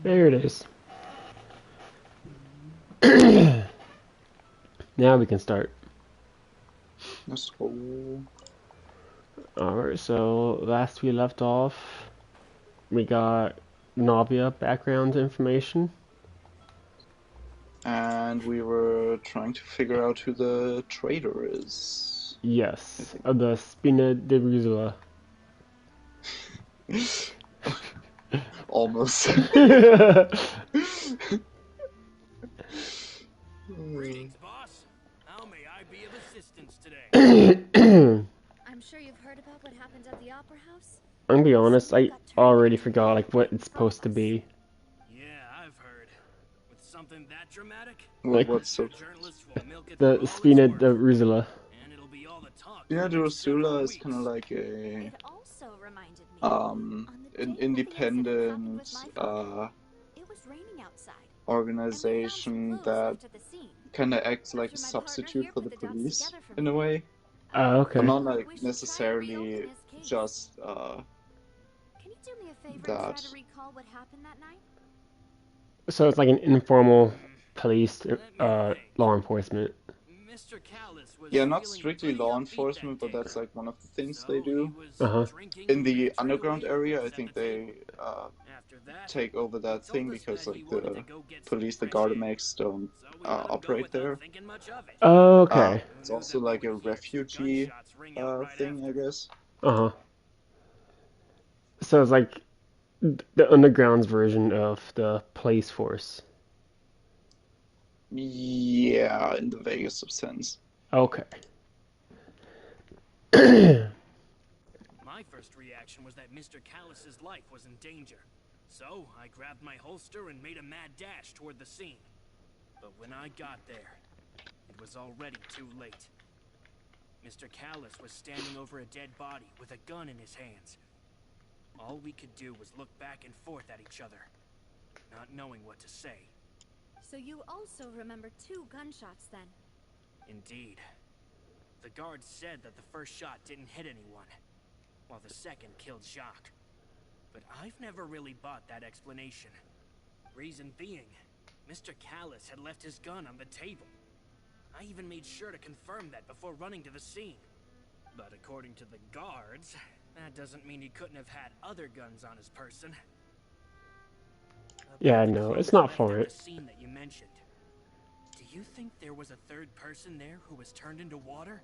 There it is. Now we can start. Let's go. Alright, so last we left off, we got Navia background information. And we were trying to figure out who the traitor is. Yes, the Spina de Ruzula. Almost. Greetings, boss. How may I be of assistance today? I'm sure you've heard about what happened at the Opera House. I'm gonna be honest, I already forgot like what it's supposed to be. Yeah, I've heard. With something that dramatic? Like, what's so? The Spina de Ruzula. And it'll be all the talk. Yeah, the Ursula is kind of like a It also reminded me an independent it was raining outside. organization that kind of acts like a substitute for the police in a way. Oh, okay. But not like necessarily just Can you do me a favor and that. try to recall what happened that night? So it's like an informal police, law enforcement. Mr. Callis was Yeah, not feeling strictly pretty law upbeat enforcement, that but day. that's like one of the things So they do. he was Uh-huh. drinking In the with underground traitors area, I at think the they table. After that, take over he that told thing us because that he like wanted the to go get some police, the fresh air. Gardamex don't So we let him go operate without there. thinking much of it. Oh, okay. It's Who knew also that we like a would hear some refugee gunshots ring out right thing, I after? guess. Uh-huh. So it's like the underground's version of the police force. Yeah, in the vaguest of sense. Okay. My first reaction was that Mr. Callis's life was in danger. So I grabbed my holster and made a mad dash toward the scene. But when I got there, it was already too late. Mr. Callis was standing over a dead body with a gun in his hands. All we could do was look back and forth at each other, not knowing what to say. So you also remember 2 gunshots then? Indeed. The guard said that the first shot didn't hit anyone, while the second killed Jacques. But I've never really bought that explanation. Reason being, Mr. Callis had left his gun on the table. I even made sure to confirm that before running to the scene. But according to the guards, that doesn't mean he couldn't have had other guns on his person. Yeah, About the no, clothes it's not left for at it. the scene that you mentioned. Do you think there was a third person there who was turned into water?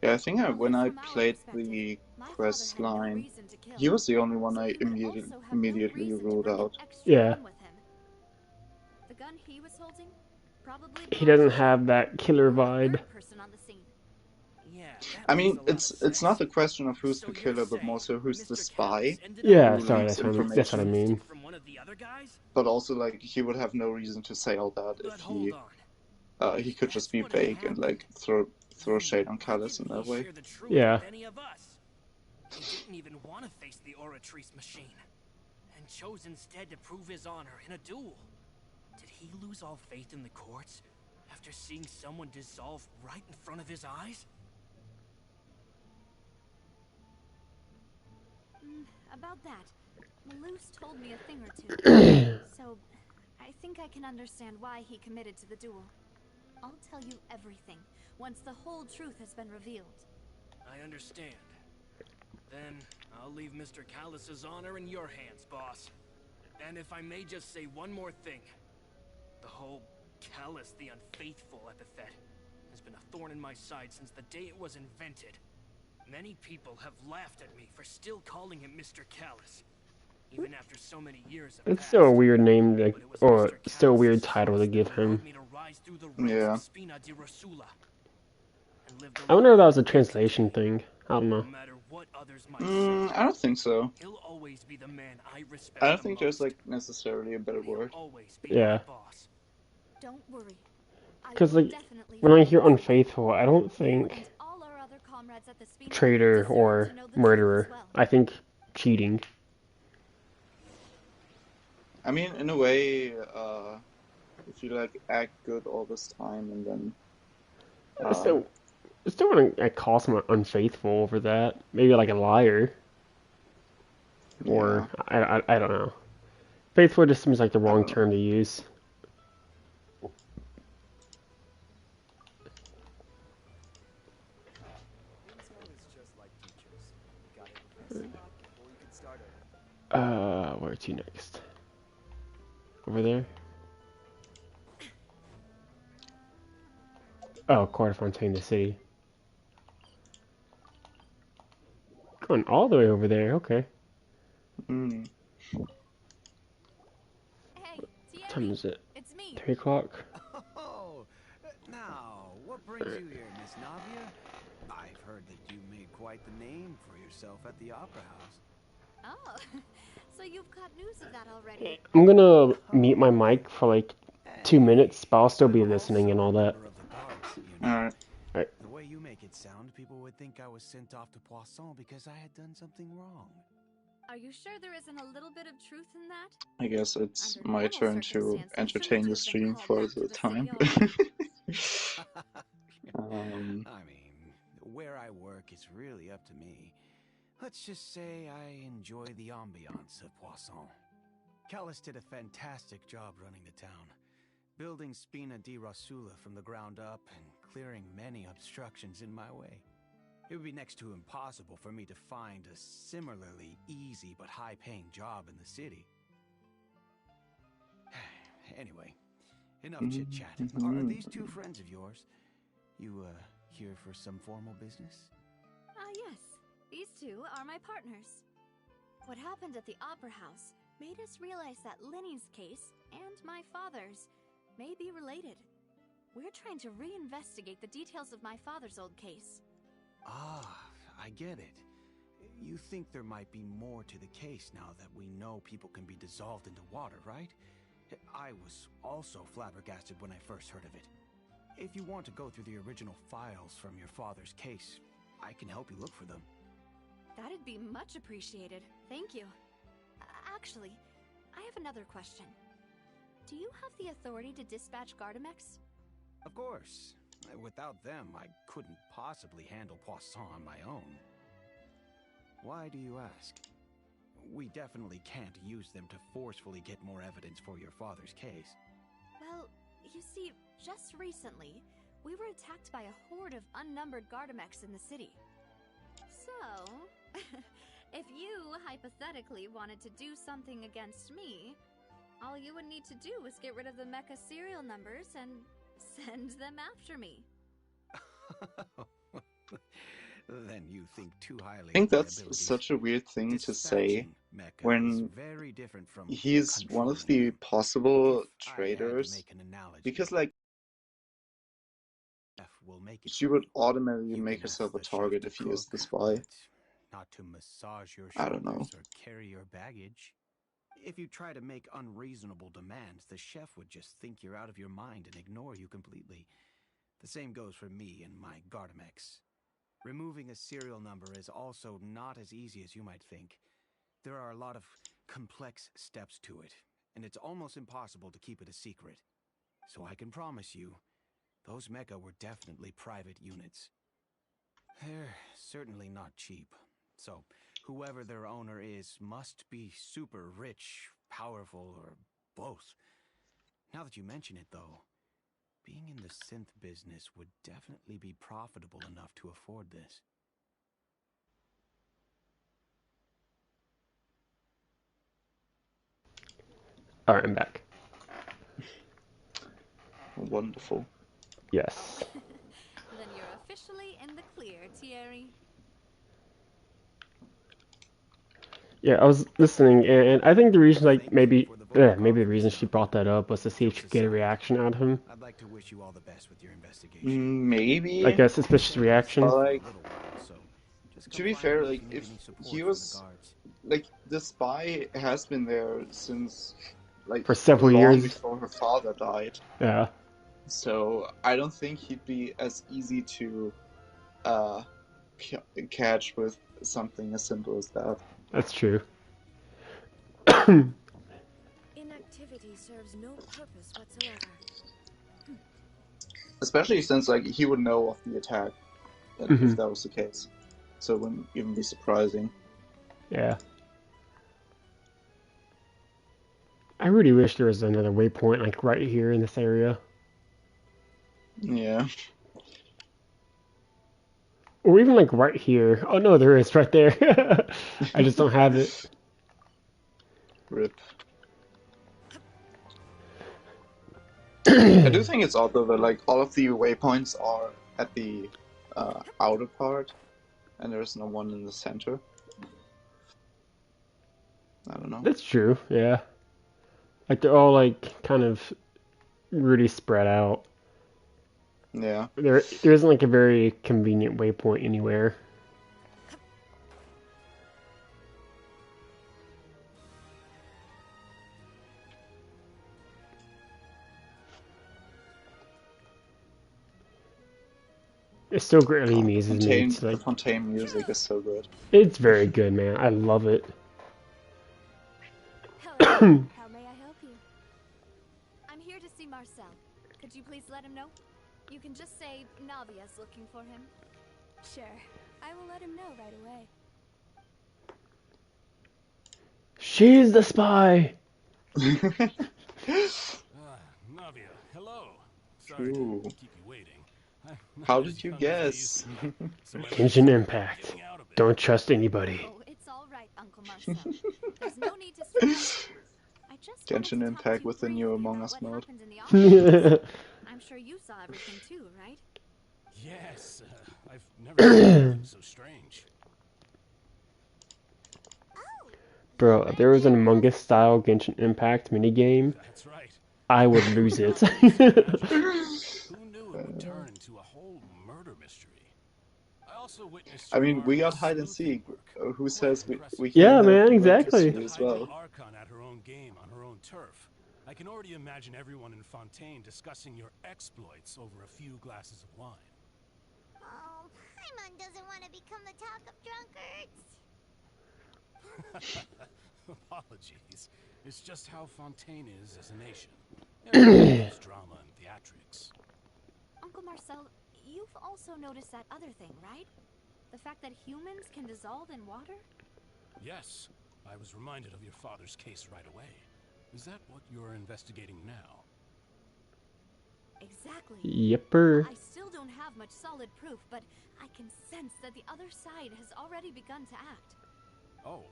Yeah, I think when I From our played perspective, the my quest father had no line, reason to kill. he was the only one So I he could also have no immediately reason to ruled bring an out. extra Yeah. gun with him. The gun he was holding probably He belonged doesn't to have you, that killer or the vibe. third person on the scene. Yeah, that I makes mean, a lot of it's not sense. a question of who's So the you're killer, but more saying so who's the Mr. spy Callis ended Yeah, up who sorry, leaks that's what I information. mean. from one of the other guys? But also, like, he would have no reason to say all that But if hold on. he could just be That's what had vague and happened. like throw shade on Why Callis in didn't that he way. share the truth Yeah. with any of us? He didn't even want to face the Oratrice machine, and chose instead to prove his honor in a duel. Did he lose all faith in the courts after seeing someone dissolve right in front of his eyes? About that, Malus told me a thing or two. So, I think I can understand why he committed to the duel. I'll tell you everything, once the whole truth has been revealed. I understand. Then, I'll leave Mr. Callis's honor in your hands, boss. And if I may just say one more thing. The whole Callis the Unfaithful epithet has been a thorn in my side since the day it was invented. Many people have laughed at me for still calling him Mr. Callis, even after so many years have It's passed. still a weird name, like, But it was or Mr. still a weird Callis's title to trust give that him. allowed me to rise through the ranks Yeah. of Spina di Rosula and live the I wonder if life that was a I live translation today. thing. I don't No know. matter what others might say, I don't think so. he'll always be the man I respect I don't the think most. there's like necessarily a better He'll word. always be Yeah. my boss. Don't worry. Because like definitely when I find hear this way. unfaithful, I don't You and think all our other comrades at the Spina traitor deserve or to know the truth murderer. as well. I think cheating. I mean, in a way, if you like act good all this time and then, So still want to call someone unfaithful over that. Maybe like a liar, yeah, or I don't know. Faithful just seems like the I wrong don't know. term to use. Where to next? Over there? Oh, Quarter Fontaine, the city. Going all the way over there, okay. Mm. Hey, What time Thierry, is it? it's me. 3 o'clock? Oh, now, what brings you here, Miss Navia? I've heard that you made quite the name for yourself at the Opera House. Oh, so you've got news of that already. I'm gonna mute my Oh, mic for like 2 hey, minutes, but I'll still be I'm listening and also all a that. member of the guards, you know. Alright. Alright. The way you make it sound, people would think I was sent off to Poisson because I had done something wrong. Are you sure there isn't a little bit of truth in that? I guess it's Under my normal turn to circumstances, entertain you'd the have been stream called for back to the the time. city already. I mean, where I work is really up to me. Let's just say I enjoy the ambiance of Poisson. Callis did a fantastic job running the town, building Spina di Rosula from the ground up and clearing many obstructions in my way. It would be next to impossible for me to find a similarly easy but high-paying job in the city. Anyway, enough chit-chat. Are these two friends of yours? You, here for some formal business? Yes. These two are my partners. What happened at the Opera House made us realize that Lenny's case and my father's may be related. We're trying to reinvestigate the details of my father's old case. Ah, I get it. You think there might be more to the case now that we know people can be dissolved into water, right? I was also flabbergasted when I first heard of it. If you want to go through the original files from your father's case, I can help you look for them. That'd be much appreciated. Thank you. Actually, I have another question. Do you have the authority to dispatch Gardamex? Of course. Without them, I couldn't possibly handle Poisson on my own. Why do you ask? We definitely can't use them to forcefully get more evidence for your father's case. Well, you see, just recently, we were attacked by a horde of unnumbered Gardamex in the city. So, if you hypothetically wanted to do something against me, all you would need to do was get rid of the mecha serial numbers and send them after me. Then you think too highly I think of my that's abilities. such a weird thing to say Dispatching mecha is when very different from he's one of controlling the them. possible If I had to traitors, make an analogy, because like chef will make it she for would you. automatically You make can ask herself a the chef target to if he is cook, the spy. but not to massage your I don't know. shoulders or carry your baggage. If you try to make unreasonable demands, the chef would just think you're out of your mind and ignore you completely. The same goes for me and my Gardamex. Removing a serial number is also not as easy as you might think. There are a lot of complex steps to it, and it's almost impossible to keep it a secret. So I can promise you, those mecha were definitely private units. They're certainly not cheap. So, whoever their owner is must be super rich, powerful, or both. Now that you mention it, though, being in the synth business would definitely be profitable enough to afford this. Alright, I'm back. Wonderful. Yes. Then you're officially in the clear, Thierry. Yeah, I was listening, and I think the reason, like, Thank you for the vote of maybe the reason confidence, she Navia. brought that up was to see if she Jokes could get a aside, reaction out of him. I'd like to wish you all the best with your investigation. Like Maybe, a I'll suspicious stay in the reaction. city but for a like, little while, so just to come be find me fair, if like you need if any support he from the was guards. like the spy has been there since like For several long years. before her father died. Yeah. So I don't think he'd be as easy to uh, catch with something as simple as that. That's true. Inactivity serves no purpose whatsoever. Especially since like he would know of the attack if that was the case. So it wouldn't even be surprising. Yeah. I really wish there was another waypoint like right here in this area. Yeah. Or even like right here. Oh no, there is right there. I just don't have it. Rip. I do think it's odd though that like all of the waypoints are at the outer part, and there's no one in the center. I don't know. That's true. Yeah. Like they're all like kind of really spread out. Yeah. There isn't like a very convenient waypoint anywhere. It still greatly amuses me. It's The like fontaine music is so good. it's very good, man. I love it. Hello. How may I help you? I'm here to see Marcel. Could you please let him know? You can just say Navia's looking for him. Sure, I will let him know right away. She's the spy. Navia, hello. Sorry Ooh. to keep you waiting. How did you guess? Genshin Impact. Don't trust anybody. Oh, it's all right, Uncle Marcel. There's no need to stress. I just wanted Genshin to talk Impact to you with the new briefly Among about Us what mode. happened in the office. I'm sure you saw everything too, right? Yes, I've never seen anything so strange. Bro, if there was an Among Us style Genshin Impact minigame, That's right. I would lose it. Who knew it would turn into a whole murder mystery? I also witnessed I mean, we got marvelous hide and sleuthing seek. work. Who Quite says impressive. we Yeah, can't have man, murder exactly. mystery as Hydra well? Archon at her own game on her own turf. I can already imagine everyone in Fontaine discussing your exploits over a few glasses of wine. Oh, Paimon doesn't want to become the talk of drunkards. Apologies. It's just how Fontaine is as a nation. Everyone loves drama and theatrics. Uncle Marcel, you've also noticed that other thing, right? The fact that humans can dissolve in water? Yes, I was reminded of your father's case right away. Is that what you're investigating now? Exactly. Yepper. I still don't have much solid proof, but I can sense that the other side has already begun to act. Oh,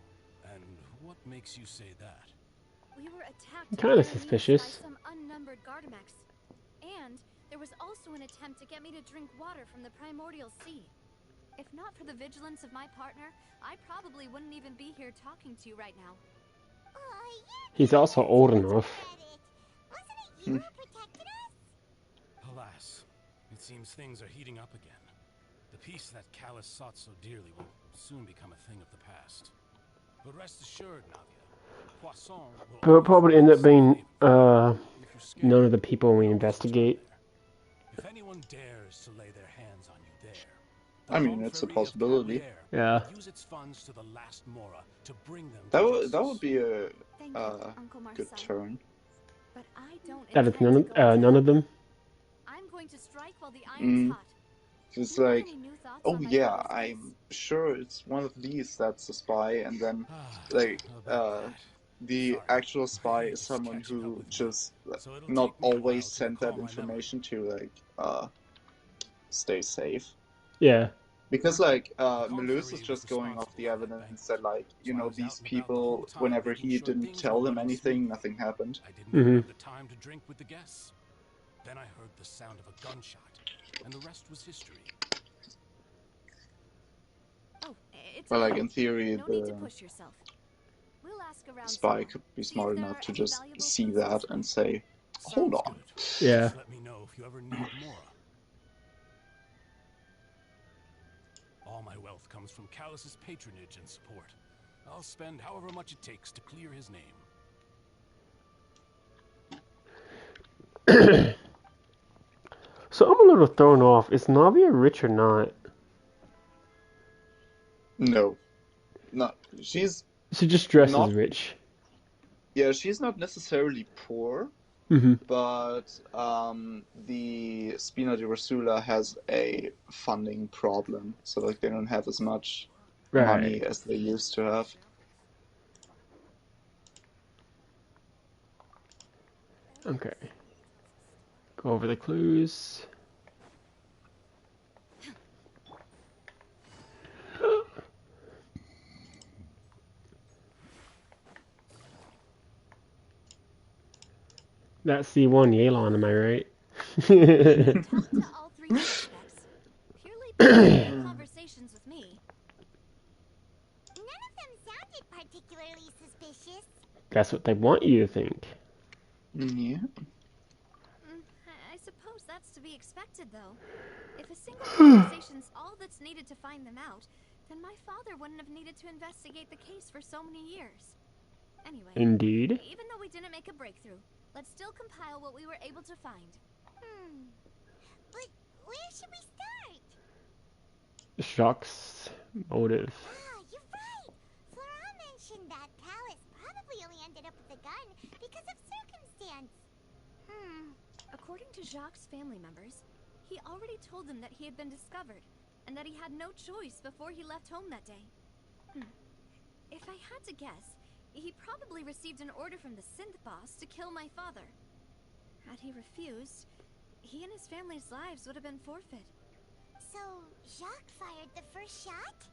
and what makes you say that? We were attacked Kinda by suspicious. some unnumbered Gardamex. And there was also an attempt to get me to drink water from the primordial sea. If not for the vigilance of my partner, I probably wouldn't even be here talking to you right now. Oh, He's also old enough. Wasn't it you who protected us? Alas, it seems things are heating up again. The peace that Callus sought so dearly will soon become a thing of the past. But rest assured, Navia, Poisson will But it'll probably end up being if you're scared, none of the people we you can always investigate. return there. If anyone dares to lay their hands on you there, I mean, it's a possibility. Yeah. use its funds to the last Mora to bring them That to would justice. be a Thank you, Uncle good Marcel. turn. But I don't That is intend to go none of them. I'm going to strike while the iron's hot. It's Do you have like, any new thoughts oh on my yeah, father's case? I'm sure it's one of these that's the spy, and then like About that. the Sorry, actual my spy age is is someone catching up who with me, just so it'll not take me a while always to sent that recall my information to like stay safe. Yeah. Because like The Malus is Confrérie just was going off responsible the for that evidence banquet, that like, you so I know, was out these and about the whole people, time whenever making he sure didn't things tell were them running anything, smoothly. nothing happened. I didn't even have the time to drink with the guests. Then I heard the sound of a gunshot, and the rest was history. Oh, it's But like okay. in theory, No need to the push yourself. We'll ask around some spy more. could be See if smart there enough are to any just valuable see clues that elsewhere. and say, hold Sounds on. good. Yeah. Just let me know if you ever need Mora. All my wealth comes from Callus's patronage and support. I'll spend however much it takes to clear his name. little thrown off. Is Navia rich or not? No, not she's She just dresses not. rich. Yeah, she's not necessarily poor, Mm-hmm. but the Spina di Rosula has a funding problem, so like they don't have as much money Right. as they used to have. Okay. Go over the clues. That's the one Yelan, am I right? Talked to all three suspects. Purely based on conversations with me. None of them sounded particularly suspicious. That's what they want you to think. Yeah. I suppose that's to be expected, though. If a single conversation's all that's needed to find them out, then my father wouldn't have needed to investigate the case for so many years. Anyway, Indeed. even though we didn't make a breakthrough, let's still compile what we were able to find. But where should we start? Jacques' motive. Ah, you're right. Flora mentioned that Callus probably only ended up with the gun because of circumstance. According to Jacques' family members, he already told them that he had been discovered, and that he had no choice before he left home that day. If I had to guess, he probably received an order from the synth boss to kill my father. Had he refused, he and his family's lives would have been forfeit. So, Jacques fired the first shot?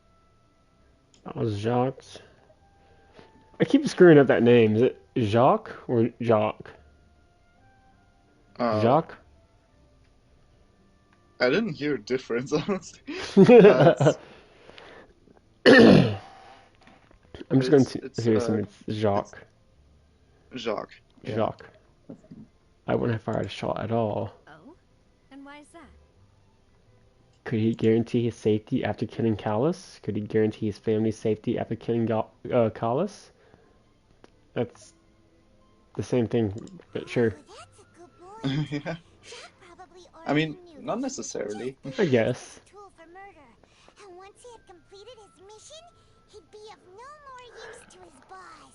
That was Jacques. I keep screwing up that name. Is it Jacques or Jacques? Jacques? I didn't hear a difference, honestly. I'm just going It's to it's assume it's Jacques. Jacques. Yeah. Jacques. I wouldn't have fired a shot at all. Oh? And why is that? Could he guarantee his safety after killing Callus? Could he guarantee his family's safety after killing Callus? That's the same thing, but sure. Oh, that's a good point. Yeah. Jacques probably I already mean, knew not that he was necessarily. just I being used guess. as a tool for murder. And once he had completed his mission, he'd be of no more use to his boss.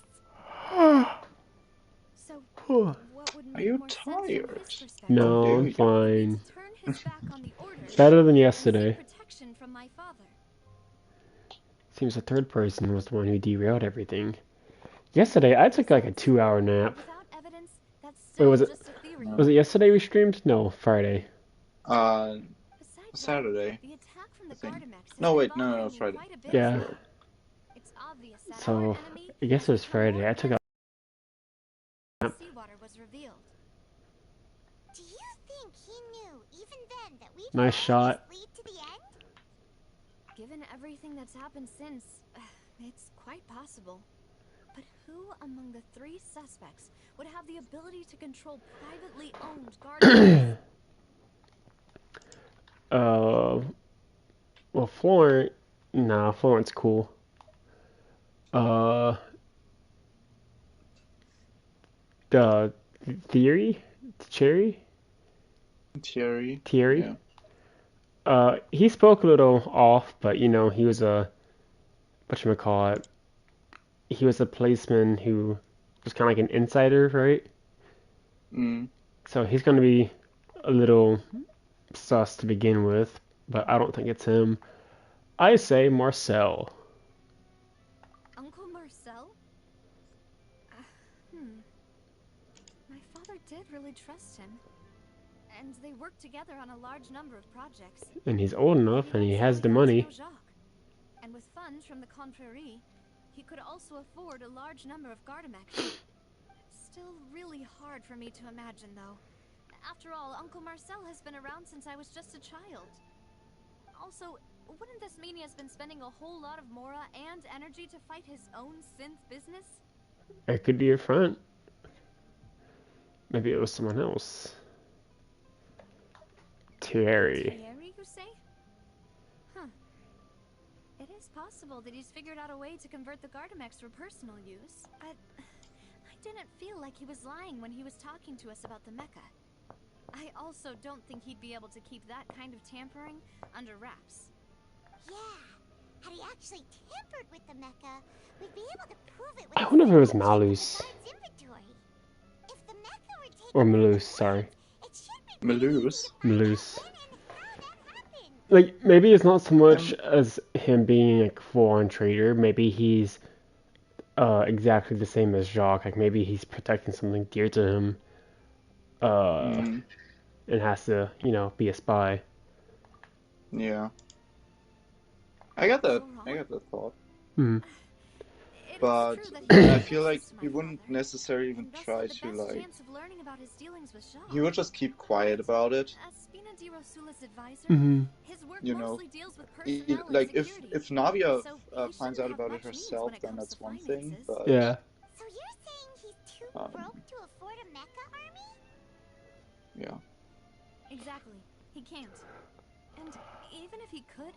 So, what would Are make you more sense from tired? his perspective? How No, dare I'm you? fine. To turn his back on the order Better than and yesterday. seek protection from my father. Seems the third person was the one who derailed everything. Yesterday, I took like a 2-hour nap. Without evidence, that's Wait, still was it? just a theory. Was it yesterday we streamed? No, Friday. Besides that, Saturday. the attack from the I think. Gardamex has No, been wait, no, bothering me Friday. quite a bit Yeah. as well. It's obvious that our So, enemy I guess has it was become more Friday. I took a nap. seawater was revealed. Do you think he knew, even then, that we'd Nice follow shot. this lead to the end? Given everything that's happened since, it's quite possible. But who among the three suspects would have the ability to control privately owned Gardamex? Well, Florent. Nah, Florent's cool. The Theory? Cherry? Thierry. Thierry? Yeah. He spoke a little off, but you know, he was a whatchamacallit. He was a policeman who was kind of like an insider, right? So he's gonna be a little sus to begin with, but I don't think it's him. I say Marcel. Uncle Marcel? My father did really trust him. And they worked together on a large number of projects. And he's old enough and he has the money. And with funds from the Confrérie, he could also afford a large number of Gardamex. Still really hard for me to imagine, though. After all, Uncle Marcel has been around since I was just a child. Also, wouldn't this mean he has been spending a whole lot of Mora and energy to fight his own synth business? It could be a front. Maybe it was someone else. Thierry. Thierry, you say? Huh. It is possible that he's figured out a way to convert the Gardamex for personal use, but I didn't feel like he was lying when he was talking to us about the mecha. I also don't think he'd be able to keep that kind of tampering under wraps. Yeah. Had he actually tampered with the mecha, we'd be able to prove it with I wonder if it was the guard's Malus. inventory. If the mecha were taken Or from the Malus, sorry. guards, it should be pretty easy Malus. to find out Malus. when and how that happened. Like, maybe it's not so much as him being like full-on traitor. Maybe he's exactly the same as Jacques. Like, maybe he's protecting something dear to him. And has to, you know, be a spy. Yeah. I got that thought. Hmm. But I feel like he wouldn't necessarily even try to, like... He would just keep quiet about it. Mm-hmm. You know, like, if Navia finds out about it herself, then that's one thing, but... Yeah. So you're saying he's too broke to afford a mecha army? Yeah. Exactly. He can't. And even if he could,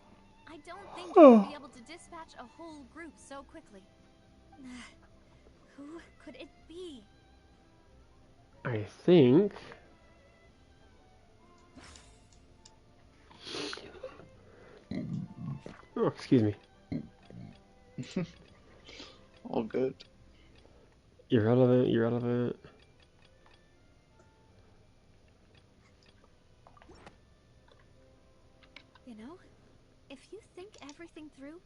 I don't think he would be able to dispatch a whole group so quickly. Who could it be? I think... Oh, excuse me. All good. Irrelevant, irrelevant. You know, if you think everything through,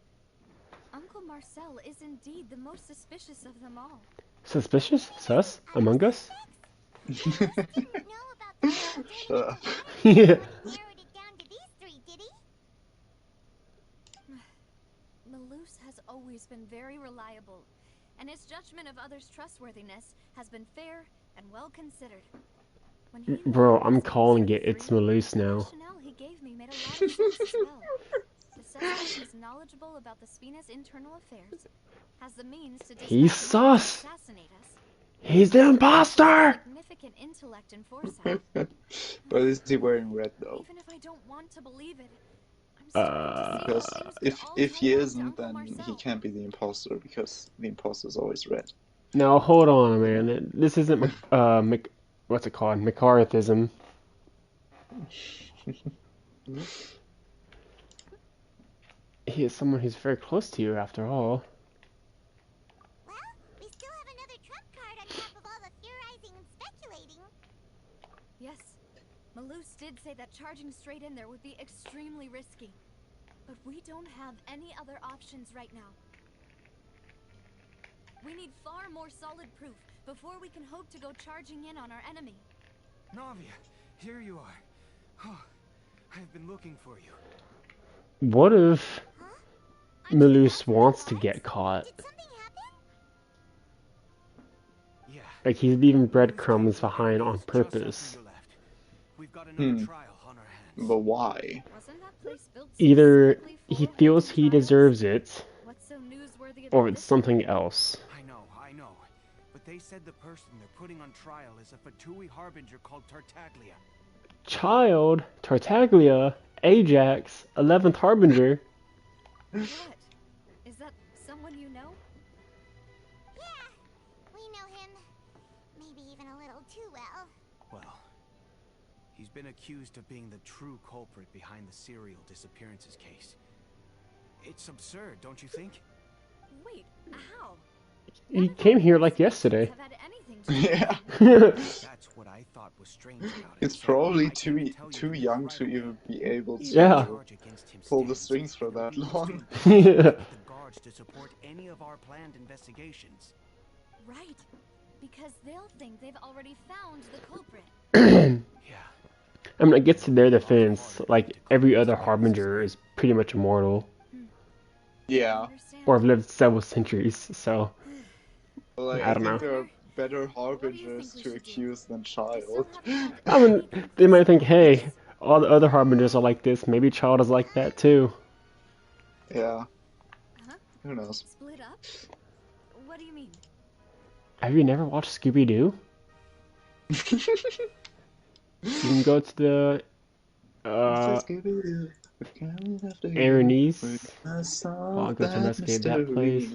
Uncle Marcel is indeed the most suspicious of them all. Suspicious? Sus? Among Us? Didn't know about the Shut up. Yeah. narrowed it down to these three, did he? Malus has always been very reliable, and his judgment of others' trustworthiness has been fair and well considered. When he Bro, I'm calling it. It's Malus now. The rationale he gave me made a lot of sense as well. The suspect is knowledgeable about the Spina's internal affairs, has the means to He's dispatch sus! and assassinate us. He's the imposter! Significant intellect and foresight. But is he wearing red, though? Even if I don't want to believe it, I'm starting to see Because how things could all if he tie back to isn't, Uncle then Marcel. he can't be the imposter, because the imposter is always red. Now, hold on, man. This isn't, what's it called? McCarthyism. He is someone who's very close to you, after all. Well, we still have another trump card on top of all the theorizing and speculating. Yes, Malus did say that charging straight in there would be extremely risky. But we don't have any other options right now. We need far more solid proof before we can hope to go charging in on our enemy. Navia, here you are. Oh, I've been looking for you. What if Malus wants to get caught? Did something happen? Yeah. Like, he's leaving breadcrumbs behind on purpose. We've got another trial on our hands. But why? Wasn't that place built Either specifically he for feels holding he trials? deserves it, What's so newsworthy or about it's this? something else. I know. But they said the person they're putting on trial is a Fatui harbinger called Tartaglia. Child, Tartaglia, Ajax, 11th Harbinger. What? Is that someone you know? Yeah, we know him. Maybe even a little too well. Well, he's been accused of being the true culprit behind the serial disappearances case. It's absurd, don't you think? Wait, how? He came here like yesterday. Have had anything to do with Yeah. it. That's what I thought was strange about it. It's So probably I can't too tell you too this young right to away. even be able to Yeah. Charge against him pull the stands. strings for It'll that be next long. to impossible to Yeah. get the guards to support any of our planned investigations. Right. Because they'll think they've already found the culprit. Yeah. I mean, it gets to their defense. Like, every other Harbinger is pretty much immortal. Yeah. Understand. Or have lived several centuries, so... Well, like, I I don't think know. there are better What do you harbingers think we to should do? accuse than We still Child. haven't found I mean, anything they might think, convincing. hey, all the other Harbingers are like this. Maybe Child is like that, too. Yeah. Huh? Who knows? Split up? What do you mean? Have you never watched Scooby-Doo? You can go to the... Aaronese. I'll go to investigate that place.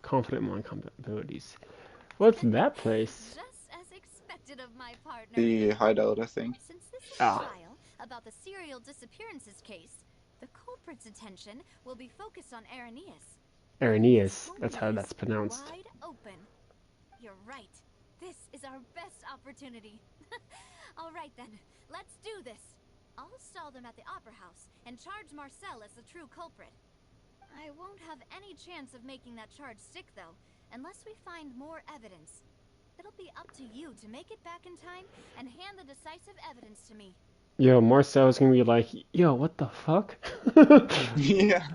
Confident mind abilities. What's that place? Just as expected of my partner. The hideout, I think. Since Ah. trial about the serial disappearances case, the culprit's attention will be focused on Irenaeus. Irenaeus, that's how that's pronounced. Wide open. You're right. This is our best opportunity. All right then, let's do this. I'll stall them at the Opera House and charge Marcel as the true culprit. I won't have any chance of making that charge stick, though, unless we find more evidence. It'll be up to you to make it back in time and hand the decisive evidence to me. Yo, Marcel's gonna be like, yo, what the fuck? Yeah.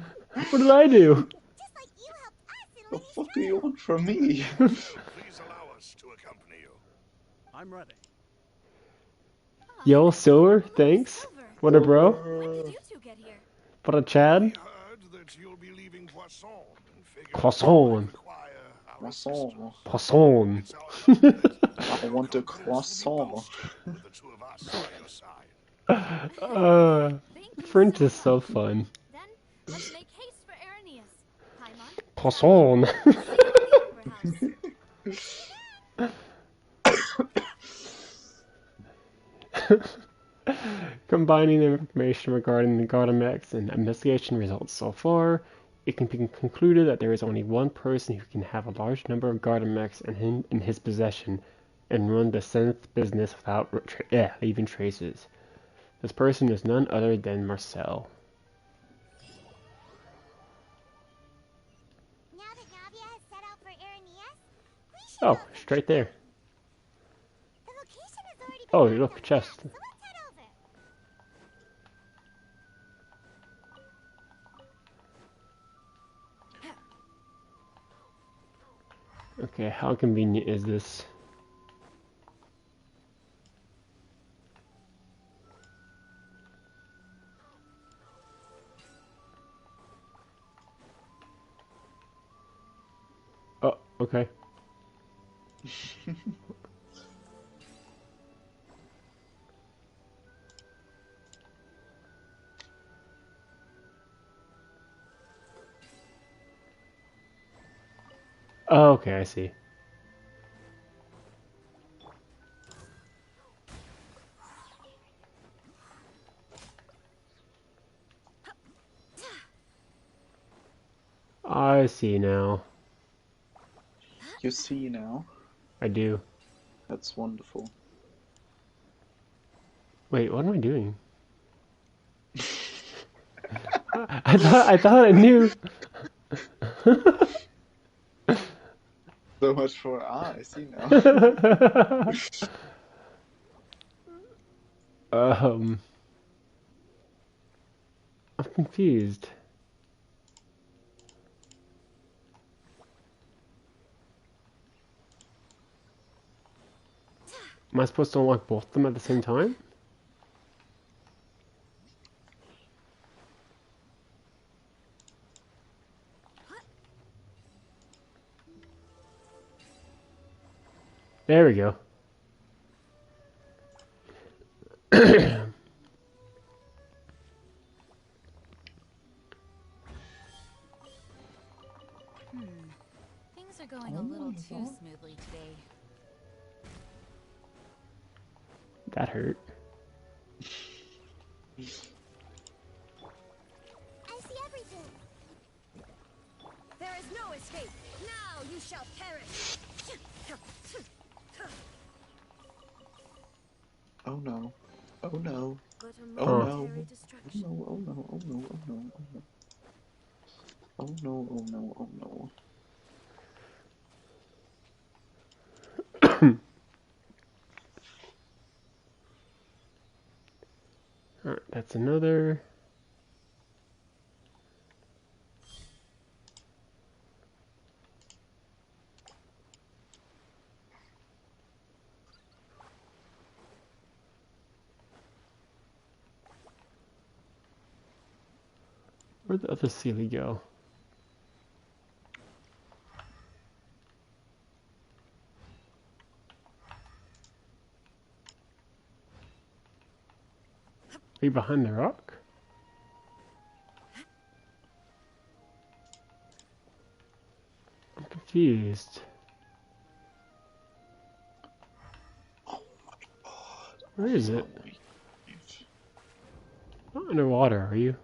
What did I do? Just like you helped us in The Winnie's fuck do you trial. want from me? Please allow us to accompany you. I'm ready. Yo, Silver, thanks. Silver, What a bro. when did you two get here? What a Chad. We heard that you'll be leaving Poisson and figured Poisson. require our Croissant. assistance. Poisson. It's our hope that I want a your confidence will be croissant. boosted with the two of us by your side. Thank you French so is so much. fun. Then, let's make haste for Irenaeus. Paimon, Poisson. see you at the Opera House. Combining information regarding the Gardamex and investigation results so far, it can be concluded that there is only one person who can have a large number of Gardamex in his possession and run the Senate business without leaving traces. This person is none other than Marcel. Now that Navia has set out for Irenaeus, we should Oh, help them straight get there. The location has already been Oh, marked look, on the chest. map, so let's head over. Okay, how convenient is this? Oh, okay. Oh, okay, I see. I see now. You see now? I do. That's wonderful. Wait, what am I doing? I thought I knew. So much for I see now. I'm confused. Am I supposed to unlock both of them at the same time? There we go. Things are going a little too smoothly today. That hurt. I see everything. There is no escape. Now you shall perish. Oh no. Oh no. But a Oh momentary no. distraction. Oh no, oh no, oh no, oh no. Oh no, oh no, oh no. Alright, that's another. Where'd the other Sealy go? Are you behind the rock? I'm confused. Oh my god. Where is it? Not underwater, are you?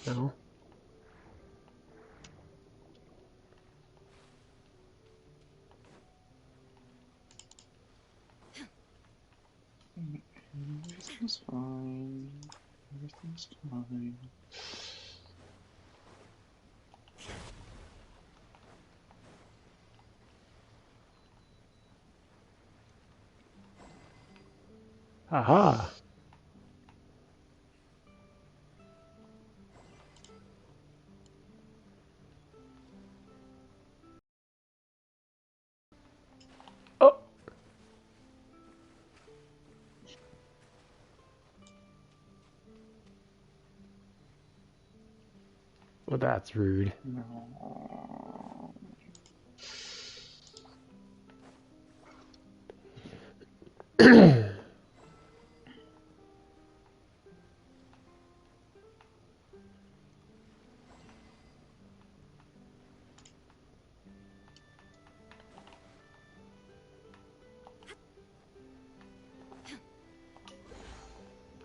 No. Everything's fine. Everything's fine. Aha! Oh! Well, that's rude. No.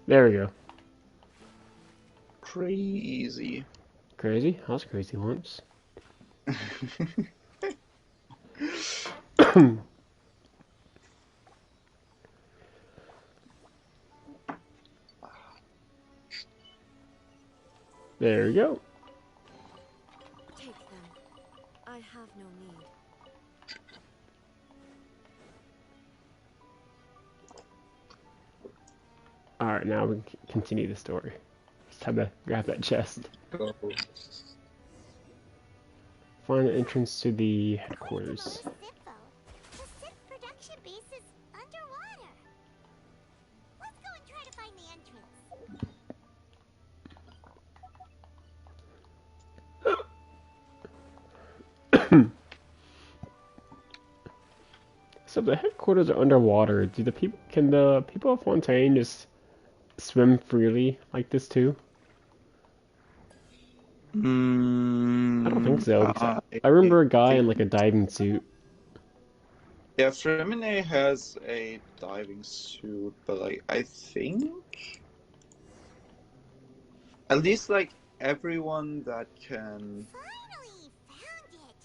There we go. Crazy. Crazy? I was crazy once. There we go. Take them. I have no need. Alright, now we can continue the story. It's time to grab that chest. Go. Find the entrance to the headquarters. The Sith production base is underwater. Let's go and try to find the entrance. So the headquarters are underwater. Can the people of Fontaine just swim freely like this too? I don't think so. I remember a guy in like a diving suit. Yeah, Fremine has a diving suit, but like I think at least like everyone that can Finally found it.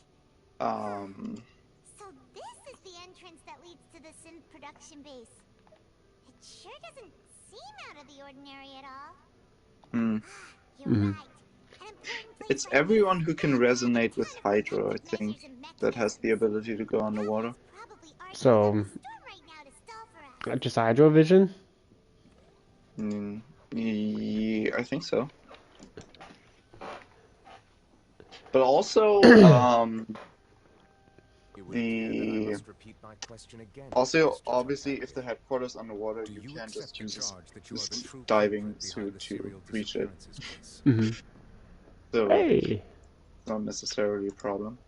So this is the entrance that leads to the Synth production base. It sure doesn't seem out of the ordinary at all. You're right. It's everyone who can resonate with Hydra, I think, that has the ability to go underwater. So, just Hydro Vision? Yeah, I think so. But also, obviously, if the headquarters underwater, you can just use this diving suit to reach it. So, hey! It's not necessarily a problem.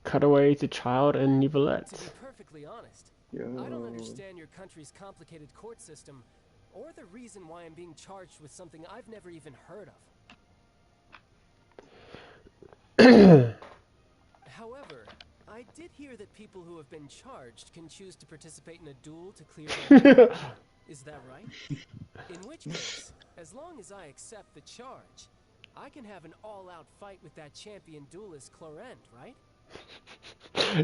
Cutaway to Child and Nicolette. To be perfectly honest, Yo. I don't understand your country's complicated court system, or the reason why I'm being charged with something I've never even heard of. However, I did hear that people who have been charged can choose to participate in a duel to clear their Is that right? In which case, as long as I accept the charge, I can have an all-out fight with that champion duelist Clorent, right?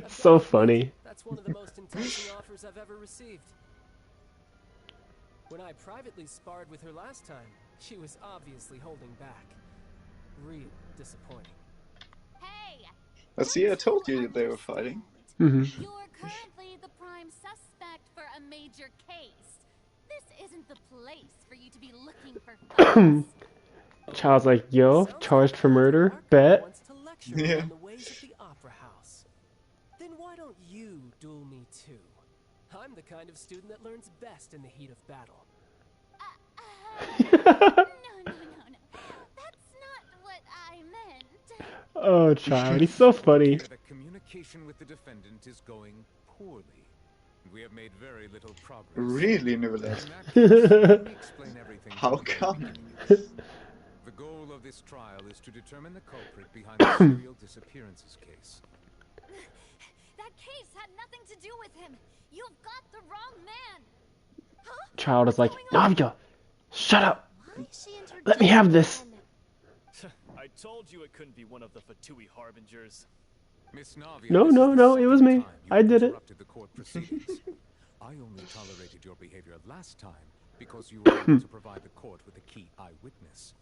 So funny. That's one of the most enticing offers I've ever received. When I privately sparred with her last time, she was obviously holding back. Real disappointing. Hey! See, I told you they were fighting. You're currently the prime suspect for a major case. This isn't the place for you to be looking for fights. Child's like, yo, charged for murder? Bet. Yeah. On the ways of the opera house. Then why don't you duel me too? I'm the kind of student that learns best in the heat of battle. No. That's not what I meant. Oh, Child, he's so funny. The communication with the defendant is going poorly. We have made very little progress. Really, Nicolette? How come? The goal of this trial is to determine the culprit behind the serial disappearances case. That case had nothing to do with him. You've got the wrong man. child is like, Navia, shut up! Let me have this! I told you it couldn't be one of the Fatui harbingers. Miss Navia, No, it was me. I did it. The court proceedings. I only tolerated your behavior last time because you were able to provide the court with a key eyewitness.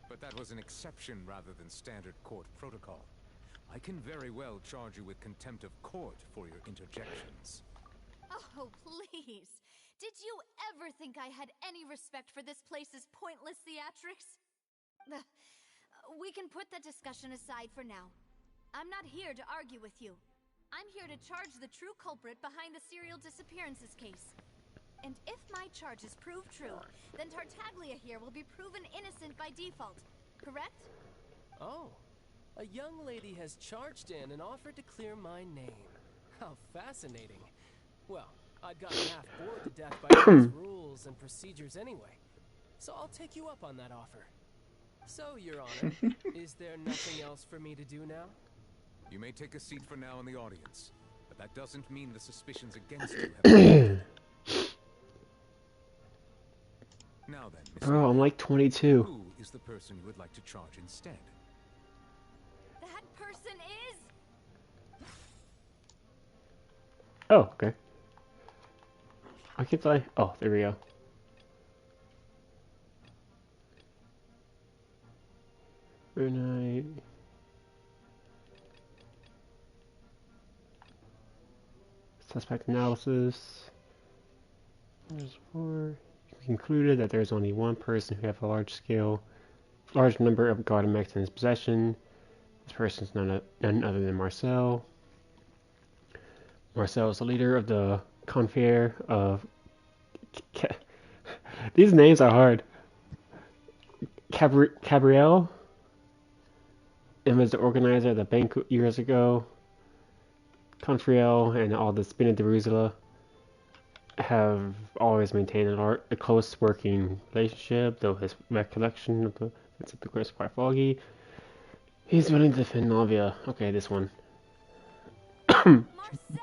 But that was an exception rather than standard court protocol. I can very well charge you with contempt of court for your interjections. Oh, please. Did you ever think I had any respect for this place's pointless theatrics? We can put that discussion aside for now. I'm not here to argue with you. I'm here to charge the true culprit behind the serial disappearances case. And if my charges prove true, then Tartaglia here will be proven innocent by default, correct? Oh, a young lady has charged in and offered to clear my name. How fascinating. Well, I'd gotten half bored to death by these rules and procedures anyway, so I'll take you up on that offer. So, Your Honor, is there nothing else for me to do now? You may take a seat for now in the audience, but that doesn't mean the suspicions against you have Now then, Miss Bro, I'm like 22. Who is the person you would like to charge instead? That person is... Oh, okay. I can't die. Oh, there we go. Night. Suspect analysis. There's 4. We concluded that there's only one person who have a large number of Gaudamex in his possession. This person is none other than Marcel. Marcel is the leader of the Confere of... These names are hard. Cabriel. And was the organizer of the banquet years ago. Confriel and all the Spina de Rusula have always maintained a close working relationship, though his recollection of the events of the course is quite foggy. He's willing to defend Navia. Okay, this one. Marcel,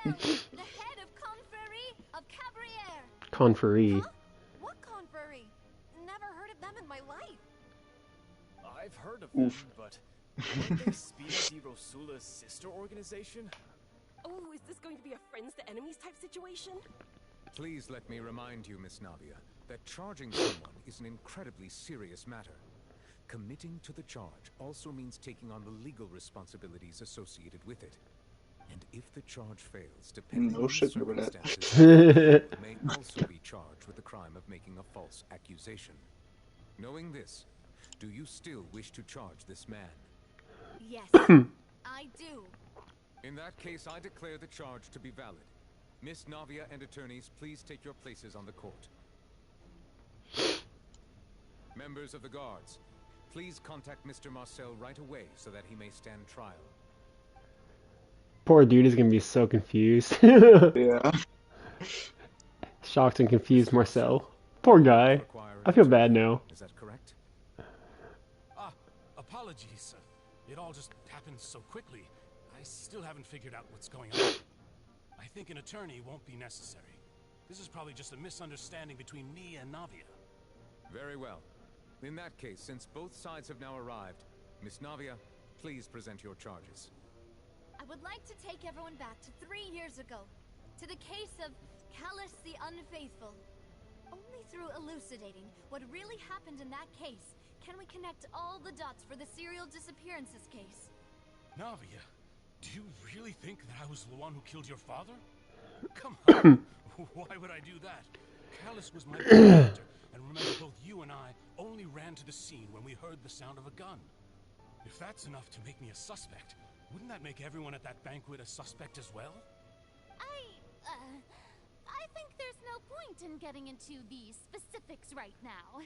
the head of Confrérie of Cabriere. Confrérie. Huh? What Confrérie? Never heard of them in my life. I've heard of them, but aren't they Spina di Rosula's sister organization? Oh, is this going to be a friends to enemies type situation? Please let me remind you, Miss Navia, that charging someone is an incredibly serious matter. Committing to the charge also means taking on the legal responsibilities associated with it. And if the charge fails, depending on the circumstances, you may also be charged with the crime of making a false accusation. Knowing this, do you still wish to charge this man? Yes, I do. In that case, I declare the charge to be valid. Miss Navia and attorneys, please take your places on the court. Members of the guards, please contact Mr. Marcel right away so that he may stand trial. Poor dude is gonna be so confused. Yeah. Shocked and confused Marcel. Poor guy. I feel bad now. Is that correct? Apologies. It all just happened so quickly. I still haven't figured out what's going on. I think an attorney won't be necessary. This is probably just a misunderstanding between me and Navia. Very well. In that case, since both sides have now arrived, Miss Navia, please present your charges. I would like to take everyone back to 3 years ago, to the case of Callus the Unfaithful. Only through elucidating what really happened in that case can we connect all the dots for the serial disappearances case. Navia, do you really think that I was the one who killed your father? Come on, why would I do that? Callus was my protector, and remember both you and I only ran to the scene when we heard the sound of a gun. If that's enough to make me a suspect, wouldn't that make everyone at that banquet a suspect as well? I think there's no point in getting into the specifics right now.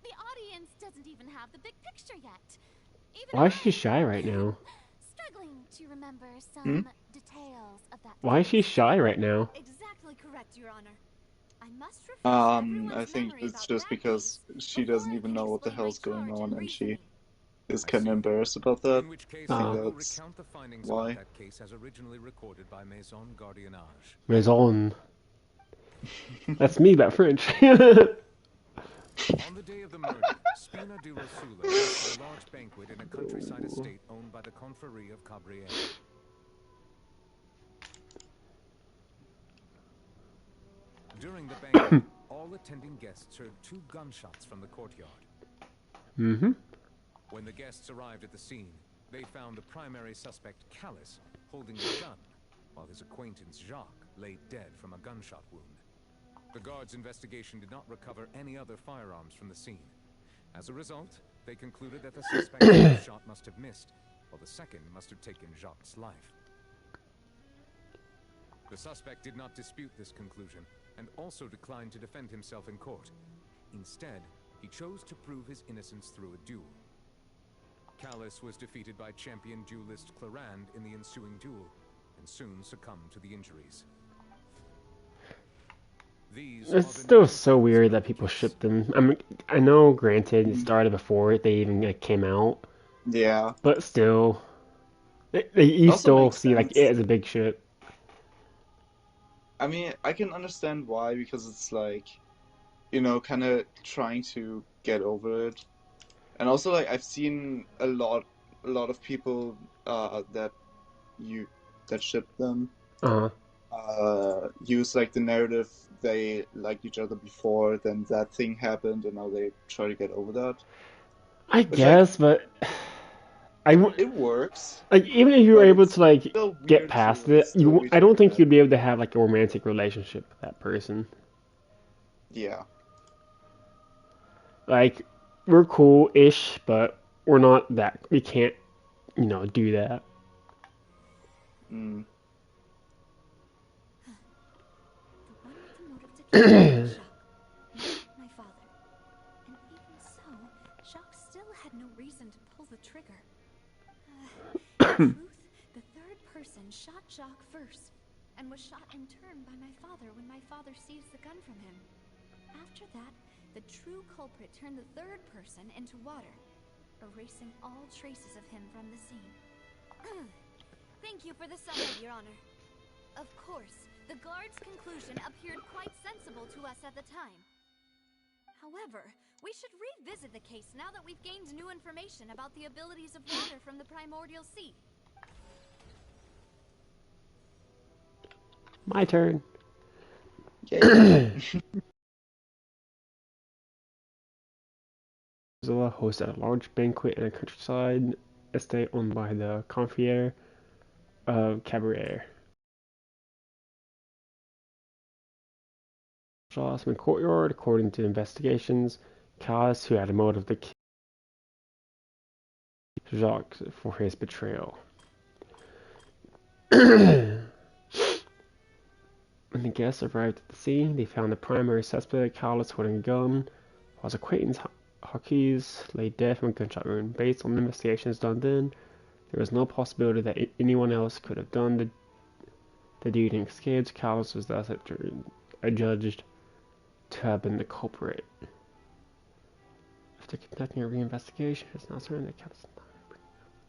The audience doesn't even have the big picture yet. Why is she shy right now? Struggling to remember some details of that. Why is she shy right now? Exactly correct, Your Honor. I must I think it's just because she doesn't even know what the hell's going on and she is kind of embarrassed about that. In which case, I I think will that's recount the findings why. of that case as originally recorded by Maison Gardiennage. Maison. That's me, but French. On the day of the murder, Spina di Rosula hosted a large banquet in a countryside estate owned by the Confrérie of Cabriere. During the banquet, all attending guests heard 2 gunshots from the courtyard. Mm-hmm. When the guests arrived at the scene, they found the primary suspect, Callus, holding a gun, while his acquaintance, Jacques, lay dead from a gunshot wound. The guards' investigation did not recover any other firearms from the scene. As a result, they concluded that the suspect's first shot must have missed, while the second must have taken Jacques' life. The suspect did not dispute this conclusion, and also declined to defend himself in court. Instead, he chose to prove his innocence through a duel. Callus was defeated by champion duelist Clarand in the ensuing duel, and soon succumbed to the injuries. It's still so weird that people ship them. I mean, I know, granted, it started before they even came out. Yeah. But still, you still see like it as a big ship. I mean, I can understand why, because it's like, you know, kind of trying to get over it. And also, like, I've seen a lot of people that ship them use like the narrative they liked each other before, then that thing happened, and now they try to get over that. I guess, but it works. Like, even if you were able to like get past it, I don't think you'd be able to have like a romantic relationship with that person. Yeah. Like, we're cool-ish, but we're not that. We can't, do that. Mm. The one with the motive to kill Jacques, my father. And even so, Jacques still had no reason to pull the trigger. In truth, the third person shot Jacques first, and was shot in turn by my father when my father seized the gun from him. After that, the true culprit turned the third person into water, erasing all traces of him from the scene. Thank you for the summary, Your Honor. Of course, the guard's conclusion appeared quite sensible to us at the time. However, we should revisit the case now that we've gained new information about the abilities of water from the primordial sea. My turn. Zilla hosted a large banquet in a countryside estate owned by the Confrérie of Cabriere. In courtyard, according to investigations, Callus, who had a motive to kill Jacques for his betrayal. When the guests arrived at the scene, they found the primary suspect, Callus, holding a gun, while his acquaintance Hawkes lay dead from a gunshot wound. Based on the investigations done then, there was no possibility that anyone else could have done the deed and escaped. Callus was thus adjudged to have been the culprit. After conducting a reinvestigation, it's now certain that Callus did not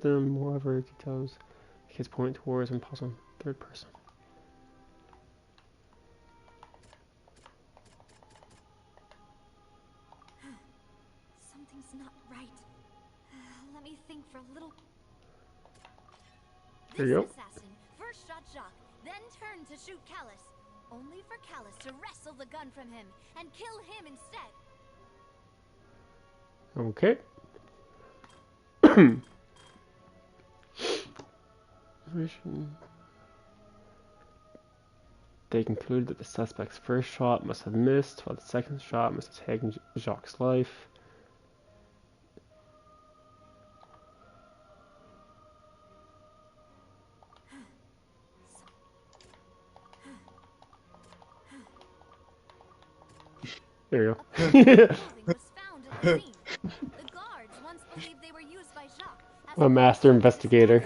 them. Moreover, details the case point towards an impossible third person. Something's not right. Let me think for a little. There you go. This assassin first shot Jacques, then turned to shoot Callus, only for Callus to wrestle the gun from him and kill him instead. Okay. They concluded that the suspect's first shot must have missed, while the second shot must have taken Jacques' life. There you go. A master investigator.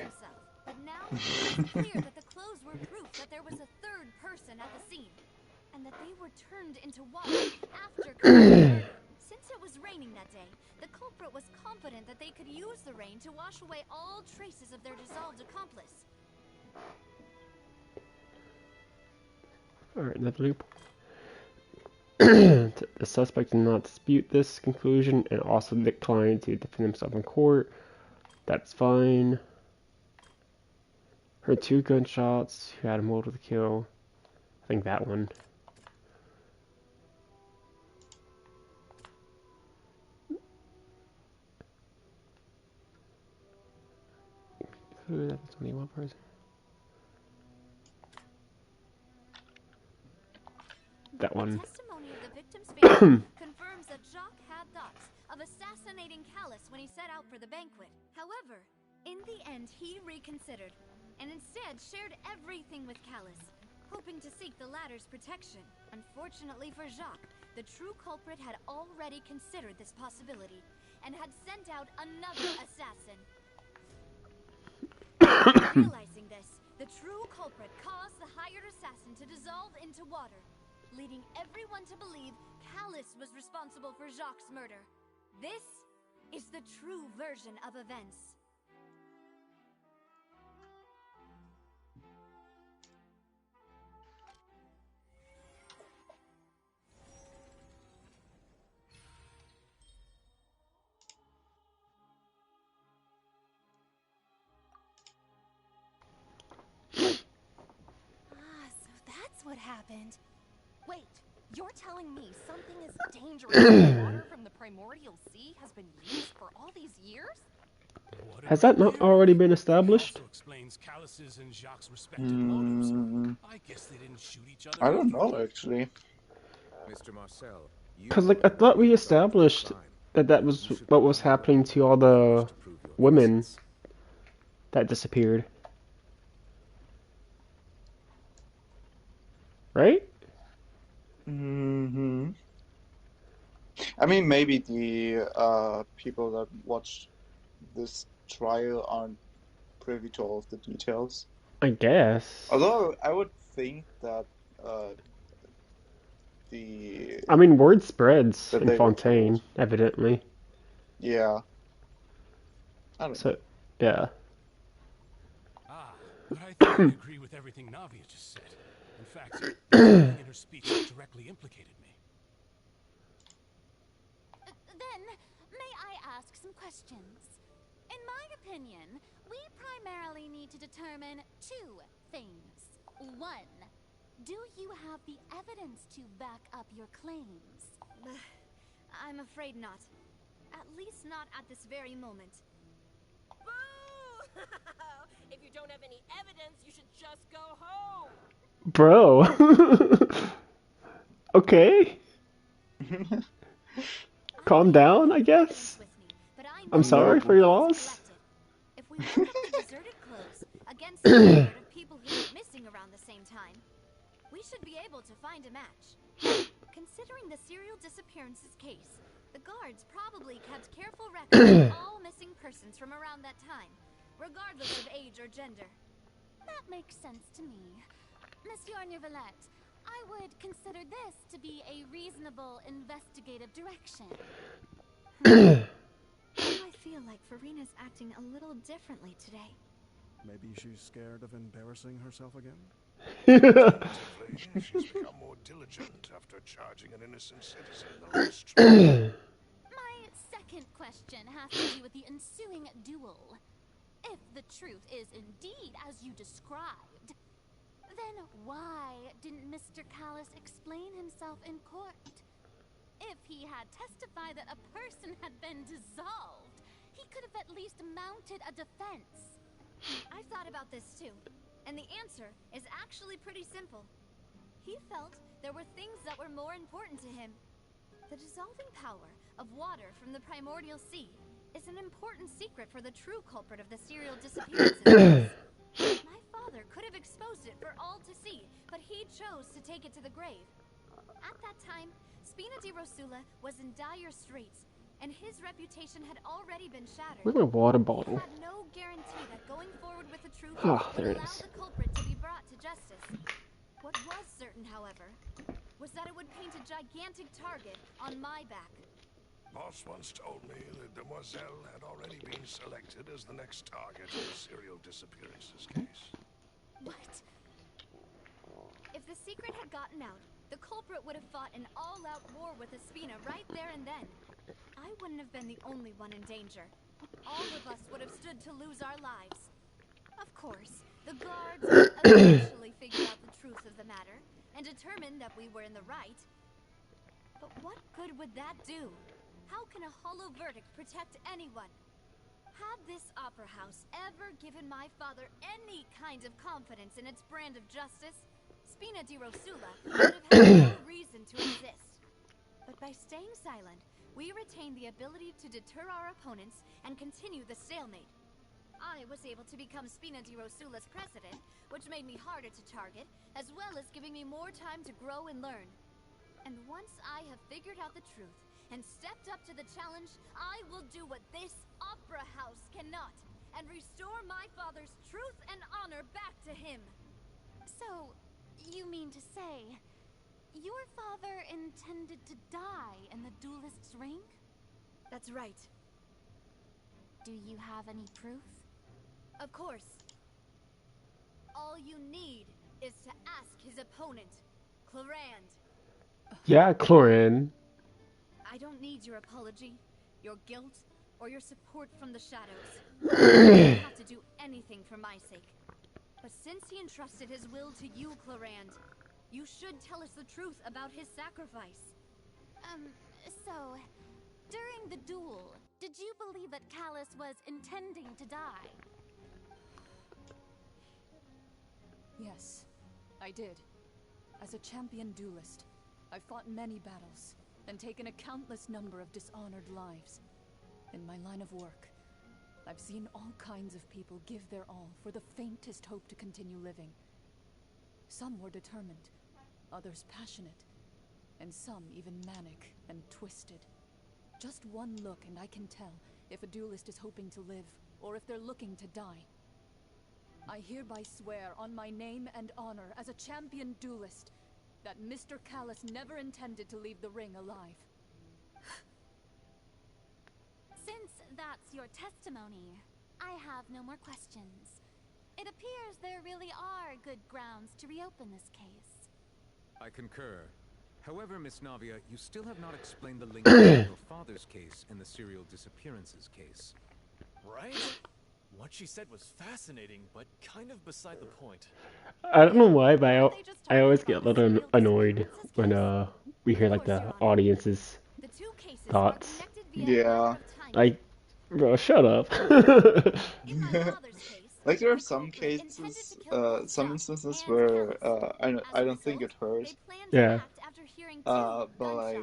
But now it's clear that the clothes were proof that there was a third person at the scene, and that they were turned into water after committing murder. Since it was raining that day, the culprit was confident that they could use the rain to wash away all traces of their dissolved accomplice. Alright, another loop. The suspect did not dispute this conclusion and also declined to defend himself in court. That's fine. Heard 2 gunshots. Who had a motive to kill? I think that one. That's only one person. That one. The testimony of the victim's family confirms that Jacques had thoughts of assassinating Callus when he set out for the banquet. However, in the end, he reconsidered and instead shared everything with Callus, hoping to seek the latter's protection. Unfortunately for Jacques, the true culprit had already considered this possibility and had sent out another assassin. Realizing this, the true culprit caused the hired assassin to dissolve into water, leading everyone to believe Callus was responsible for Jacques' murder. This is the true version of events. What happened? Wait, you're telling me something as dangerous as water from the primordial sea has been used for all these years? Has that not already been established? Also explains Callus's and Jacques' respective motives. I guess they didn't shoot each other. I don't know actually. Mr. Marcel, Because like I thought we established that was what was happening to all the women that disappeared. Right? Mm-hmm. I mean, maybe the people that watched this trial aren't privy to all of the details. I guess. Although I would think that I mean, word spreads in Fontaine, evidently. Yeah. I don't know. Yeah. But I think I agree with everything Navia just said. In fact, something in her speech directly implicated me. Then, may I ask some questions? In my opinion, we primarily need to determine 2 things. 1, do you have the evidence to back up your claims? I'm afraid not. At least not at this very moment. Boo! If you don't have any evidence, you should just go home. Bro. Okay. Calm down, I guess. I'm sorry for your loss. If we look at the deserted clothes against the record of people who went missing around the same time, we should be able to find a match. Considering the serial disappearances case, the guards probably kept careful records of all missing persons from around that time, regardless of age or gender. That makes sense to me. Monsieur Neuvillette, I would consider this to be a reasonable investigative direction. I feel like Farina's acting a little differently today. Maybe she's scared of embarrassing herself again? She's become more diligent after charging an innocent citizen. My second question has to do with the ensuing duel. If the truth is indeed as you described, then why didn't Mr. Callus explain himself in court? If he had testified that a person had been dissolved, he could have at least mounted a defense. I've thought about this too, and the answer is actually pretty simple. He felt there were things that were more important to him. The dissolving power of water from the primordial sea is an important secret for the true culprit of the serial disappearances. My father could have exposed it for all to see, but he chose to take it to the grave. At that time, Spina di Rosula was in dire straits, and his reputation had already been shattered. Where's my water bottle? He had no guarantee that going forward with the truth there would it allow is. the culprit to be brought to justice. What was certain, however, was that it would paint a gigantic target on my back. Boss once told me that Demoiselle had already been selected as the next target of the serial disappearances case. What? If the secret had gotten out, the culprit would have fought an all-out war with Espina right there and then. I wouldn't have been the only one in danger. All of us would have stood to lose our lives. Of course, the guards eventually figured out the truth of the matter and determined that we were in the right. But what good would that do? How can a hollow verdict protect anyone? Had this opera house ever given my father any kind of confidence in its brand of justice, Spina di Rosula would have had no reason to exist. But by staying silent, we retained the ability to deter our opponents and continue the stalemate. I was able to become Spina di Rosula's president, which made me harder to target, as well as giving me more time to grow and learn. And once I have figured out the truth and stepped up to the challenge, I will do what this opera house cannot, and restore my father's truth and honor back to him. So, you mean to say, your father intended to die in the duelist's ring? That's right. Do you have any proof? Of course. All you need is to ask his opponent, Clorand. Yeah, Cloran. I don't need your apology, your guilt, or your support from the shadows. You don't have to do anything for my sake. But since he entrusted his will to you, Clorand, you should tell us the truth about his sacrifice. So, during the duel, did you believe that Callus was intending to die? Yes, I did. As a champion duelist, I've fought many battles and taken a countless number of dishonored lives. In my line of work, I've seen all kinds of people give their all for the faintest hope to continue living. Some were determined, others passionate, and some even manic and twisted. Just one look and I can tell if a duelist is hoping to live or if they're looking to die. I hereby swear on my name and honor as a champion duelist that Mr. Callus never intended to leave the ring alive. Since that's your testimony, I have no more questions. It appears there really are good grounds to reopen this case. I concur. However, Miss Navia, you still have not explained the link between your father's case and the serial disappearances case. Right? What she said was fascinating, but kind of beside the point. I don't know why, but I always get a little annoyed when we hear like the audience's thoughts. Yeah. Like, bro, shut up. Like there are some cases, some instances where I don't think it hurt. Yeah. But like,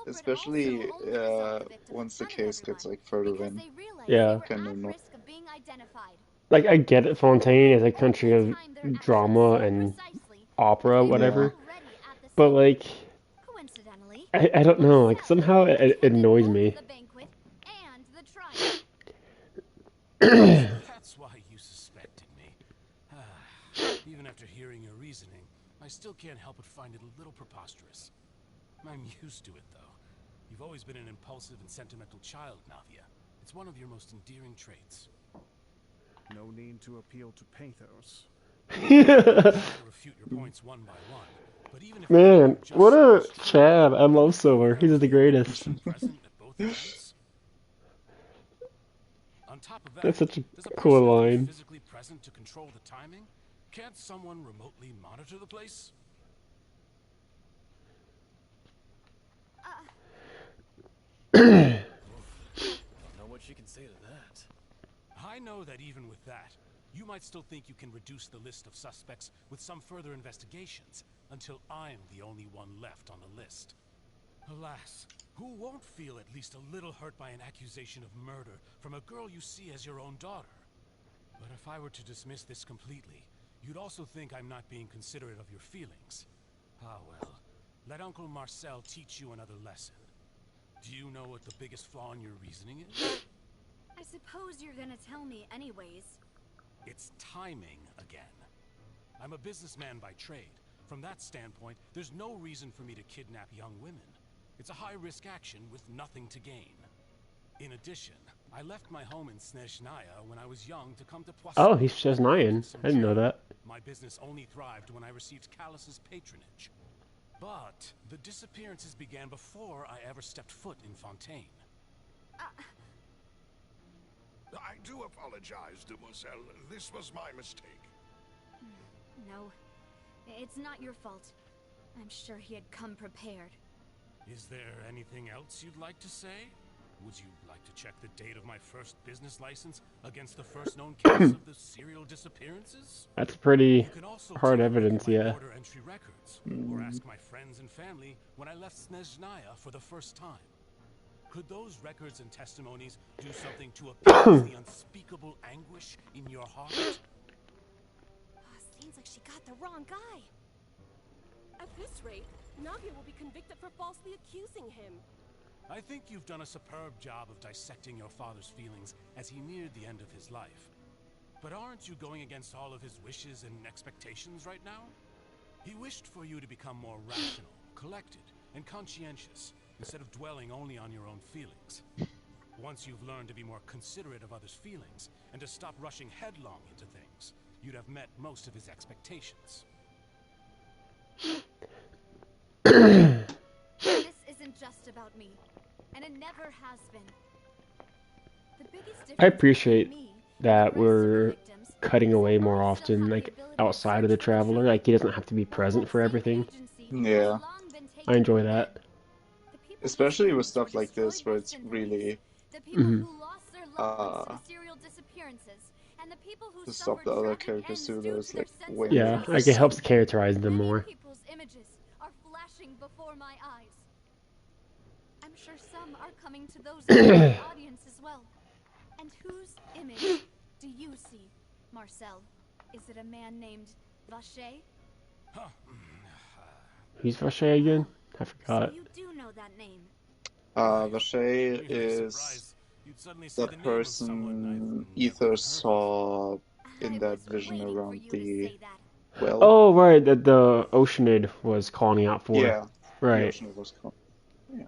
especially once the case gets like further in, Yeah. kind of annoying. Like, I get it, Fontaine is a country of drama and opera, whatever. But like, I don't know, like somehow it annoys me. That's why you suspected me. Even after hearing your reasoning, I still can't help but find it a little preposterous. I'm used to it, though. You've always been an impulsive and sentimental child, Navia. It's one of your most endearing traits. No need to appeal to pathos. Refute your points one by one. But even if Man, what a Chad. I love Silver. He's the greatest. On top of that, That's such a does a cool person line. physically present to control the timing? Can't someone remotely monitor the place? Don't know what you can say to that. I know that even with that, you might still think you can reduce the list of suspects with some further investigations, until I'm the only one left on the list. Alas, who won't feel at least a little hurt by an accusation of murder from a girl you see as your own daughter? But if I were to dismiss this completely, you'd also think I'm not being considerate of your feelings. Ah well, let Uncle Marcel teach you another lesson. Do you know what the biggest flaw in your reasoning is? I suppose you're gonna tell me anyways. It's timing again. I'm a businessman by trade. From that standpoint, there's no reason for me to kidnap young women. It's a high-risk action with nothing to gain. In addition, I left my home in Snezhnaya when I was young to come to Poissy. Oh, he's Chesnayan. I didn't know that. My business only thrived when I received Callus's patronage. But the disappearances began before I ever stepped foot in Fontaine. I do apologize, Demoiselle. This was my mistake. No, it's not your fault. I'm sure he had come prepared. Is there anything else you'd like to say? Would you like to check the date of my first business license against the first known case of the serial disappearances? That's pretty hard evidence, yeah. Order entry records, or ask my friends and family when I left Snezhnaya for the first time. Could those records and testimonies do something to appease the unspeakable anguish in your heart? Seems like she got the wrong guy. At this rate, Navia will be convicted for falsely accusing him. I think you've done a superb job of dissecting your father's feelings as he neared the end of his life. But aren't you going against all of his wishes and expectations right now? He wished for you to become more rational, collected, and conscientious, instead of dwelling only on your own feelings. Once you've learned to be more considerate of others' feelings, and to stop rushing headlong into things, you'd have met most of his expectations. This isn't just about me, and it never has been. The biggest difference I appreciate that we're cutting away more often, like outside of the Traveler. Like he doesn't have to be present for everything. Yeah. I enjoy that. Especially with stuff like this where it's really to stop the other characters too, there's like way more. Yeah, like it helps characterize them more. I'm sure some are coming to those in the audience as well. And whose image do you see, Marcel? Is it a man named Vacher? Who's Vacher again? I forgot. So you do know that name. Vacher is the person Ether saw in that vision around the well. Oh, right, that the Oceanid was calling out for. Yeah, right. The Oceanid was calling. Yeah.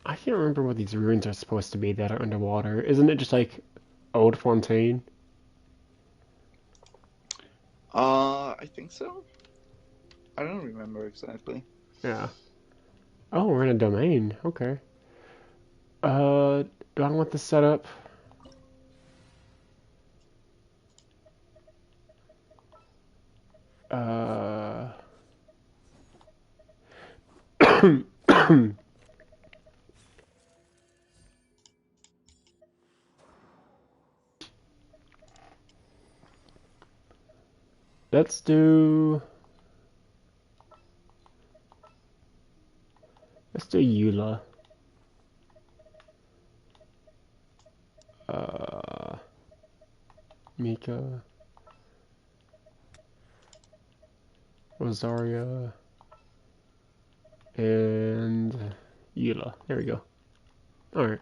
I can't remember what these ruins are supposed to be that are underwater. Isn't it just like old Fontaine? I think so. I don't remember exactly. Yeah. Oh, we're in a domain. Okay. Do I want this set up? Let's do Eula. Mika. Rosaria. And Eula. There we go. Alright.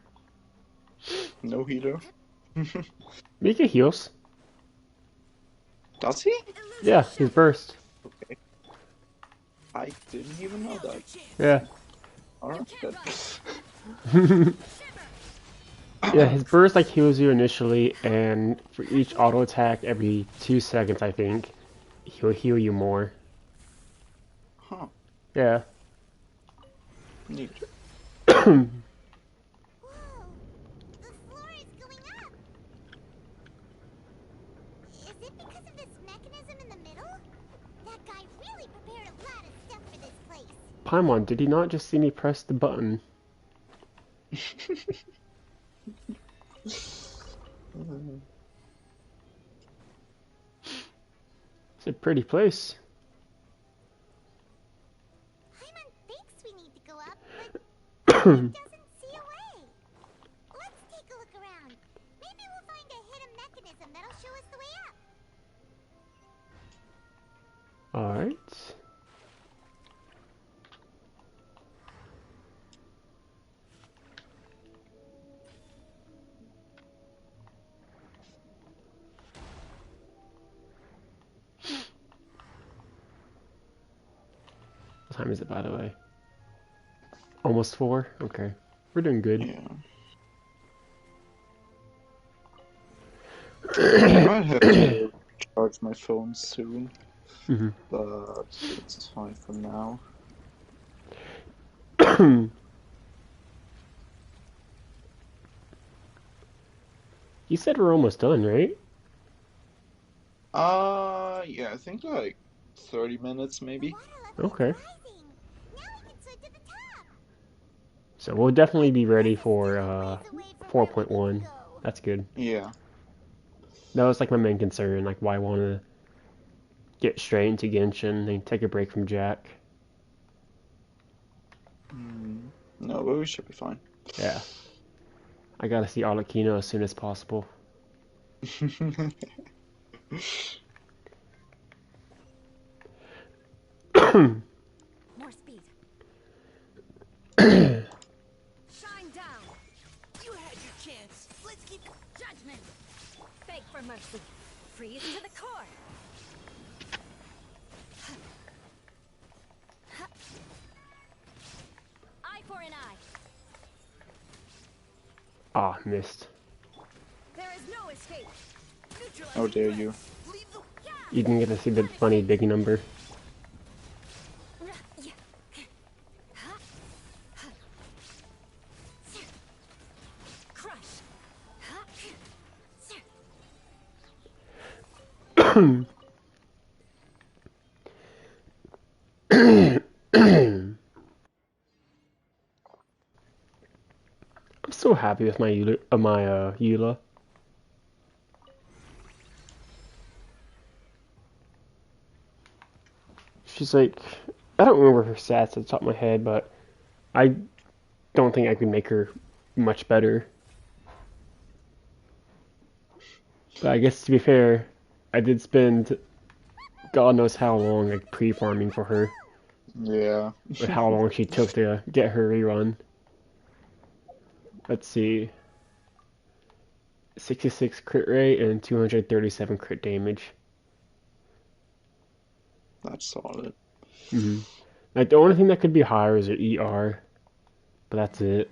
No healer. Mika heals. Does he? Yeah, he's burst. Okay. I didn't even know that. Yeah. Alright, good. Yeah, his burst like heals you initially, and for each auto attack every 2 seconds, I think, he'll heal you more. Huh. Yeah. Neat. Paimon, did he not just see me press the button? It's a pretty place. Paimon thinks we need to go up, but it doesn't see a way. Let's take a look around. Maybe we'll find a hidden mechanism that'll show us the way up. Alright. time is it, by the way? Almost 4? Okay. We're doing good. Yeah. I might have to charge my phone soon, but it's fine for now. You said we're almost done, right? Yeah, I think like 30 minutes maybe. Okay. So we'll definitely be ready for 4.1. That's good. Yeah. That was like my main concern, like why I want to get straight into Genshin and take a break from Jack. No, but we should be fine. Yeah. I gotta see Arlecchino as soon as possible. More speed. Shine down. You had your chance. Let's keep Judgment. Beg for mercy. Freeze to the core. Eye for an eye. Ah, missed. There is no escape. How dare you? You didn't get to see the funny big number. I'm so happy with my Eula. She's like, I don't remember her stats at the top of my head, but I don't think I could make her much better. But I guess to be fair, I did spend God knows how long like pre-farming for her. Yeah. With how long she took to get her rerun. Let's see. 66 crit rate and 237 crit damage. That's solid. Like the only thing that could be higher is her ER, but that's it.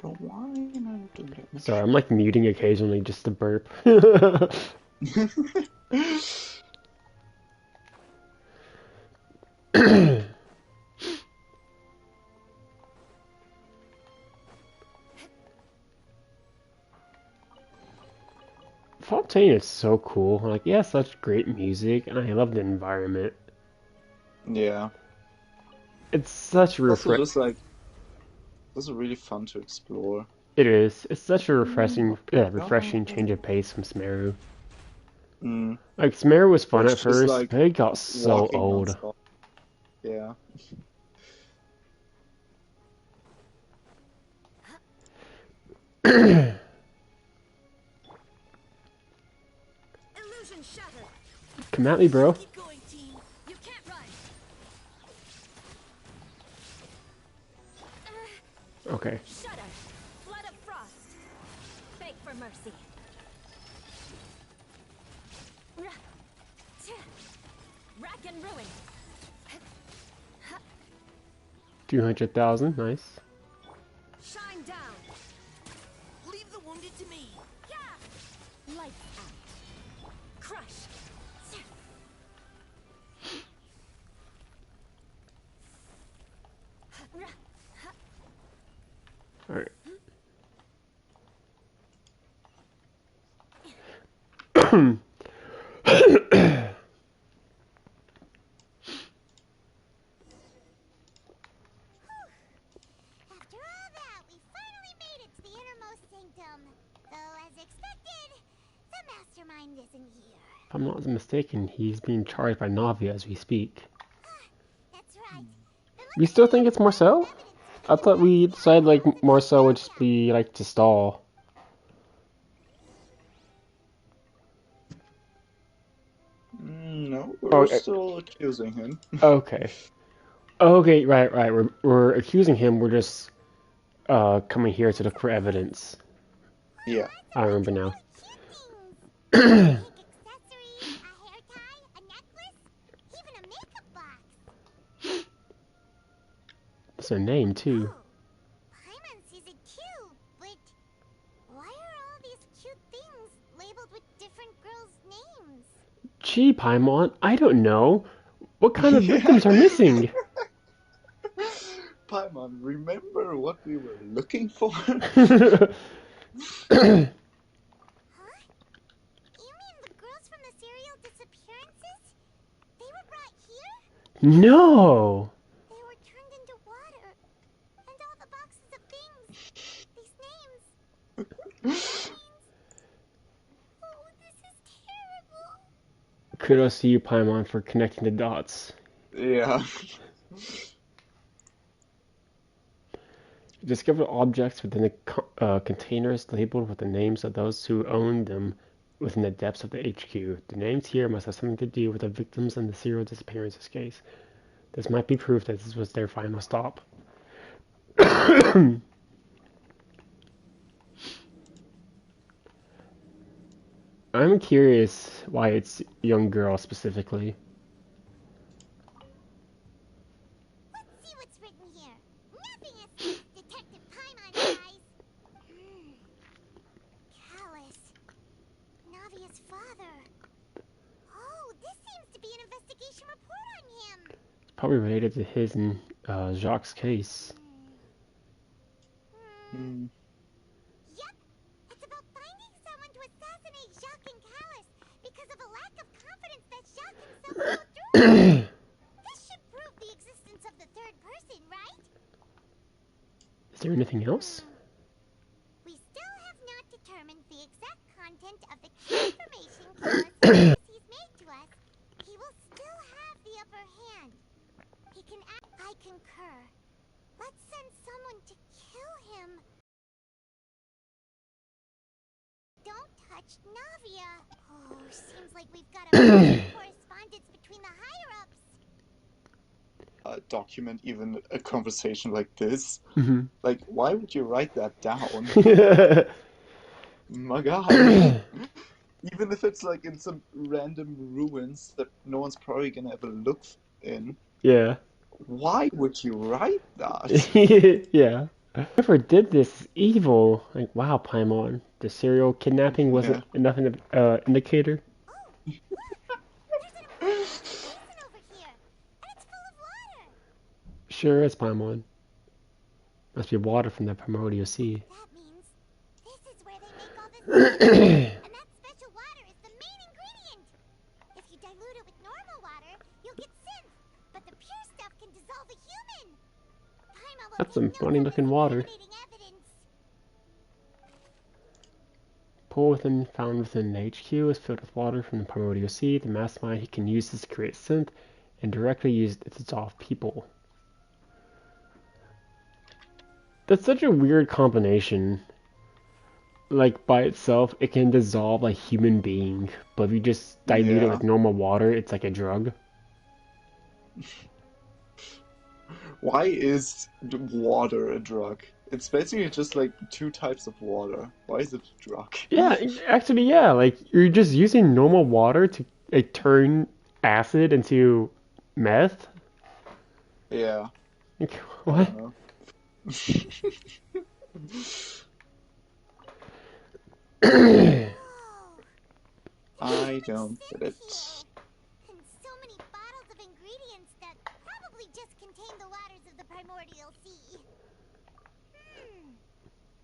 But why am I doing that? Sorry, I'm like muting occasionally just to burp. Fontaine is so cool. Like, yeah, such great music, and I love the environment. Yeah. It's such Also, just like, this is really fun to explore. It is. It's such a refreshing change of pace from Smeru. Like Smeru was fun at first, like, but it got so old. Yeah. Come at me, bro. Keep going, team. You can't run. Okay. Shudder. Flood of frost. Beg for mercy. Rack and ruin. 200,000, nice. Shine down. Leave the wounded to me. Yeah. Light out. Crush. Alright. If I'm not mistaken, he's being charged by Navia as we speak. That's right. We still think it's Marcel? I thought we decided like Marcel would just be like to stall. No, we're still accusing him. Okay. Okay, right, right. We're accusing him. We're just coming here to look for evidence. Yeah. I remember now. Accessories, a hair tie, a necklace, even a makeup box. It's a name too. Paimon sees it too, but why are all these cute things labeled with different girls' names? Gee, Paimon, I don't know. What kind of victims are missing? Paimon, remember what we were looking for? Huh? You mean the girls from the serial disappearances? They were brought here? No. They were turned into water. And all the boxes of things. These names. That means... Oh, this is terrible. Kudos to you, Paimon, for connecting the dots. Yeah. Discover objects within the containers labeled with the names of those who own them within the depths of the HQ. The names here must have something to do with the victims in the serial disappearances case. This might be proof that this was their final stop. I'm curious why it's young girl specifically. Let's see what's written here. Nothing escapes Detective Paimon's eyes. Callus. Navia's father. Oh, this seems to be an investigation report on him. It's probably related to his and Jacques' case. Yep. It's about finding someone to assassinate Jacques and Callus because of a lack of confidence that Jacques himself will go through. This should prove the existence of the third person, right? Is there anything else? We still have not determined the exact content of the key information Callus he's made to us. He will still have the upper hand. He can act. I concur. Let's send someone to kill him. Don't touch Navia. Oh, seems like we've got a correspondence between the higher-ups. Document even a conversation like this. Mm-hmm. Like, why would you write that down? My God. Even if it's like in some random ruins that no one's probably gonna ever look in. Yeah. Why would you write that? Yeah. Whoever did this is evil. Like, wow, Paimon. The serial kidnapping wasn't enough an indicator. Sure is, Paimon. Must be water from the primordial sea. That means this is where they make all this stuff. And that special water is the main ingredient. If you dilute it with normal water, you'll get synth. But the pure stuff can dissolve a human. That's some funny looking water. Pool found within the HQ is filled with water from the primordial sea. The mastermind he can use this to create synth and directly use it to dissolve people. That's such a weird combination. Like, by itself, it can dissolve a human being, but if you just dilute it with normal water, it's like a drug. Why is water a drug? It's basically just like two types of water. Why is it a drug? Yeah, actually, yeah. Like, you're just using normal water to like turn acid into meth. Yeah. Like, what? I don't get it. And so many bottles of ingredients that probably just contain the waters of the primordial sea.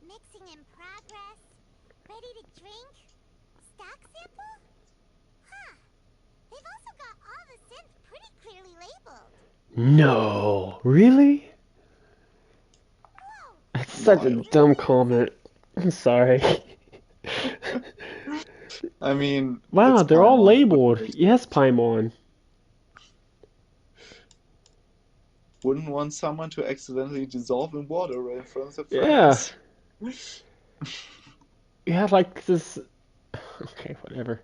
Mixing in progress. Ready to drink? Stock sample? Huh. They've also got all the synth pretty clearly labeled. No, really? That's such a dumb comment. I'm sorry. I mean, wow, they're all labeled. Yes, Paimon. Wouldn't want someone to accidentally dissolve in water right in front of their friends. Yeah. You have like this. Okay, whatever.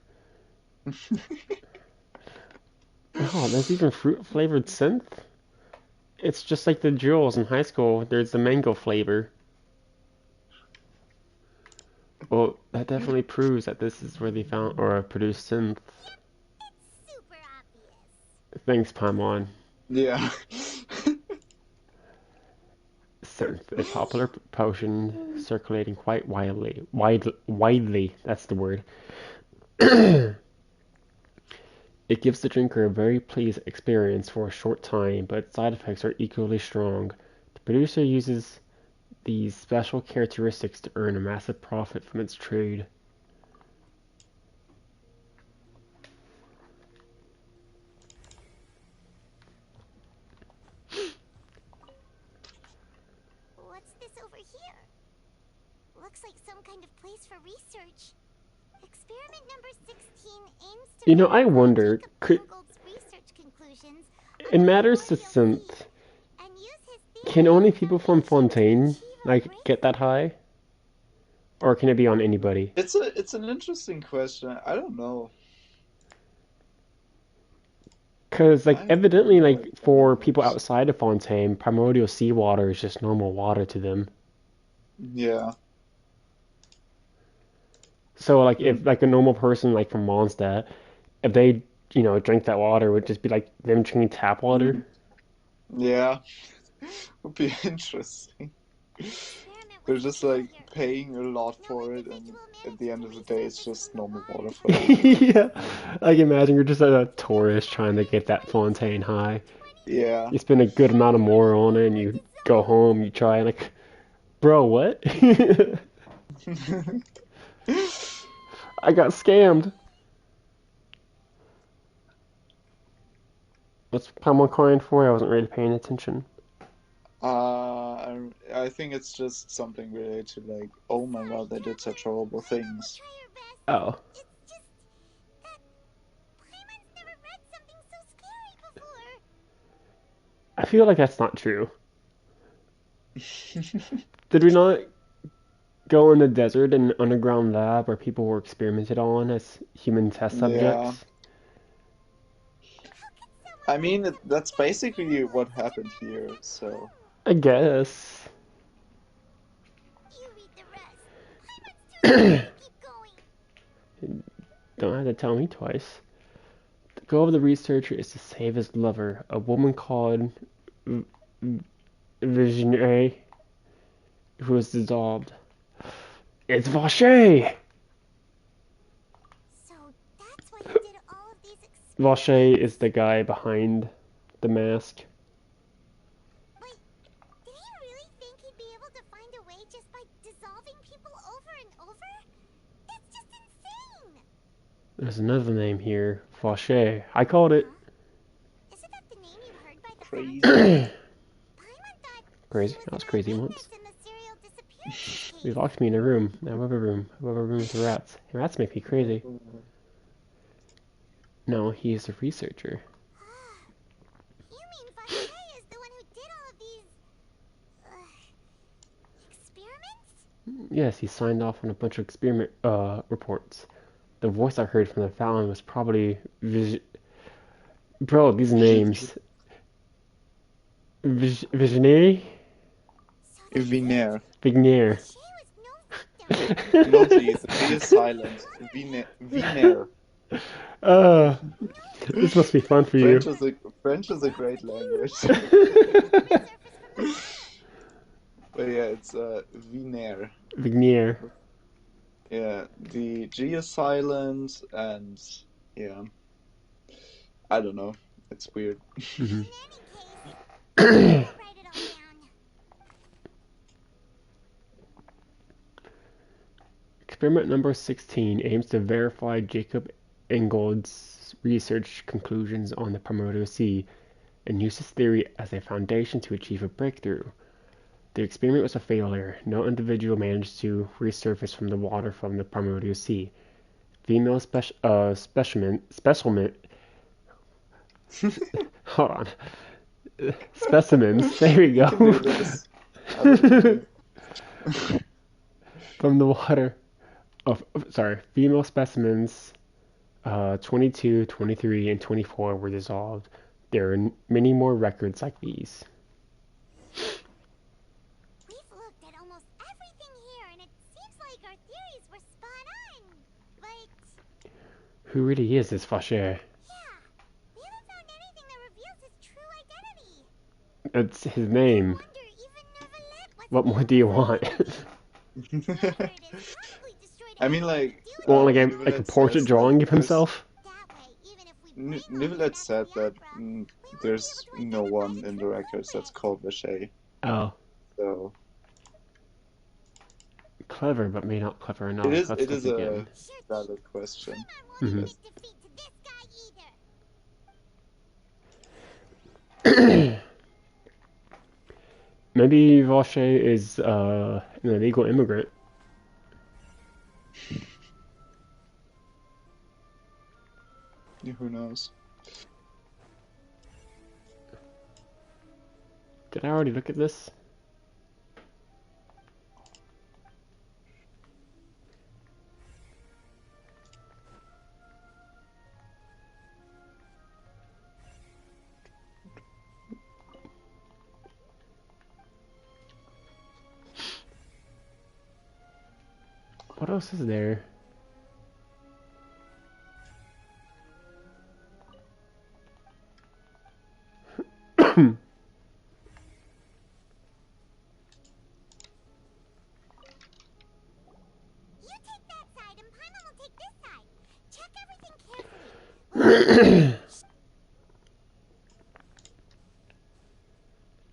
Oh, there's even fruit flavored synth. It's just like the jewels in high school. There's the mango flavor. Well, that definitely proves that this is where they found or produced synth. Super obvious. Thanks, Paimon. Yeah. Synth, a popular potion circulating quite widely. That's the word. It gives the drinker a very pleasant experience for a short time, but side effects are equally strong. The producer uses these special characteristics to earn a massive profit from its trade. What's this over here? Looks like some kind of place for research. Experiment number 16 aims to You know, I wonder, research conclusions in matters to synth, can only people from Fontaine, like, get that high? Or can it be on anybody? It's an interesting question. I don't know. Because, like, evidently, like, for people outside of Fontaine, primordial seawater is just normal water to them. Yeah. So, like, if, like, a normal person, like, from Mondstadt, if they, drink that water, it would just be like them drinking tap water. Yeah. Would be interesting. They're just, like, paying a lot for it, and at the end of the day, it's just normal water for them. Yeah. Like, imagine you're just a tourist trying to get that Fontaine high. Yeah. You spend a good amount of more on it, and you go home, you try, and like, bro, what? I got scammed. What's Paimon crying for? I wasn't really paying attention. I think it's just something related to, like, oh my god, they did such horrible things. Oh. It's just that Paimon's never read something so scary before. I feel like that's not true. Did we not go in the desert in an underground lab where people were experimented on as human test subjects? I mean, that's basically what happened here, so... I guess. You read the rest. Paimon's too keep going. Don't have to tell me twice. The goal of the researcher is to save his lover, a woman called Visionary, who was dissolved. It's Vache! So that's why you did all of these experiments. Vache is the guy behind the mask. Wait, did he really think he'd be able to find a way just by dissolving people over and over? That's just insane! There's another name here, Vache. I called it. Isn't that the name you heard by the Crazy. Crazy? I was crazy once. They locked me in a room. A rubber room. A rubber room with rats. Rats make me crazy. No, he is a researcher. You mean Vache is the one who did all of these... experiments? Yes, he signed off on a bunch of experiment reports. The voice I heard from the fountain was probably Bro, these names. Visionary? Vigner. Vigner. No G, the G is silent. Vigner. This must be fun for you. French is a great language. But yeah, it's Vigner. Vigner. Yeah, the G is silent, and yeah, I don't know. It's weird. Experiment number 16 aims to verify Jacob Ingold's research conclusions on the primordial sea and use his theory as a foundation to achieve a breakthrough. The experiment was a failure. No individual managed to resurface from the water from the primordial sea. Female specimen hold on. Specimens, there we go. From the water. Female specimens 22, 23, and 24 were dissolved. There are many more records like these. We've looked at almost everything here, and it seems like our theories were spot on. But Who really is this Vacher? yeah, we haven't found anything that reveals his true identity. It's his name. What more do you want? I mean, like, Well, like a portrait drawing of himself? Nivelet said that there's no one in the records that's called Vacher. Oh. So clever, but maybe not clever enough. It is a valid question. Mm-hmm. Maybe Vacher is an illegal immigrant. Yeah, who knows? Did I already look at this? What else is there?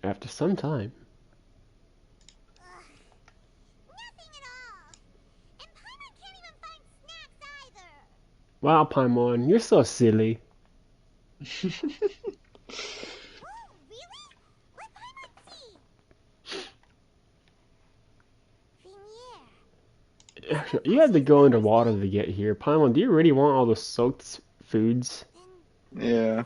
After some time. Wow, Paimon, you're so silly. You had to go underwater to get here. Paimon, do you really want all the soaked foods? Yeah.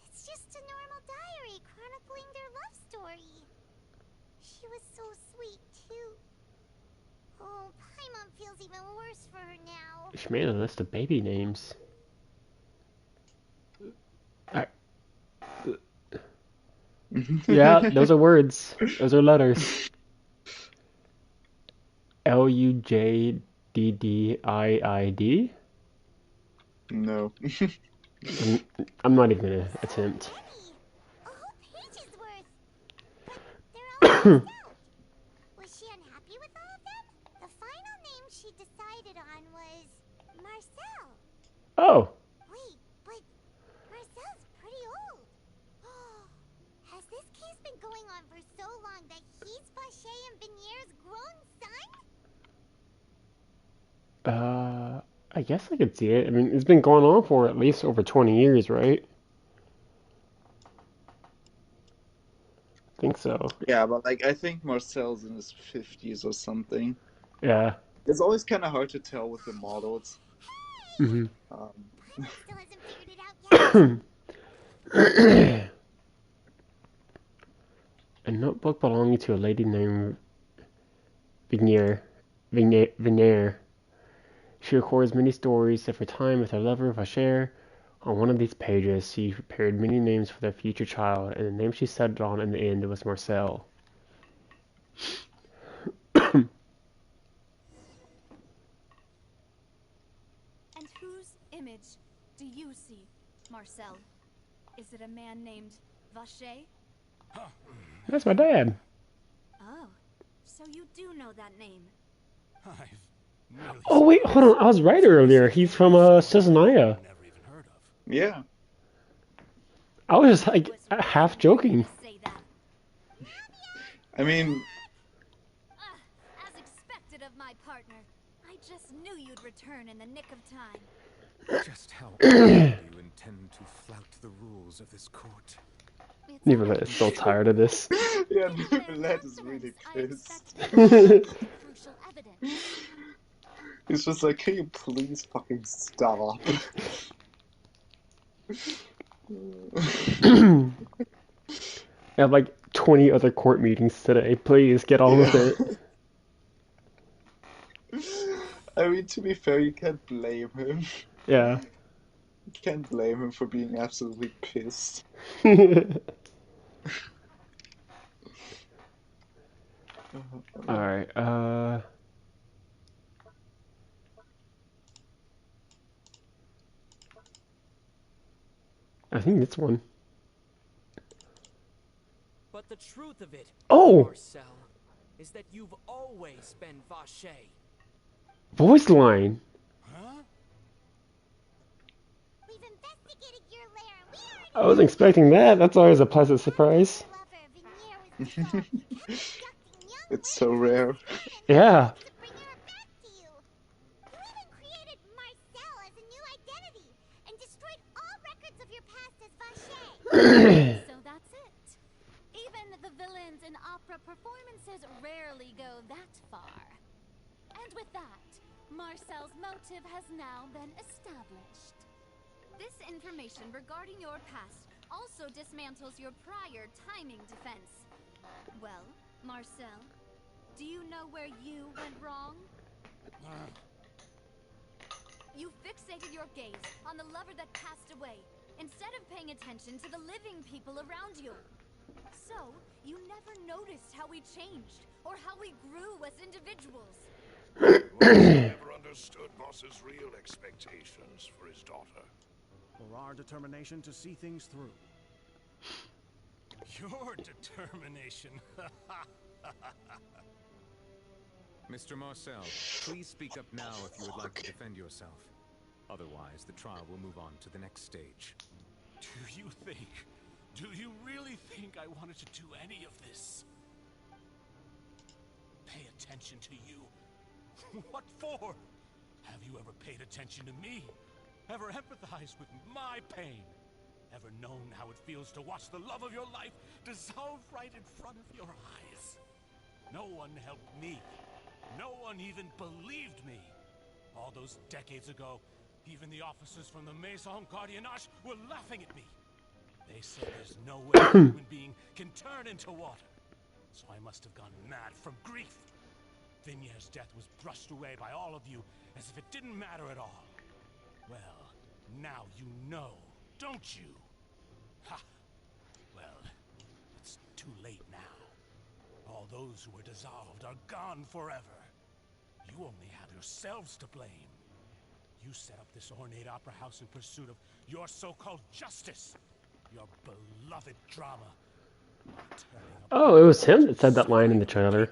It's just a normal diary chronicling their love story. She was so sweet, too. Oh, Paimon feels even worse for her now. She made a list of baby names. Yeah, those are words. Those are letters. Lujddid? No. I'm not even gonna attempt. Was she unhappy with all of them? The final name she decided on was Marcel. Oh. Wait, but Marcel's pretty old. Has this case been going on for so long that he's Vacher and Vinier's grown son? I guess I could see it. I mean, it's been going on for at least over 20 years, right? I think so. Yeah, but like I think Marcel's in his 50s or something. Yeah. It's always kind of hard to tell with the models. Mm-hmm. A notebook belonging to a lady named Vinier. She records many stories of her time with her lover, Vacher. On one of these pages, she prepared many names for their future child, and the name she settled on in the end was Marcel. And whose image do you see, Marcel? Is it a man named Vacher? That's my dad. Oh, so you do know that name. Oh wait, hold on. I was right earlier. He's from Caesarea. Yeah. I was just like half joking. I mean, as expected of my partner. I just knew you'd return in the nick of time. Just how often do you intend to flout the rules of this court? Nivelet is so tired of this. Yeah, Nivelet is really pissed. He's just like, can you please fucking stop? I have like 20 other court meetings today. Please get on with it. I mean, to be fair, you can't blame him. Yeah. Can't blame him for being absolutely pissed. Alright, I think this one. But the truth of it, Oh! Marcel, is that you've always been Vache. Voice line! Huh? We've investigated your lair and we I wasn't expecting that. That's always a pleasant surprise. It's so rare. Yeah. So that's it. Even the villains in opera performances rarely go that far. And with that, Marcel's motive has now been established. This information regarding your past also dismantles your prior timing defense. Well, Marcel, do you know where you went wrong? You fixated your gaze on the lover that passed away, instead of paying attention to the living people around you. So, you never noticed how we changed, or how we grew as individuals. Boss never understood Boss's real expectations for his daughter. Or our determination to see things through. Your determination. Mr. Marcel, please speak up now if you would like to defend yourself. Otherwise, the trial will move on to the next stage. Do you really think I wanted to do any of this? Pay attention to you? What for? Have you ever paid attention to me? Ever empathized with my pain? Ever known how it feels to watch the love of your life dissolve right in front of your eyes? No one helped me. No one even believed me. All those decades ago, even the officers from the Maison Gardiennage were laughing at me. They said there's no way a human being can turn into water. So I must have gone mad from grief. Vignier's death was brushed away by all of you as if it didn't matter at all. Well, now you know, don't you? Ha! Well, it's too late now. All those who were dissolved are gone forever. You only have yourselves to blame. You set up this ornate opera house in pursuit of your so-called justice. Your beloved drama. Oh, it was him that said that line in the trailer.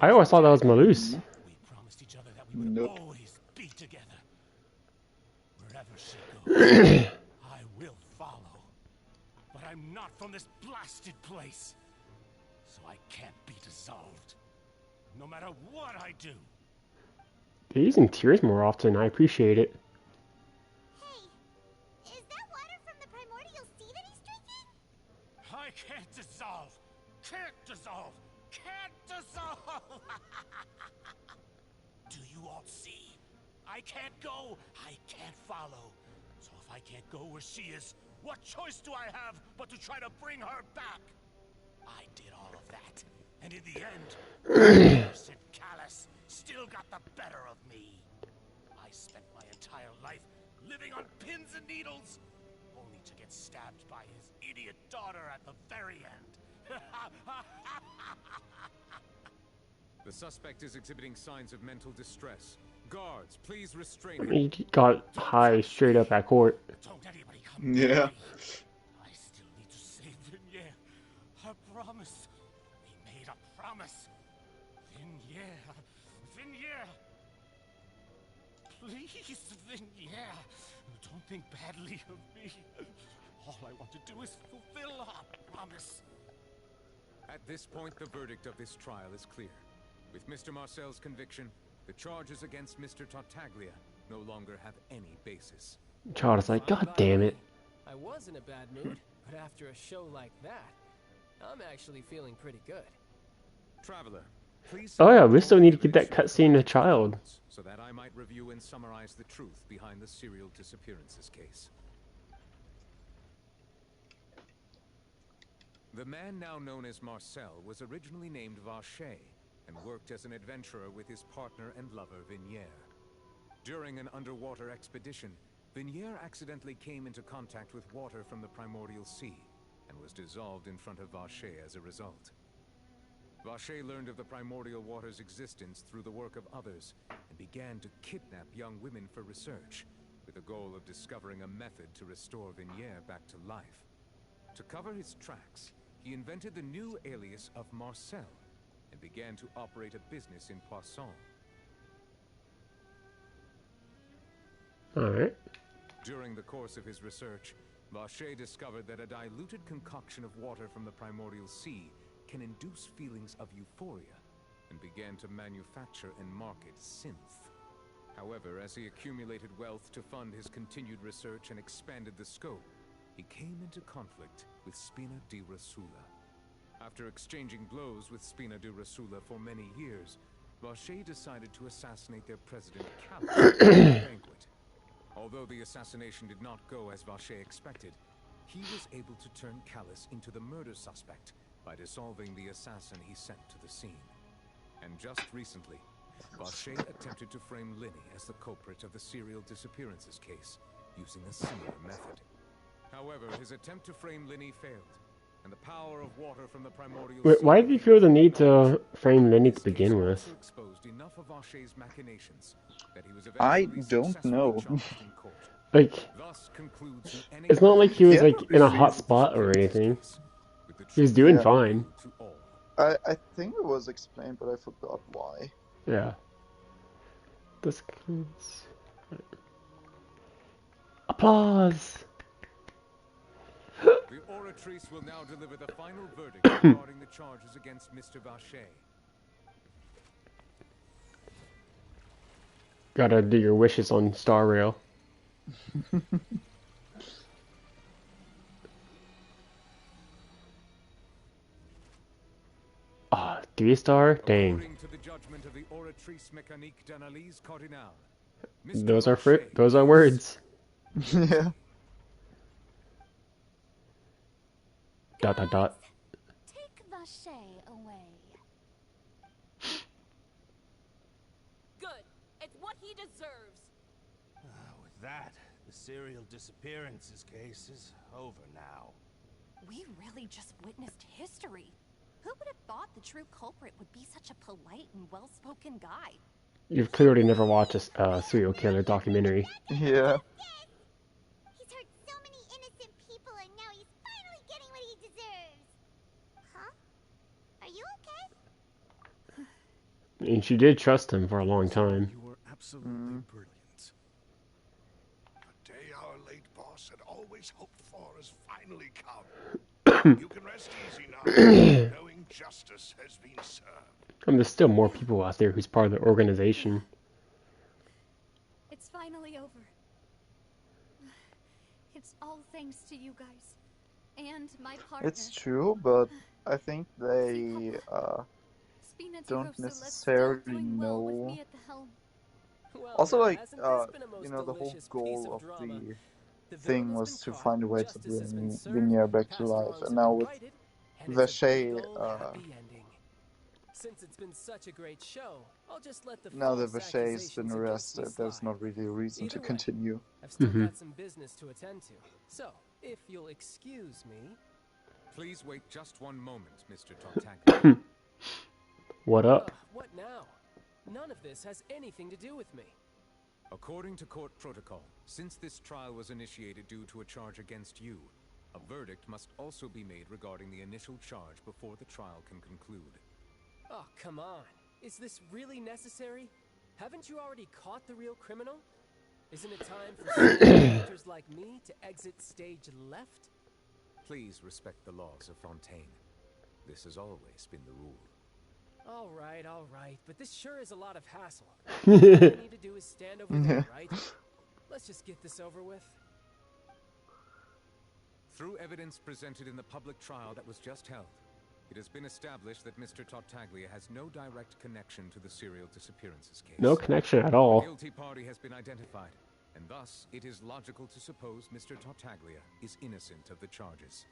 I always thought that was Malus. We promised each other that we would always be together. Wherever she goes, I will follow. But I'm not from this blasted place. So I can't be dissolved. No matter what I do. They're using tears more often. I appreciate it. Is that water from the primordial sea that he's drinking? I can't dissolve. Can't dissolve. Can't dissolve. Do you all see? I can't go. I can't follow. So if I can't go where she is, what choice do I have but to try to bring her back? I did all of that. And in the end, St. Callus still got the better of me. I spent my entire life living on pins and needles, only to get stabbed by his idiot daughter at the very end. The suspect is exhibiting signs of mental distress. Guards, please restrain him. He got high straight up at court. Don't anybody come Yeah. near me. I still need to save Vignere. I promise. We made a promise. Vignere. Vignere. Please, Vignere. Don't think badly of me. All I want to do is fulfill our promise. At this point, the verdict of this trial is clear. With Mr. Marcel's conviction, the charges against Mr. Tartaglia no longer have any basis. Charles like, God damn it. I was in a bad mood, but after a show like that, I'm actually feeling pretty good. Traveler, please. Oh yeah, we still need to get that cutscene to child. So that I might review and summarize the truth behind the serial disappearances case. The man now known as Marcel was originally named Vache and worked as an adventurer with his partner and lover Vignere. During an underwater expedition, Vignier accidentally came into contact with water from the primordial sea and was dissolved in front of Vacher as a result. Vacher learned of the primordial water's existence through the work of others and began to kidnap young women for research, with the goal of discovering a method to restore Vignier back to life. To cover his tracks, he invented the new alias of Marcel and began to operate a business in Poisson. Alright. During the course of his research, Vacher discovered that a diluted concoction of water from the primordial sea can induce feelings of euphoria, and began to manufacture and market synth. However, as he accumulated wealth to fund his continued research and expanded the scope, he came into conflict with Spina di Rosula. After exchanging blows with Spina di Rosula for many years, Vacher decided to assassinate their president, Callus, at a banquet. Although the assassination did not go as Vacher expected, he was able to turn Callus into the murder suspect by dissolving the assassin he sent to the scene. And just recently, Vacher attempted to frame Linny as the culprit of the serial disappearances case, using a similar method. However, his attempt to frame Linny failed, and the power of water from the primordial Wait, sea why did you feel the need to frame Linny to begin with? also exposed enough of Vacher's machinations that he was I eventually don't successfully know. charged in court. Like, Thus concludes the it's not like he was like in a hot Yeah. spot or anything. He was doing fine. I think it was explained, but I forgot why. Yeah. This concludes. Applause! The oratrice will now deliver the final verdict regarding the charges against Mr. Vacher. Gotta do your wishes on Star Rail. Ah, 3-star? Dang. According to the judgment of the oratrice mécanique d'analyse cardinale, Those are words. Yeah. Dot dot dot. Take Vacher away. Good. It's what he deserves. With that, the serial disappearances case is over now. We really just witnessed history. Who would have thought the true culprit would be such a polite and well-spoken guy? You've clearly never watched a serial killer documentary. Yeah. He's hurt so many innocent people, and now he's finally getting what he deserves. Huh? Are you okay? And she did trust him for a long time. You were absolutely brilliant. The day our late boss had always hoped for has finally come. You can rest easy now, knowing justice has been served. And there's still more people out there who's part of the organization. It's finally over. It's all thanks to you guys. And my partner. It's true, but I think they Spina di don't Rosula's still necessarily doing well with know. me at the helm. Well, Also, now, like, hasn't this been a most you know, the whole delicious piece goal of drama? the The thing villain has was been to caught, find a way to justice has been bring served, Vignier back to past life, wrongs and have now been with righted, and it's a big Vacher, old happy ending. Since it's been such a great show, I'll just let the now that false Vacher has been accusations against me arrested, there's slide. not really a reason to Either way, continue. I've still got some business to attend to. So, if you'll excuse me. Please wait just one moment, Mr. Tartaglia. What up? What now? None of this has anything to do with me. According to court protocol, since this trial was initiated due to a charge against you, a verdict must also be made regarding the initial charge before the trial can conclude. Oh, come on. Is this really necessary? Haven't you already caught the real criminal? Isn't it time for characters like me to exit stage left? Please respect the laws of Fontaine. This has always been the rule. All right, but this sure is a lot of hassle. All I need to do is stand over there, right? Let's just get this over with. Through evidence presented in the public trial that was just held, it has been established that Mr. Tartaglia has no direct connection to the serial disappearances case. No connection at all. The guilty party has been identified, and thus it is logical to suppose Mr. Tartaglia is innocent of the charges.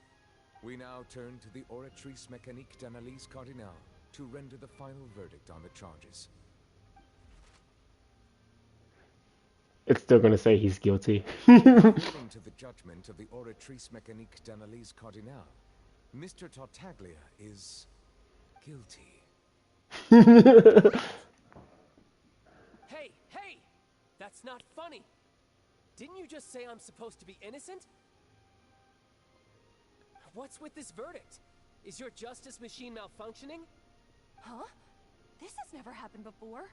We now turn to the oratrice mécanique d'analyse cardinale to render the final verdict on the charges. It's still gonna say he's guilty. According to the judgment of the Oratrice Mécanique d'Analyse Cardinale, Mr. Tartaglia is guilty. Hey, hey! That's not funny! Didn't you just say I'm supposed to be innocent? What's with this verdict? Is your justice machine malfunctioning? Huh? This has never happened before.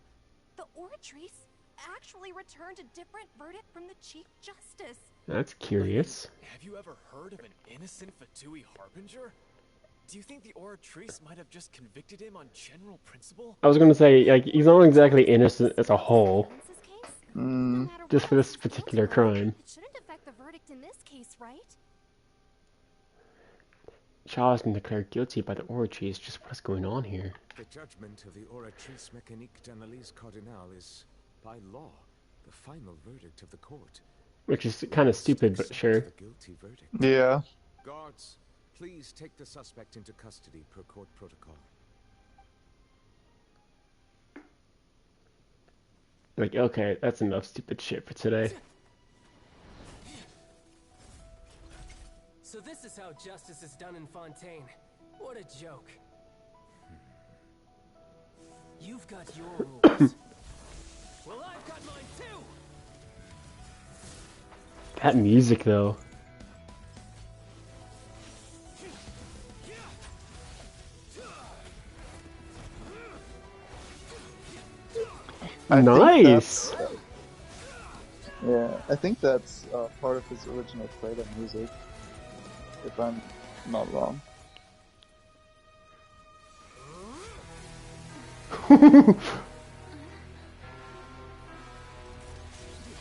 The Oratrice actually returned a different verdict from the Chief Justice. That's curious. Have you ever heard of an innocent Fatui Harbinger? Do you think the Oratrice might have just convicted him on general principle? I was gonna say, like, he's not exactly innocent as a whole. Just for this particular crime. It shouldn't affect the verdict in this case, right? Shaw has been declared guilty by the Oratrice. Just what is going on here? The judgment of the Oratrice Mécanique d'Analyse Cardinale is, by law, the final verdict of the court. Which is kind of stupid, but sure. The guilty verdict. Yeah. Guards, please take the suspect into custody per court protocol. Like, okay, that's enough stupid shit for today. So this is how justice is done in Fontaine. What a joke. You've got your rules. Well, I've got mine too! That music, though. Nice! I think that's part of his original trailer music, if I'm not wrong.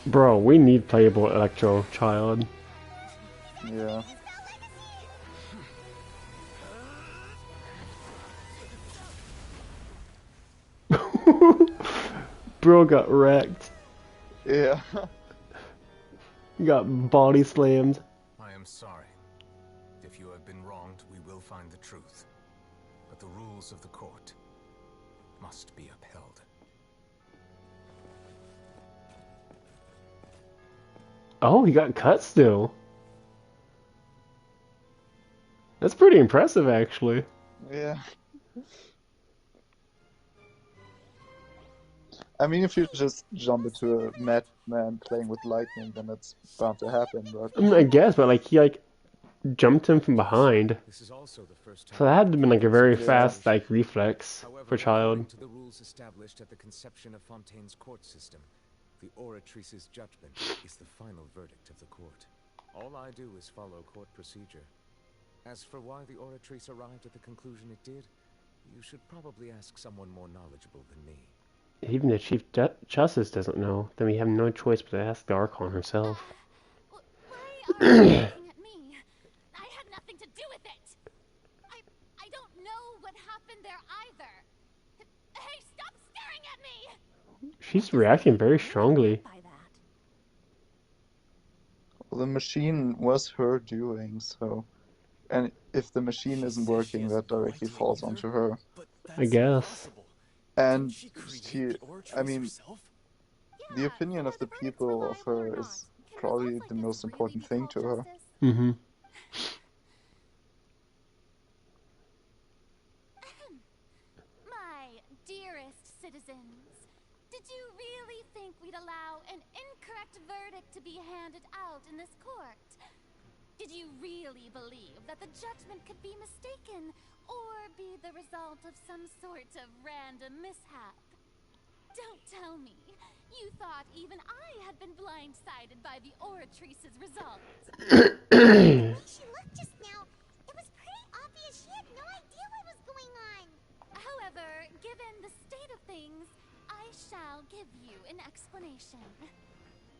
Bro, we need playable Electro Child. Yeah. Bro got wrecked. Yeah. Got body slammed. I am sorry. If you have been wronged, we will find the truth. But the rules of the court must be upheld. Oh, he got cut still. That's pretty impressive, actually. Yeah. I mean, if you just jump into a madman playing with lightning, then that's bound to happen, but... I mean, I guess, but like, he like jumped him from behind. This is also the first time So that had to been like a very fast like reflex for Child. to the rules established at the conception of Fontaine's court system, the Oratrice's judgment is the final verdict of the court. All I do is follow court procedure. As for why the Oratrice arrived at the conclusion it did, you should probably ask someone more knowledgeable than me. Even the Chief Justice doesn't know. Then we have no choice but to ask the Archon herself. Why are you looking at me? I had nothing to do with it. I don't know what happened there either. Hey, stop staring at me! She's reacting very strongly. Well, the machine was her doing, so... And if the machine isn't working, that directly falls onto her. I guess. And she, I mean, the opinion of the people of her is probably the most important thing to her. Mm-hmm. My dearest citizens, did you really think we'd allow an incorrect verdict to be handed out in this court? Did you really believe that the judgment could be mistaken or be the result of some sort of random mishap? Don't tell me you thought even I had been blindsided by the Oratrice's results. The way she looked just now, it was pretty obvious she had no idea what was going on. However, given the state of things, I shall give you an explanation.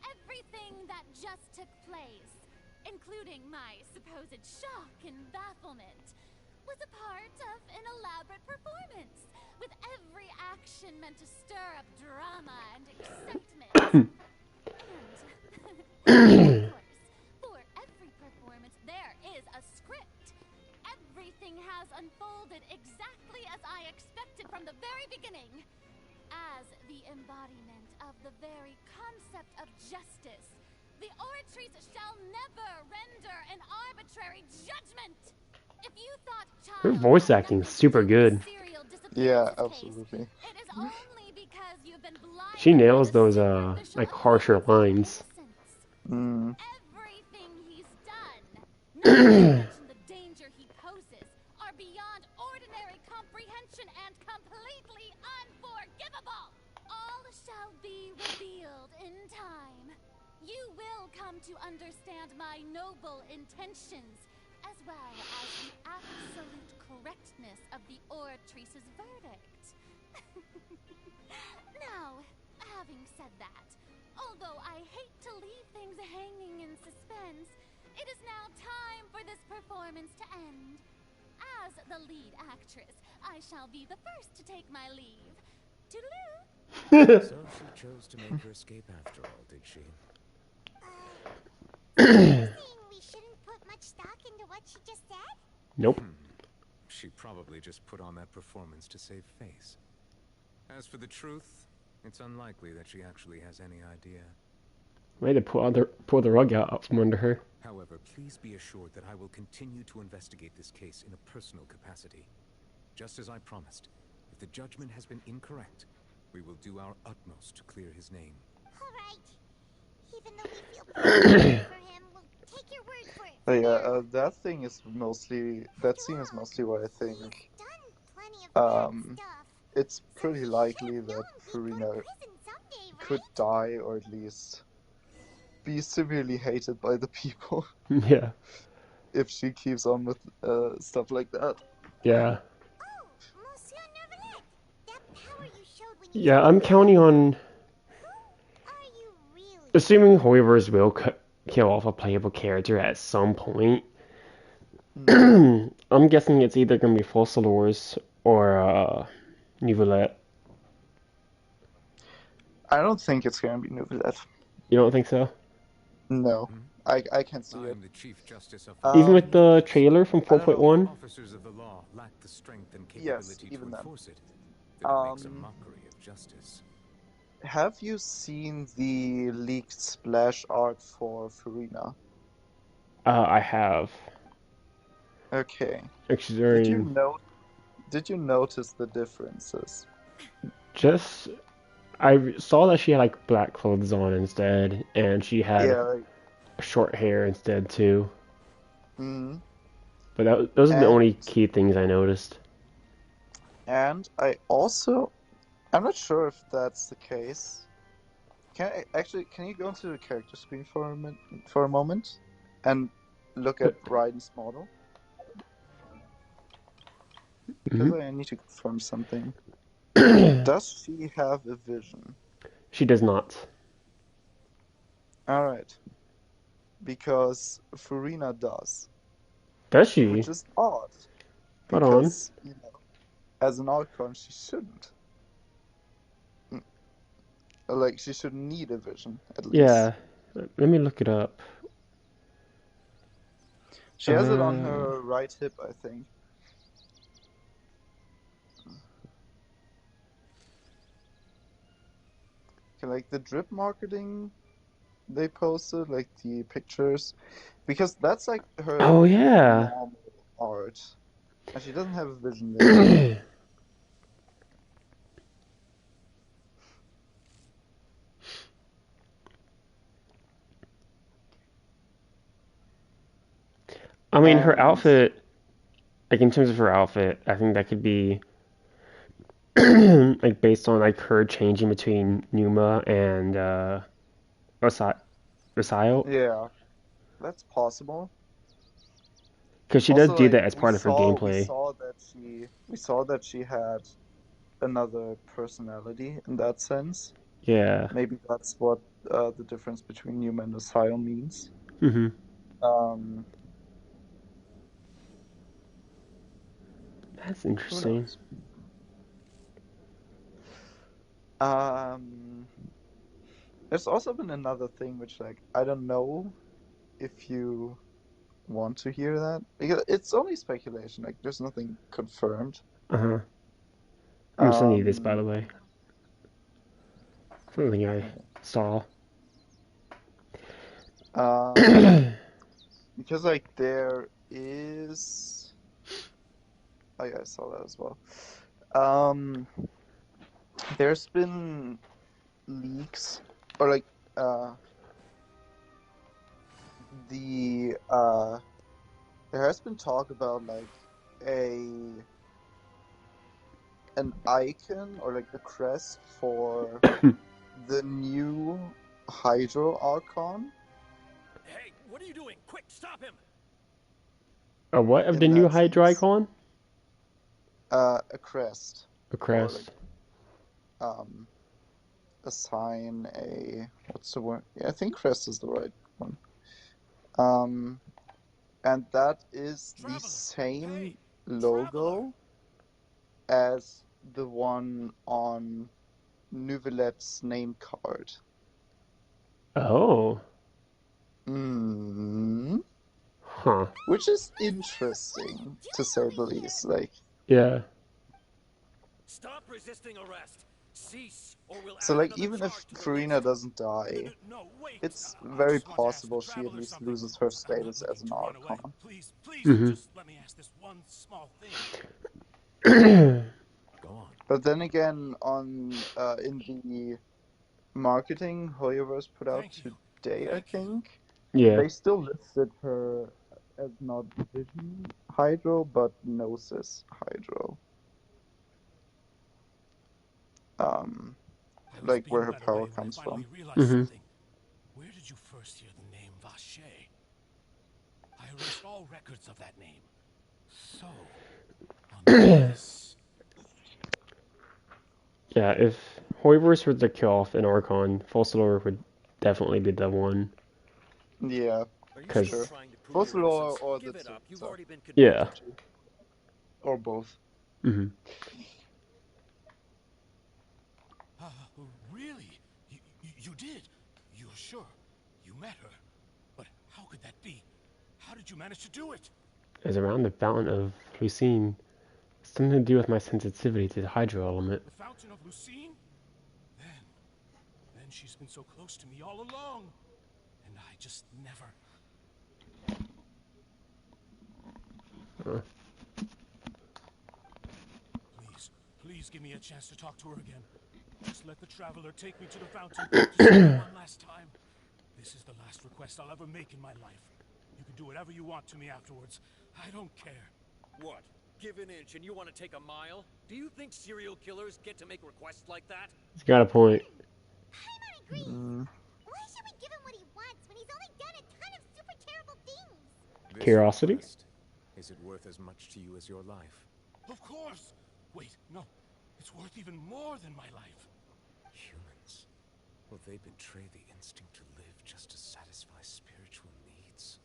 Everything that just took place, including my supposed shock and bafflement, was a part of an elaborate performance, with every action meant to stir up drama and excitement. And, of course, for every performance there is a script. Everything has unfolded exactly as I expected from the very beginning. As the embodiment of the very concept of justice, the Oratrice shall never render an arbitrary judgment! If you thought Her child voice had acting is nothing to super do good. with serial Yeah, disappearances absolutely. case, it is only because you've been blinded She by nails the those superficial like harsher appearance of her lines. innocence. Mm. Everything he's done, not to mention the danger he poses, are beyond ordinary comprehension and completely unforgivable. All shall be revealed in time. You will come to understand my noble intentions, as well as the absolute correctness of the Oratrice's verdict. Now, having said that, although I hate to leave things hanging in suspense, it is now time for this performance to end. As the lead actress, I shall be the first to take my leave. Toodaloo! So she chose to make her escape after all, did she? So you're saying we shouldn't put much stock into what she just said? Nope. She probably just put on that performance to save face. As for the truth, it's unlikely that she actually has any idea. Way to pull the rug out from under her. However, please be assured that I will continue to investigate this case in a personal capacity. Just as I promised, if the judgment has been incorrect, we will do our utmost to clear his name. All right. Even though we feel pretty for him, we'll take your word for it. But yeah, that scene is mostly what I think. It's pretty likely that Furina could die, or at least be severely hated by the people. Yeah. If she keeps on with stuff like that. Yeah. Yeah, I'm counting on. Assuming Hoiver's will kill off a playable character at some point. I'm guessing it's either gonna be Fossilors or Neuvillette. I don't think it's gonna be Neuvillette. You don't think so? No, I can't see it. The Chief Justice of Even with the trailer from 4.1. Officers of the law lack the strength and capability to enforce it. Then it makes a mockery of justice. Have you seen the leaked splash art for Furina? I have. Okay. Actually, Did you notice the differences? Just, I saw that she had like black clothes on instead, and she had short hair instead too. But those are the only key things I noticed. And I'm not sure if that's the case. Can you go into the character screen for a moment and look at Raiden's model? Because I need to confirm something. Does she have a vision? She does not. Alright. Because Furina does. Does she? Which is odd. Hold on. Because, as an Archon, she shouldn't. Like, she shouldn't need a vision, at least. Yeah. Let me look it up. She has it on her right hip, I think. Okay, like the drip marketing they posted, like the pictures, because that's like her normal art. And she doesn't have a vision there. I mean, her outfit, like in terms of her outfit, I think that could be like based on like her changing between Numa and Recial. Yeah, that's possible. Because she does do that as part of her gameplay. We saw that she had another personality in that sense. Yeah. Maybe that's what the difference between Numa and Recial means. That's interesting. There's also been another thing which, like, I don't know if you want to hear that, because it's only speculation. Like, there's nothing confirmed. I'm sending you this, by the way. Something I saw. Because like there is, oh yeah, I saw that as well. There's been leaks or like there has been talk about like an icon or like the crest for the new Hydro Archon. Hey, what are you doing? Quick, stop him! A what of the new Hydro icon? A crest. A crest. Or like, assign a, what's the word? Yeah, I think crest is the right one. And that is the same logo as the one on Nouvelette's name card. Oh. Huh. Which is interesting, to say the least. Like. Yeah. Stop resisting arrest. Cease, or we'll so like, even if Farina doesn't die, it's very possible she at least loses her status as an Archon. Please, just let me ask this one small thing. Go on. But then again, on in the marketing Hoyoverse put out today, I think, they still listed her as not Vision Hydro, but Gnosis Hydro. Like where her power comes from. Where did you first hear the name Vache? I erased all records of that name. So, on this... Yeah, if Hoyoverse were to kill off an Archon, Fossilor would definitely be the one. Yeah, because sure. Fossilor or the two. Yeah. Or both. Really? You did? You're sure? You met her? But how could that be? How did you manage to do it? It was around the Fountain of Lucine. Something to do with my sensitivity to the Hydro element. The Fountain of Lucine? Then she's been so close to me all along. And I just never... Please give me a chance to talk to her again. Just let the Traveler take me to the fountain to see her one last time. This is the last request I'll ever make in my life. You can do whatever you want to me afterwards. I don't care. What? Give an inch and you want to take a mile? Do you think serial killers get to make requests like that? He's got a point. Paimon agrees. Why should we give him what he wants when he's only done a ton of super terrible things? Curiosity? Is it worth as much to you as your life? Of course! Wait, no. It's worth even more than my life. Humans. Will they betray the instinct to live just to satisfy spiritual needs?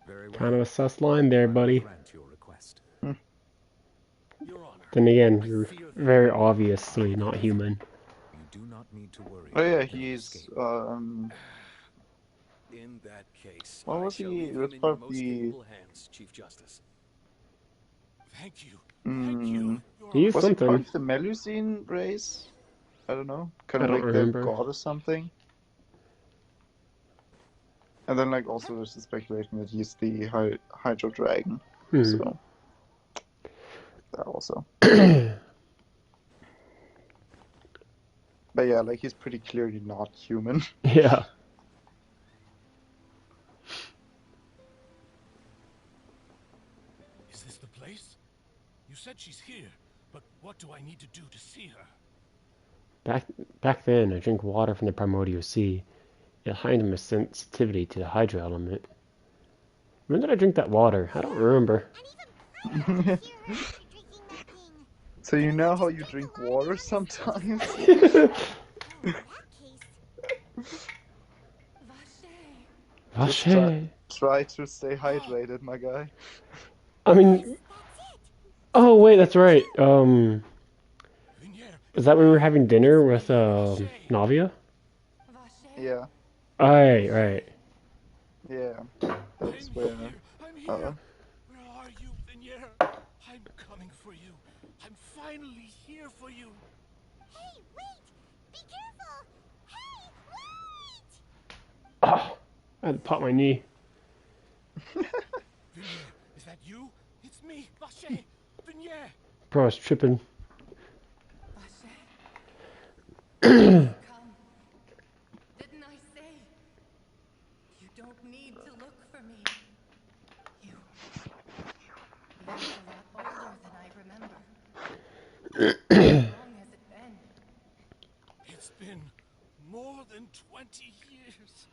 Very well. Kind of a sus line there, buddy. Grant your request. Your Honor, then again, you're very obviously not human. You do not need to worry. Oh yeah, he's In that case, what was he? It was part of the Chief Justice. Thank you. Thank you. He's was something. he part of the Melusine race? I don't know. Kind of like remember. the god or something. And then like also there's the speculation that he's the Hydro Dragon. So that also. But yeah, like he's pretty clearly not human. Yeah. Is this the place? You said she's here, but what do I need to do to see her? Back then, I drank water from the primordial sea. It heightened my sensitivity to the Hydro element. When did I drink that water? I don't remember. So you know how you drink water sometimes? Vache. Try to stay hydrated, my guy. I mean... Oh, wait, that's right. Is that when we were having dinner with, Navia? Yeah. Right. Yeah. That's where... Where are you, Nyra? I'm coming for you. I'm finally here for you. Hey, wait! Be careful! Hey, wait! Oh, I had to pop my knee. Vignere, is that you? It's me, Vache! Vignere! Bro, I was tripping. Come. Didn't I say? You don't need to look for me. You look a lot older than I remember. How long has it been? It's been more than 20 years.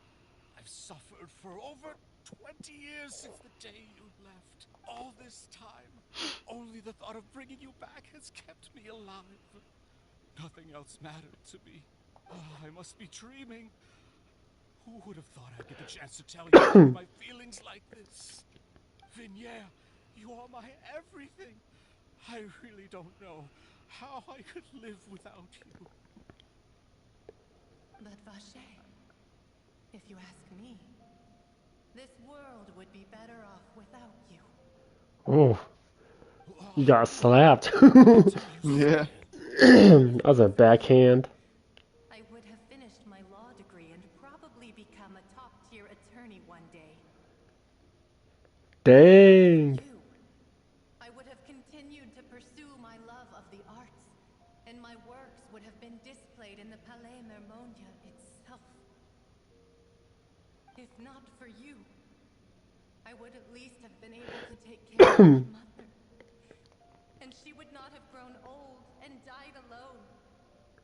I've suffered for over 20 years since the day you left. All this time, only the thought of bringing you back has kept me alive. Nothing else mattered to me. Oh, I must be dreaming. Who would have thought I'd get the chance to tell you my feelings like this? Vignere, you are my everything. I really don't know how I could live without you. But Vache, if you ask me, this world would be better off without you. Oh, you got slapped. Yeah. That was a backhand. I would have finished my law degree and probably become a top-tier attorney one day. Dang. I would have continued to pursue my love of the arts, and my works would have been displayed in the Palais Mermonia itself. If not for you, I would at least have been able to take care of my mother. And she would not have grown old and died alone,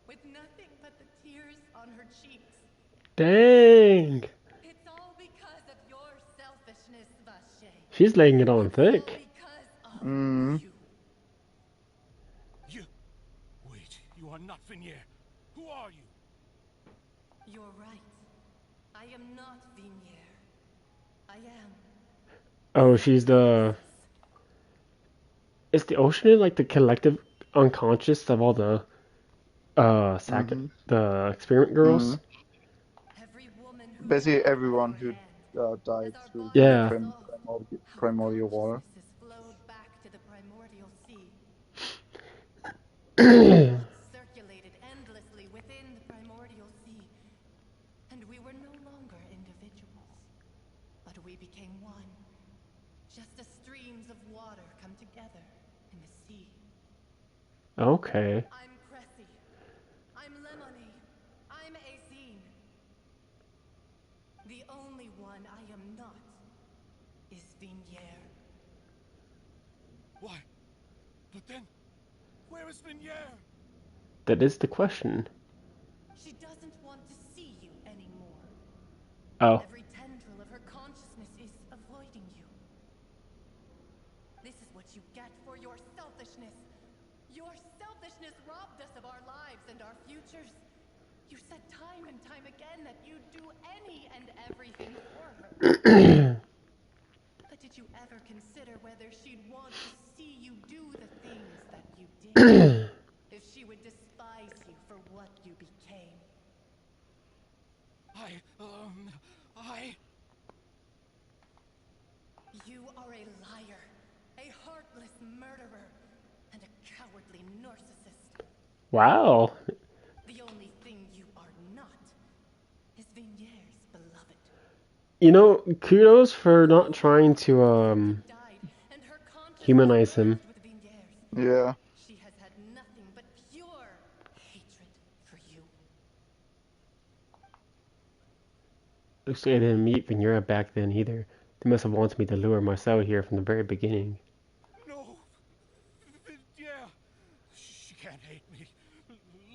with nothing but the tears on her cheeks. Dang. It's all because of your selfishness, Vache. She's laying it on thick. You... Wait, you are not Vignere. Who are you? You're right. I am not Vignere. I am... Oh, she's the... Is the ocean like the collective unconscious of all the the experiment girls? Basically everyone who died through Yeah. primordial water. flowed back to the primordial sea. Circulated endlessly within the primordial sea, and we were no longer individuals, but we became one, just as streams of water come together in the sea. Okay. I'm Cressy. I'm Lemony. I'm Azine. The only one I am not is Vignere. Why? But then, where is Vignere? That is the question. She doesn't want to see you anymore. Oh. Every tendril of her consciousness is avoiding you. This is what you get for your selfishness. Your selfishness robbed us of our lives and our futures. You said time and time again that you'd do any and everything for her. But did you ever consider whether she'd want to see you do the things that you did? If she would despise you for what you became? You are a liar, a heartless murderer, and a cowardly narcissist. Wow. The only thing you are not is Vignere's beloved. You know, kudos for not trying to humanize him. Yeah. She has had nothing but pure hatred for you. Looks like I didn't meet Nyra back then either. They must have wanted me to lure Marcel here from the very beginning. No! Vignere! She can't hate me.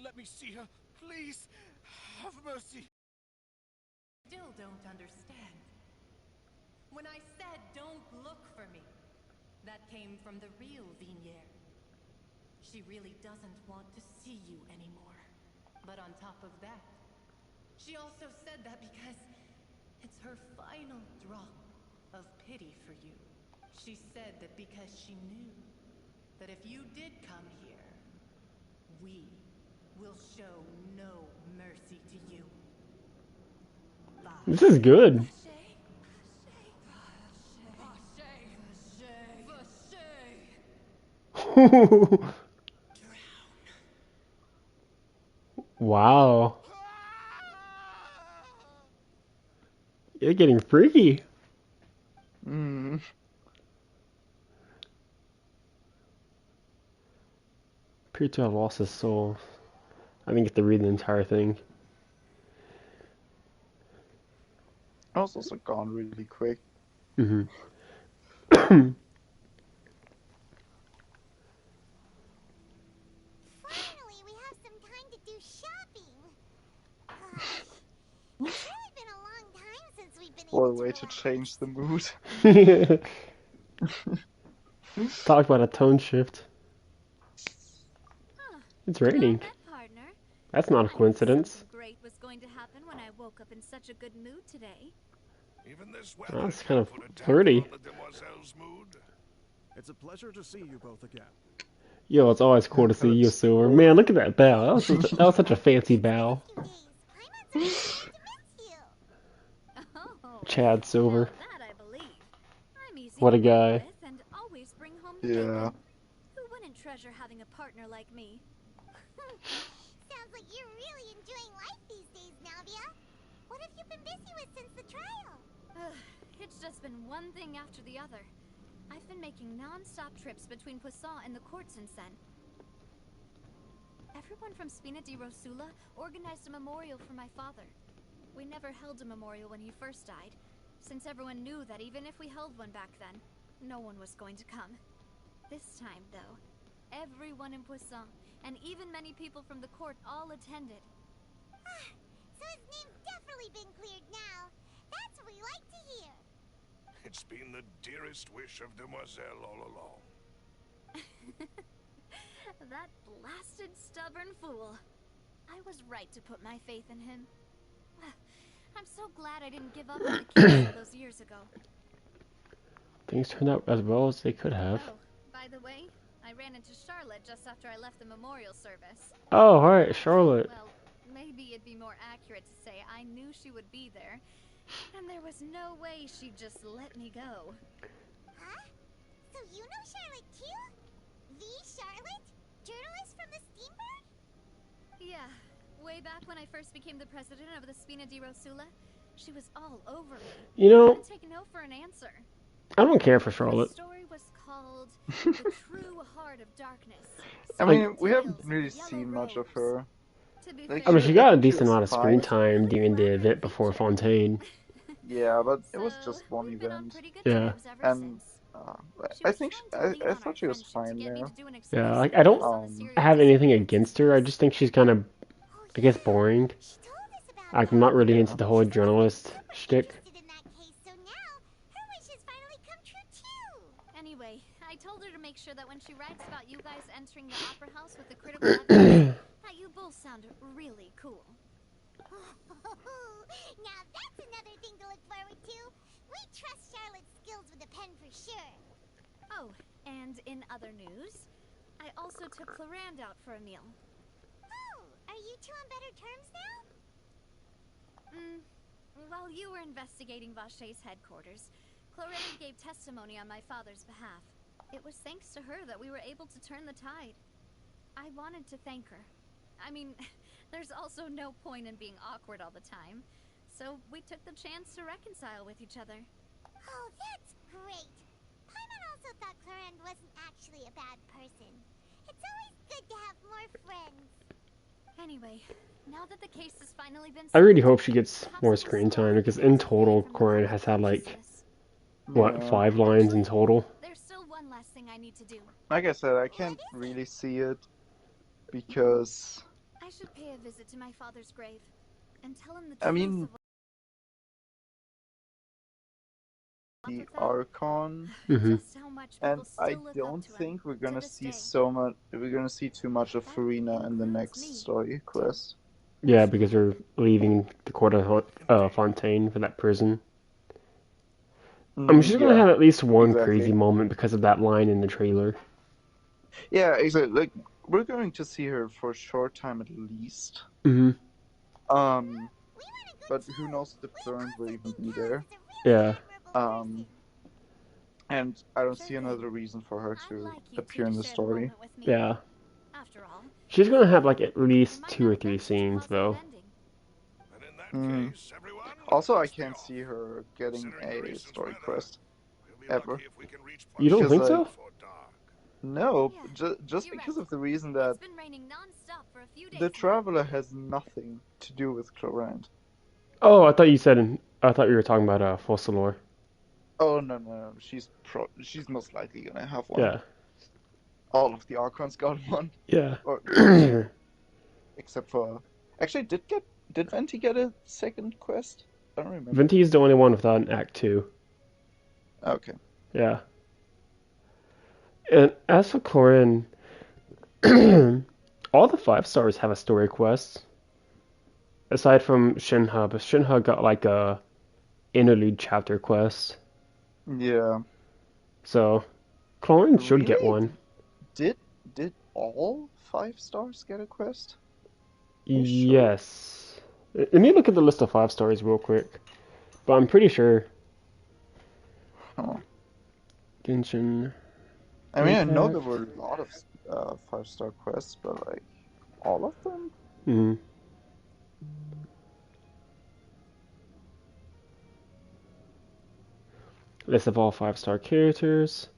Let me see her, please. Have mercy. Still don't understand. When I said don't look for me, that came from the real Vignere. She really doesn't want to see you anymore. But on top of that, she also said that because it's her final drop of pity for you. She said that because she knew that if you did come here, we will show no mercy to you. This is good. Wow. You're getting freaky. Mm. Appeared to have lost his soul. I didn't get to read the entire thing. It was also gone really quick. Mm-hmm. Finally, we have some time to do shopping. Gosh, it's really been a long time since we've been What a able to way to change the mood. Talk about a tone shift. Huh. It's Well raining. met, partner. That's not a I knew coincidence. something great was going to happen when I woke up in such a good mood today. Even this Oh, weather that's kind of put a damper flirty. on the demoiselle's mood. It's a pleasure to see you both again. Yo, it's always cool to see you, Silver. Man, look at that bow. That was such a fancy bow. Oh, Chad Silver. now that I believe. I'm easy What a to work guy. with and always bring home the Yeah. bacon. Who wouldn't treasure having a partner like me? Sounds like you're really enjoying life these days, Navia. What have you been busy with since the trial? It's just been one thing after the other. I've been making non-stop trips between Poisson and the courts in Sen. Everyone from Spina di Rosula organized a memorial for my father. We never held a memorial when he first died, since everyone knew that even if we held one back then, no one was going to come. This time, though, everyone in Poisson, and even many people from the court, all attended. So his name's definitely been cleared now. That's what we like to hear. It's been the dearest wish of Demoiselle all along. That blasted stubborn fool. I was right to put my faith in him. I'm so glad I didn't give up on the case all those years ago. Things turned out as well as they could have. Oh, by the way, I ran into Charlotte just after I left the memorial service. Oh, alright, Charlotte. Well, maybe it'd be more accurate to say I knew she would be there, and there was no way she'd just let me go. Huh? So you know Charlotte too? The Charlotte? Journalist from the Steambird? Yeah, way back when I first became the president of the Spina di Rosula, she was all over me. You know, I didn't take no for an answer. I don't care for Charlotte. The story was called The True Heart of Darkness. I mean, we haven't really seen much of her. I mean, she got a decent was amount of screen fine. time during the event before Fontaine. Yeah, but it was just one event. Yeah. And I think I thought she was fine there. Yeah, like, I don't have anything against her. I just think she's kind of, I guess, boring. Like, I'm not really into the whole journalist shtick. Anyway, I told her to make sure that when she writes about you guys entering the opera house with the critical evidence, that you both sound really cool. Now that's another thing to look forward to. We trust Charlotte's skills with a pen for sure. Oh, and in other news, I also took Clarand out for a meal. Oh, are you two on better terms now? While you were investigating Vache's headquarters, Clarand gave testimony on my father's behalf. It was thanks to her that we were able to turn the tide. I wanted to thank her. I mean, there's also no point in being awkward all the time, so we took the chance to reconcile with each other. Oh, that's great. Paimon also thought Clarand wasn't actually a bad person. It's always good to have more friends. Anyway, now that the case has finally been I really hope she gets more screen time, because in total, Corin has had like, what, 5 lines in total? There's still one last thing I need to do. Like I said, I can't really see it because I should pay a visit to my father's grave and tell him the truth. I mean, of the Archon, and I don't think we're gonna see so much. We're gonna see too much of Farina in the next story quest. Yeah, because we're leaving the court of Fontaine for that prison. I mean, she's gonna have at least one crazy moment because of that line in the trailer. Yeah, exactly. Like, we're going to see her for a short time at least. But who knows if Clarence will even be there. Yeah. And I don't see another reason for her to appear in the story. Yeah. After all, She's gonna have like at least 2 or 3 scenes though. Also, I can't see her getting a story quest ever. You don't Because, think like, so? no, just because of the reason that the Traveler has nothing to do with Clorant. Oh, I thought you were talking about Fossilor. Oh no, she's most likely gonna have one. Yeah. All of the Archons got one. Yeah. Or except for actually, did Venti get a second quest? I don't remember. Venti is the only one without an Act 2. Okay. Yeah. And as for Chlorine, all the 5 stars have a story quest. Aside from Shinha, but Shinha got like a interlude chapter quest. Yeah. So Chlorine should get Really? one. Did all 5 stars get a quest? Yes. Let me look at the list of 5 stars real quick. But I'm pretty sure. Huh. Genshin. I mean, Impact. I know there were a lot of 5-star quests, but like all of them? Hmm. List of all 5-star characters.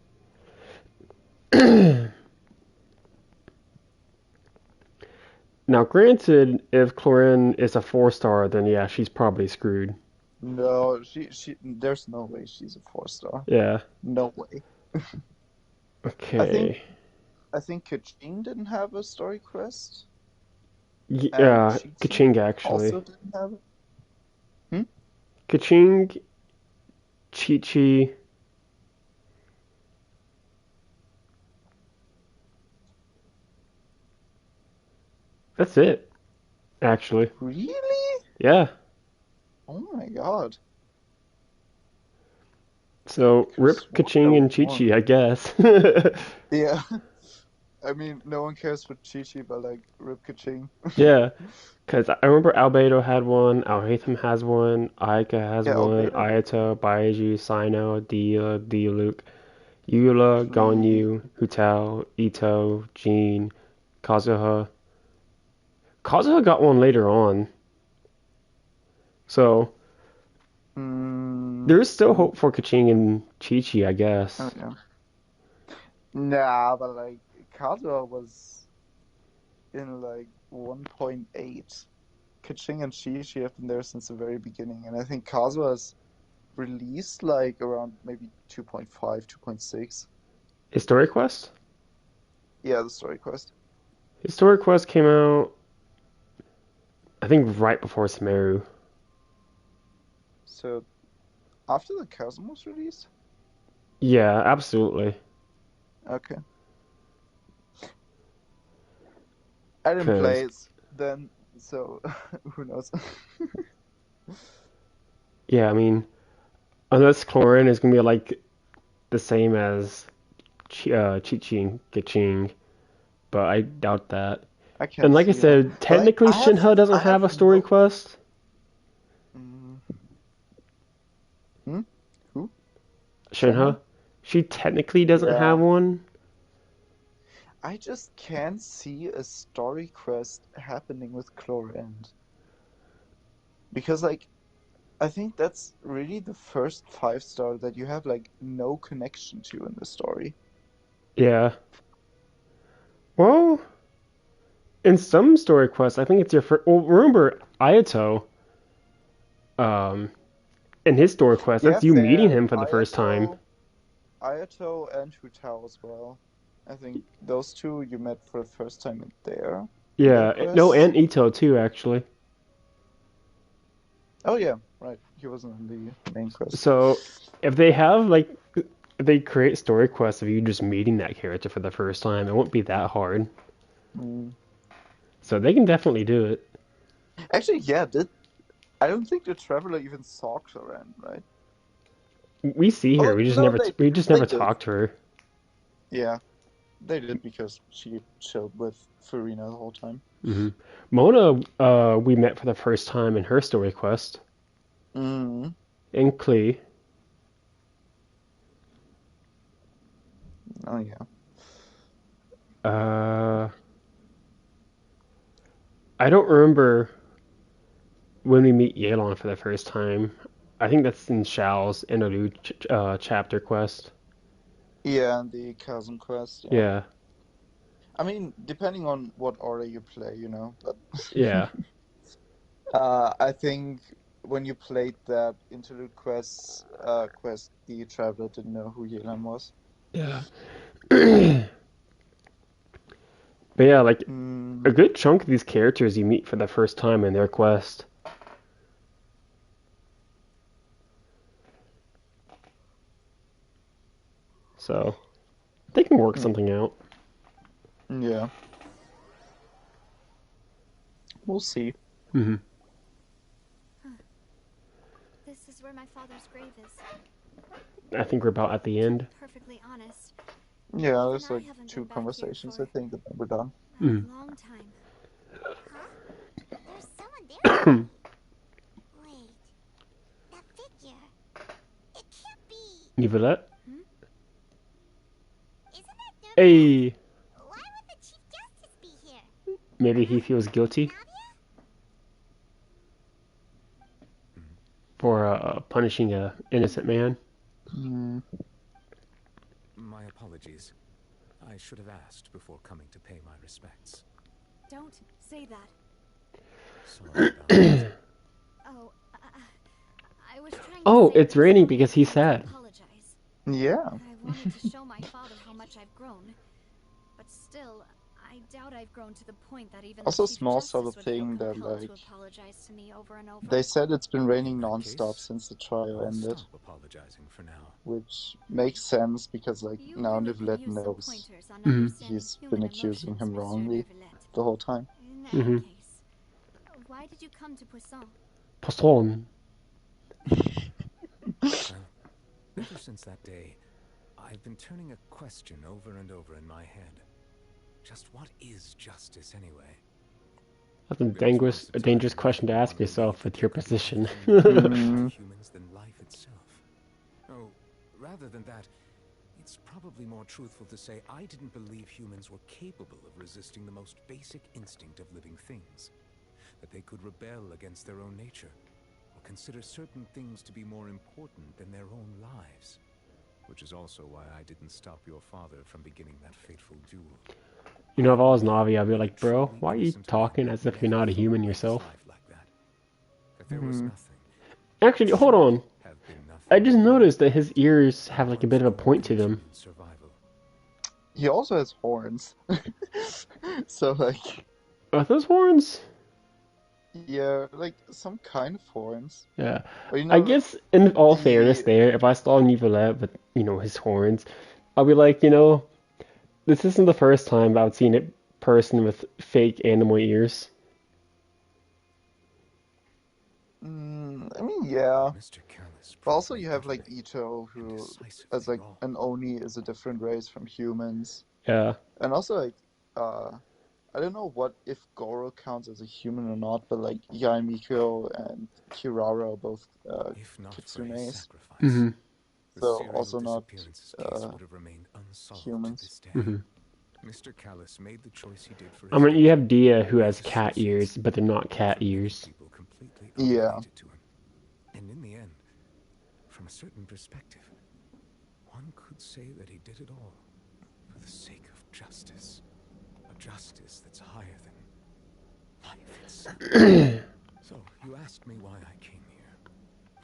Now, granted, if Chlorine is a 4-star, then yeah, she's probably screwed. No, she there's no way she's a 4-star. Yeah. No way. Okay. I think Kaching didn't have a story quest. Yeah, Kaching actually. Also didn't have it. Kaching, Chi-Chi. That's it, actually. Really? Yeah. Oh my god. So, rip Kaching and Chi-Chi, I guess. Yeah. I mean, no one cares for Chi-Chi, but like, rip Kaching. Yeah. Because I remember Albedo had one, Alhaitham has one, Aika has one, Ayato, Baiji, Sino, Dia, Diluc, Eula, Gonyu, Hutao, Ito, Jean, Kazuha. Kazuha got one later on. So, there's still hope for Kaching and Chi-Chi, I guess. Oh, yeah. Nah, but like, Kazuha was in like 1.8. Kaching and Chi-Chi have been there since the very beginning, and I think Kazuha's released like around maybe 2.5, 2.6. His story quest? Yeah, the story quest. His story quest came out, I think, right before Sumeru. So, after the Chasm was released? Yeah, absolutely. Okay. I didn't play it then, so who knows? Yeah, I mean, unless Chlorine is gonna be like the same as Chi-Chi and Kaching, but I doubt that. And like I said, technically Shinha doesn't have a story quest. Who? Shinha? She technically doesn't have one. I just can't see a story quest happening with Chlorine. Because, like, I think that's really the first 5-star that you have, like, no connection to in the story. Yeah. Well, in some story quests, I think it's your first. Well, remember Ayato. In his story quest, that's you meeting him for the first time. Ayato and Hutao as well. I think those two you met for the first time in there. Yeah, no, and Ito too, actually. Oh yeah, right. He wasn't in the main quest. So, if they have like, if they create story quests of you just meeting that character for the first time, it won't be that hard. So they can definitely do it. Actually, yeah. I don't think the Traveler even saw Chlorine, right? We see her. We just never talked to her. Yeah, they did because she chilled with Farina the whole time. Mm-hmm. Mona, we met for the first time in her story quest. Mm-hmm. In Klee. Oh yeah. I don't remember when we meet Yelan for the first time. I think that's in Shao's interlude chapter quest. Yeah, and the Chasm quest. Yeah. I mean, depending on what order you play, you know, but Yeah. I think when you played that interlude quest, the traveler didn't know who Yelan was. Yeah. But yeah, like a good chunk of these characters you meet for the first time in their quest. So they can work something out. Yeah. We'll see. Mm-hmm. This is where my father's grave is. I think we're about at the end. Perfectly honest. Yeah, there's like 2 conversations, I think, that we're done. A long time. Huh? There's someone there. Wait. That figure. It can't be. Nivelette? Isn't that Hey! Why would the Chief Justice be here? Maybe he feels guilty for punishing a innocent man. My apologies. I should have asked before coming to pay my respects. Don't say that. Sorry about that. Oh, I was trying to Oh, say it's raining because he's sad. apologize. Yeah. I wanted to show my father how much I've grown, but still, I doubt I've grown to the point that even Also, the Chief small Justice subtle would thing feel that compelled like to apologize to me over and over. they said it's been raining non-stop since the trial ended. Stop apologizing for now. Which makes sense because like now Nivelette knows he's been accusing him wrongly the whole time. In any case, why did you come to Poisson? Poisson. Ever since that day, I've been turning a question over and over in my head. Just what is justice anyway? That's a dangerous question to ask yourself with your position. Humans than life itself. Oh, rather than that, it's probably more truthful to say I didn't believe humans were capable of resisting the most basic instinct of living things. That they could rebel against their own nature, or consider certain things to be more important than their own lives. Which is also why I didn't stop your father from beginning that fateful duel. You know, if I was Navi, I'd be like, bro, why are you talking as if you're not a human yourself? Actually, hold on. I just noticed that his ears have like a bit of a point to them. He also has horns. So like... Are those horns? Yeah, like some kind of horns. Yeah. Or, you know, I guess in all fairness there, if I saw Nivelette with, you know, his horns, I'll be like, you know, this isn't the first time I've seen a person with fake animal ears. I mean, yeah. But also you have like Ito, who as like an Oni is a different race from humans. Yeah. And also like I don't know what if Goro counts as a human or not, but like Yaimiko and Kirara are both kitsunes. So also not humans. Mr. Callis made the choice he did for his I mean, you have Dia who has cat ears, but they're not cat ears. Yeah. And in the end, from a certain perspective, one could say that he did it all for the sake of justice. A justice that's higher than life itself. So, you asked me why I came here.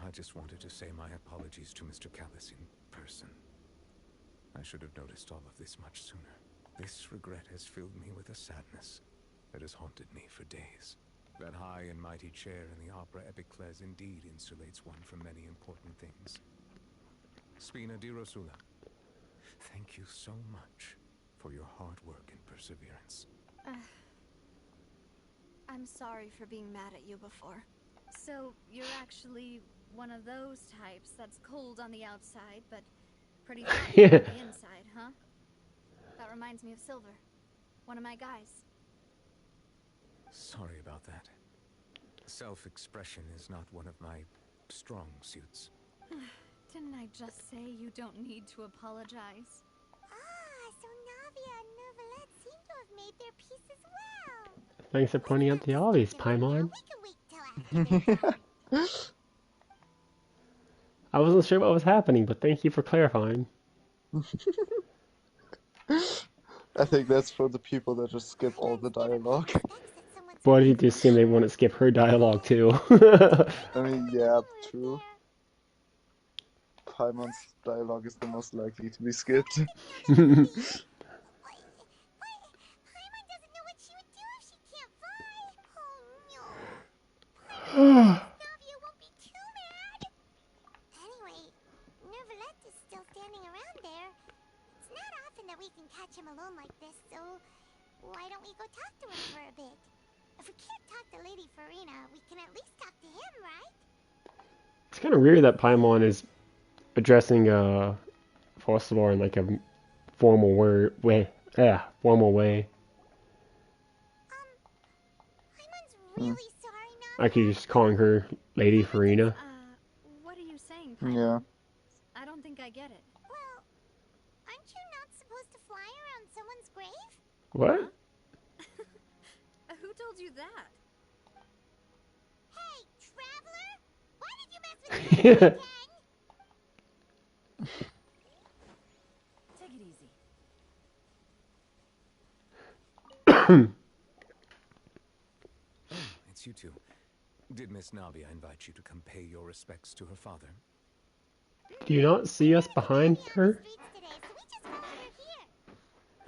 I just wanted to say my apologies to Mr. Callis in person. I should have noticed all of this much sooner. This regret has filled me with a sadness that has haunted me for days. That high and mighty chair in the opera Epiclese indeed insulates one from many important things. Spina di Rosula, thank you so much for your hard work and perseverance. I'm sorry for being mad at you before. So, you're actually one of those types that's cold on the outside, but pretty hot on the inside, huh? That reminds me of Silver, one of my guys. Sorry about that. Self-expression is not one of my strong suits. Didn't I just say you don't need to apologize? Ah, so Navia and Neuvillette seem to have made their peace as well. Thanks for pointing out the obvious, Paimon. I wasn't sure what was happening, but thank you for clarifying. I think that's for the people that just skip all the dialogue. Why did you assume they want to skip her dialogue too? I mean, yeah, true. Paimon's dialogue is the most likely to be skipped. We can catch him alone like this, so why don't we go talk to him for a bit? If we can't talk to Lady Farina, we can at least talk to him, right? It's kind of weird that Paimon is addressing Fossilor in like a formal way. Formal way. Paimon's really sorry now. Like he's just calling her Lady Farina. What are you saying, Paimon? Yeah. I don't think I get it. Well, aren't you not supposed to fly around someone's grave? What? Who told you that? Hey, traveler! Why did you mess with me again? Take it easy. Oh, it's you two. Did Miss Navia invite you to come pay your respects to her father? Do you not see us behind her?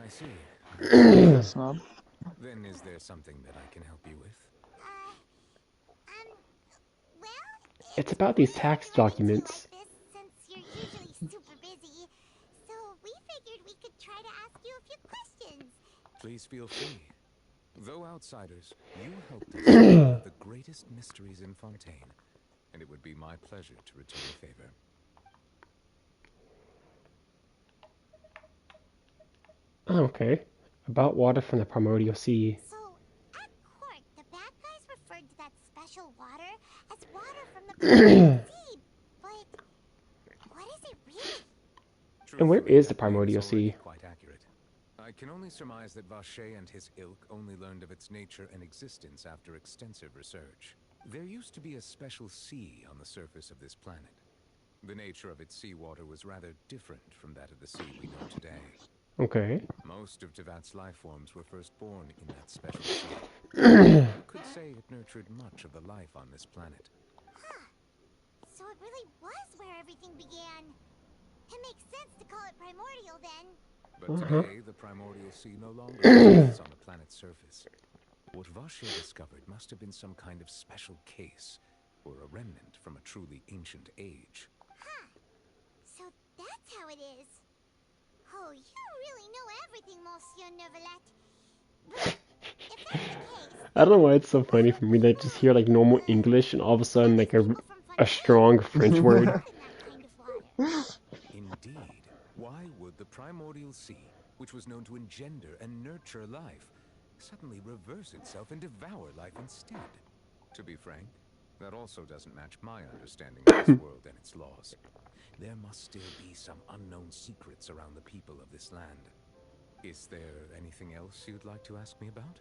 I see. That's not. Then is there something that I can help you with? Well, It's about these tax documents. since you're usually super busy, so we figured we could try to ask you a few questions. Please feel free. Though outsiders, you helped us solve one of the greatest mysteries in Fontaine, and it would be my pleasure to return the favor. Okay. About water from the primordial sea. So, at court, the bad guys referred to that special water as water from the primordial sea, but what is it really? And where is the primordial sea? Quite accurate. I can only surmise that Vache and his ilk only learned of its nature and existence after extensive research. There used to be a special sea on the surface of this planet. The nature of its seawater was rather different from that of the sea we know today. Okay. Most of Tevat's life forms were first born in that special sea. You could say it nurtured much of the life on this planet. Huh. So it really was where everything began. It makes sense to call it primordial then. But today, the primordial sea no longer exists on the planet's surface. What Vache discovered must have been some kind of special case, or a remnant from a truly ancient age. Huh. So that's how it is. Oh, you really know everything, Monsieur Neuvillette. But if that's the case... I don't know why it's so funny for me that I just hear like normal English and all of a sudden like a strong French word. Indeed. Why would the primordial sea, which was known to engender and nurture life, suddenly reverse itself and devour life instead? To be frank, that also doesn't match my understanding of this world and its laws. There must still be some unknown secrets around the people of this land. Is there anything else you'd like to ask me about?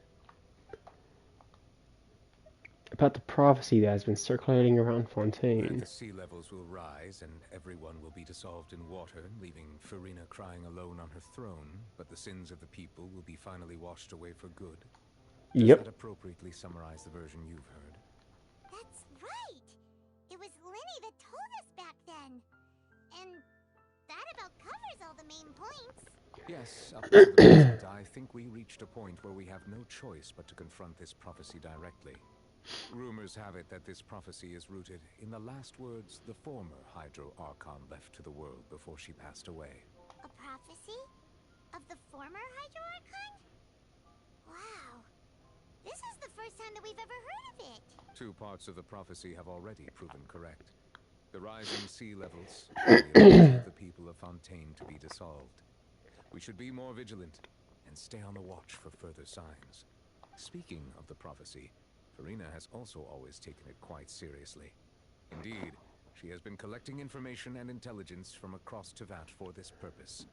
About the prophecy that has been circulating around That Fontaine. the sea levels will rise and everyone will be dissolved in water, leaving Farina crying alone on her throne, but the sins of the people will be finally washed away for good. Does that appropriately summarize the version you've heard? That's right! It was Lenny that told us back then. And that about covers all the main points. Yes, up to the present, I think we reached a point where we have no choice but to confront this prophecy directly. Rumors have it that this prophecy is rooted in the last words the former Hydro Archon left to the world before she passed away. A prophecy? Of the former Hydro Archon? Wow. This is the first time that we've ever heard of it. Two parts of the prophecy have already proven correct. The rising sea levels, and the ability of the people of Fontaine to be dissolved. We should be more vigilant and stay on the watch for further signs. Speaking of the prophecy, Farina has also always taken it quite seriously. Indeed, she has been collecting information and intelligence from across Tevat for this purpose.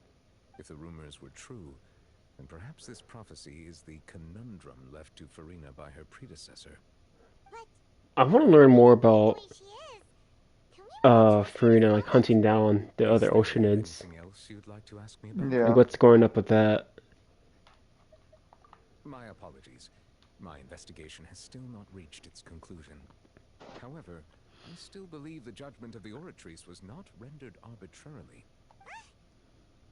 If the rumors were true, And perhaps this prophecy is the conundrum left to Farina by her predecessor. I want to learn more about Farina, like hunting down the other Oceanids. Anything else you'd like to ask me about? Yeah. Like, what's going up with that? My apologies. My investigation has still not reached its conclusion. However, I still believe the judgment of the Oratrice was not rendered arbitrarily.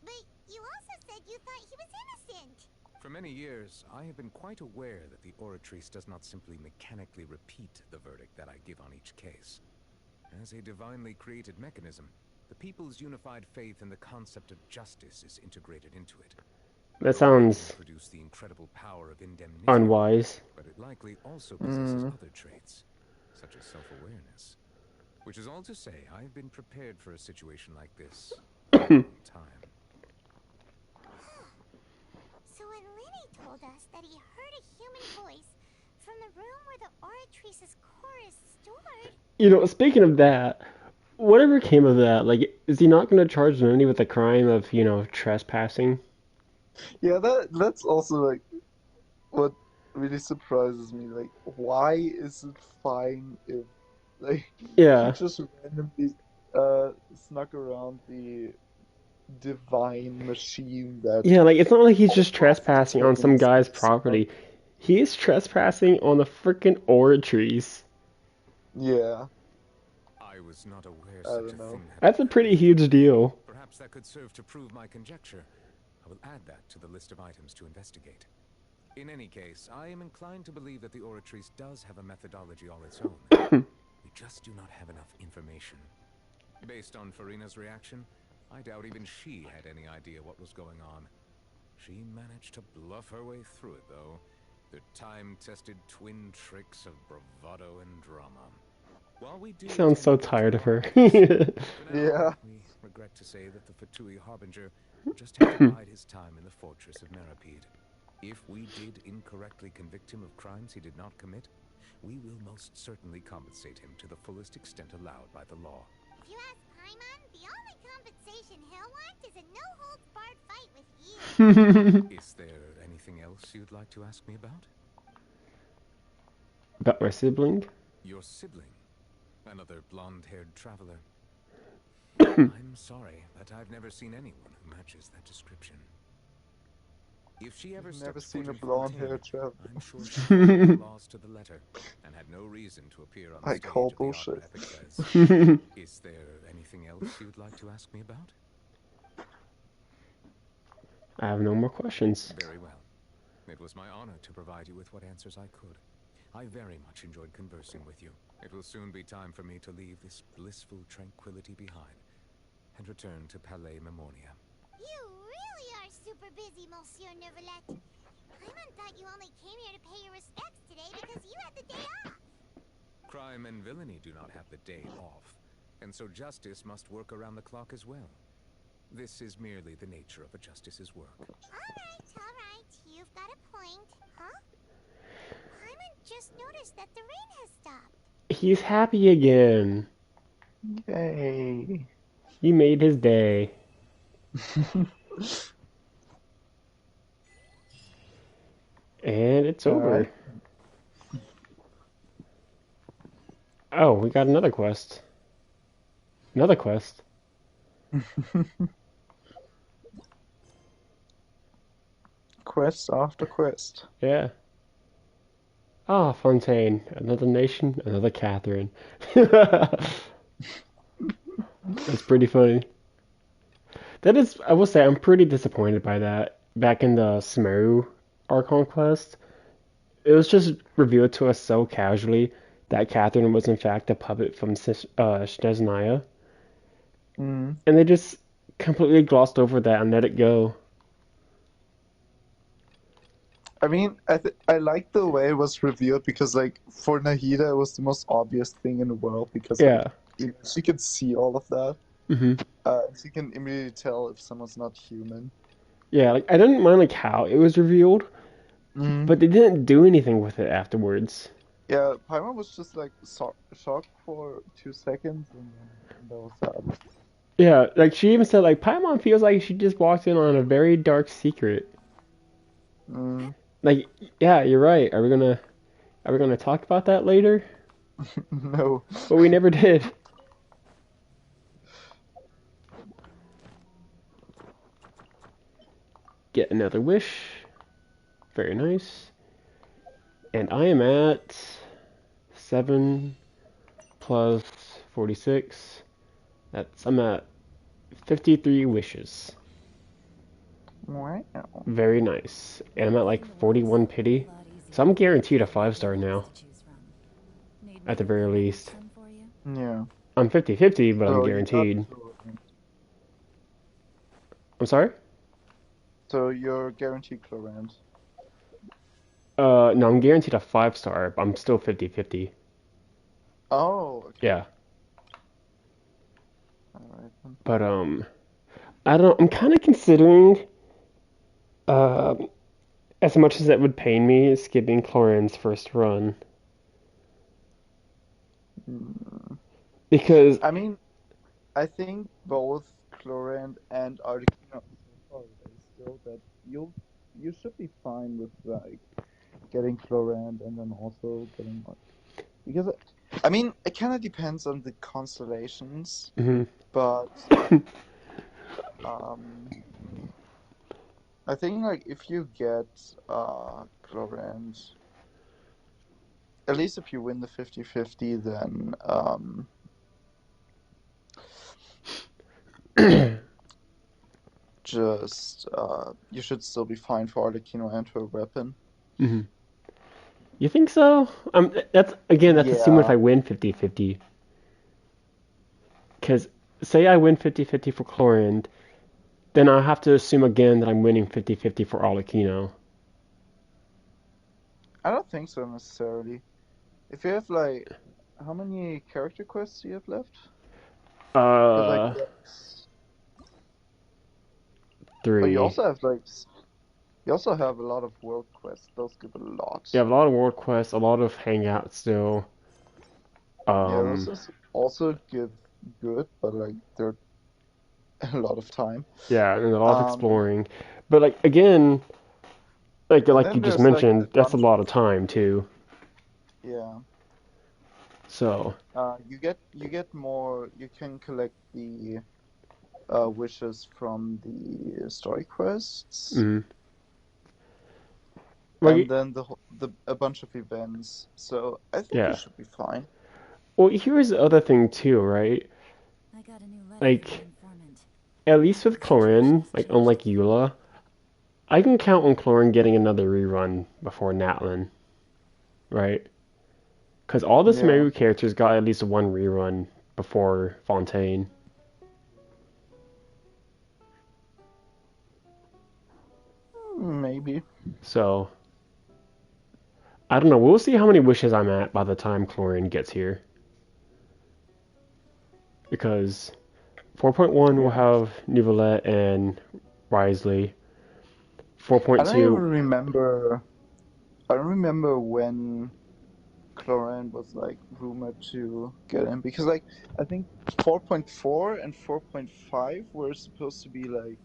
But you also said you thought he was innocent. For many years, I have been quite aware that the Oratrice does not simply mechanically repeat the verdict that I give on each case. As a divinely created mechanism, the people's unified faith in the concept of justice is integrated into it. That sounds produce the incredible power of indemnity, unwise. but it likely also possesses other traits, such as self-awareness. Which is all to say, I've been prepared for a situation like this for a long time. So when Lenny told us that he heard a human voice from the room where the Oratrice's core is stored... You know, speaking of that, whatever came of that, like, is he not going to charge Lenny with the crime of, you know, trespassing? Yeah, that's also like what really surprises me. Like, why is it fine if like he just randomly snuck around the divine machine that... Yeah, like, it's not like he's just trespassing on some guy's property. He's trespassing on the freaking Oratrice. Yeah. I was not aware such a thing had... That's a pretty huge deal. Perhaps that could serve to prove my conjecture. I will add that to the list of items to investigate. In any case, I am inclined to believe that the Oratrice does have a methodology all its own. We just do not have enough information. Based on Farina's reaction, I doubt even she had any idea what was going on. She managed to bluff her way through it, though. The time-tested twin tricks of bravado and drama. While we do Sounds so tired of her. Yeah. We regret to say that the Fatui Harbinger will just have to bide his time in the fortress of Meripede. If we did incorrectly convict him of crimes he did not commit, we will most certainly compensate him to the fullest extent allowed by the law. If you ask Paimon, the only compensation he'll want is a no-holds-barred fight with you. Is there anything else you'd like to ask me about? About my sibling? Your sibling? Another blonde-haired traveler. I'm sorry, but I've never seen anyone who matches that description. If she ever never stepped seen foot a in blonde-haired Fontaine, traveler. I'm sure she followed the laws to the letter and had no reason to appear on the I stage call of the bullshit. Opera Epiclese. Is there anything else you'd like to ask me about? I have no more questions. Very well. It was my honor to provide you with what answers I could. I very much enjoyed conversing with you. It will soon be time for me to leave this blissful tranquility behind and return to Palais Memoria. You really are super busy, Monsieur Neuvillette. Paimon thought you only came here to pay your respects today because you had the day off. Crime and villainy do not have the day off, and so justice must work around the clock as well. This is merely the nature of a justice's work. All right. You've got a point. Huh? Paimon just noticed that the rain has stopped. He's happy again. Yay. You made his day. And it's over. Right. Oh, we got another quest. Another quest. Quest after quest. Yeah. Ah, Fontaine. Another nation, another Catherine. That's pretty funny. That is, I will say, I'm pretty disappointed by that. Back in the Smeru Archon quest, it was just revealed to us so casually that Catherine was in fact a puppet from Snezhnaya. Mm. And they just completely glossed over that and let it go. I mean, I like the way it was revealed because, like, for Nahida, it was the most obvious thing in the world because like, she could see all of that. Mm-hmm. She can immediately tell if someone's not human. Yeah, like I didn't mind like how it was revealed, but they didn't do anything with it afterwards. Yeah, Paimon was just like shocked for 2 seconds, and then that was that. Yeah, like she even said like Paimon feels like she just walked in on a very dark secret. Mm. Like, yeah, you're right. Are we gonna talk about that later? No. But we never did. Get another wish. Very nice. And I am at 7 plus 46. I'm at 53 wishes. Wow. Very nice. And I'm at like 41 pity. So I'm guaranteed a 5-star now. At the very least. Yeah. I'm 50-50, but I'm So you got guaranteed. Chlorand. I'm sorry? So you're guaranteed Chlorand. No, I'm guaranteed a 5-star, but I'm still 50-50. Oh, okay. Yeah. Alright then. But, I don't know. I'm kind of considering, as much as it would pain me, skipping Cloran's first run. Because, I mean, I think both Chlorand and Articuno are so far away still that you should be fine with like getting Chlorand and then also getting because I mean it kind of depends on the constellations, but I think like if you get Chlorand, at least if you win the 50-50, then just you should still be fine for Arlecchino and her weapon. You think so? That's assuming if I win 50-50. Because say I win 50-50 for Chlorand, then I have to assume again that I'm winning 50-50 for Arlecchino. I don't think so necessarily. If you have like, how many character quests do you have left? 3. But you also have a lot of world quests. Those give a lot. You have a lot of world quests, a lot of hangouts still. Yeah, those also give good, but like they're a lot of time. Yeah, and a lot of exploring. But like again, like you just mentioned, that's a lot of time too. Yeah. So. You get more. You can collect the wishes from the story quests. And then a bunch of events. So I think you should be fine. Well, here's the other thing too, right? Like, at least with Clorin, like unlike Eula, I can count on Clorin getting another rerun before Natlin, right? Because all the Sumeru characters got at least one rerun before Fontaine. Maybe. So, I don't know. We'll see how many wishes I'm at by the time Clorin gets here. Because 4.1 will have Neuvillette and Risley. 4.2. I don't even remember. I don't remember when Clorin was like rumored to get in because like I think 4.4 and 4.5 were supposed to be like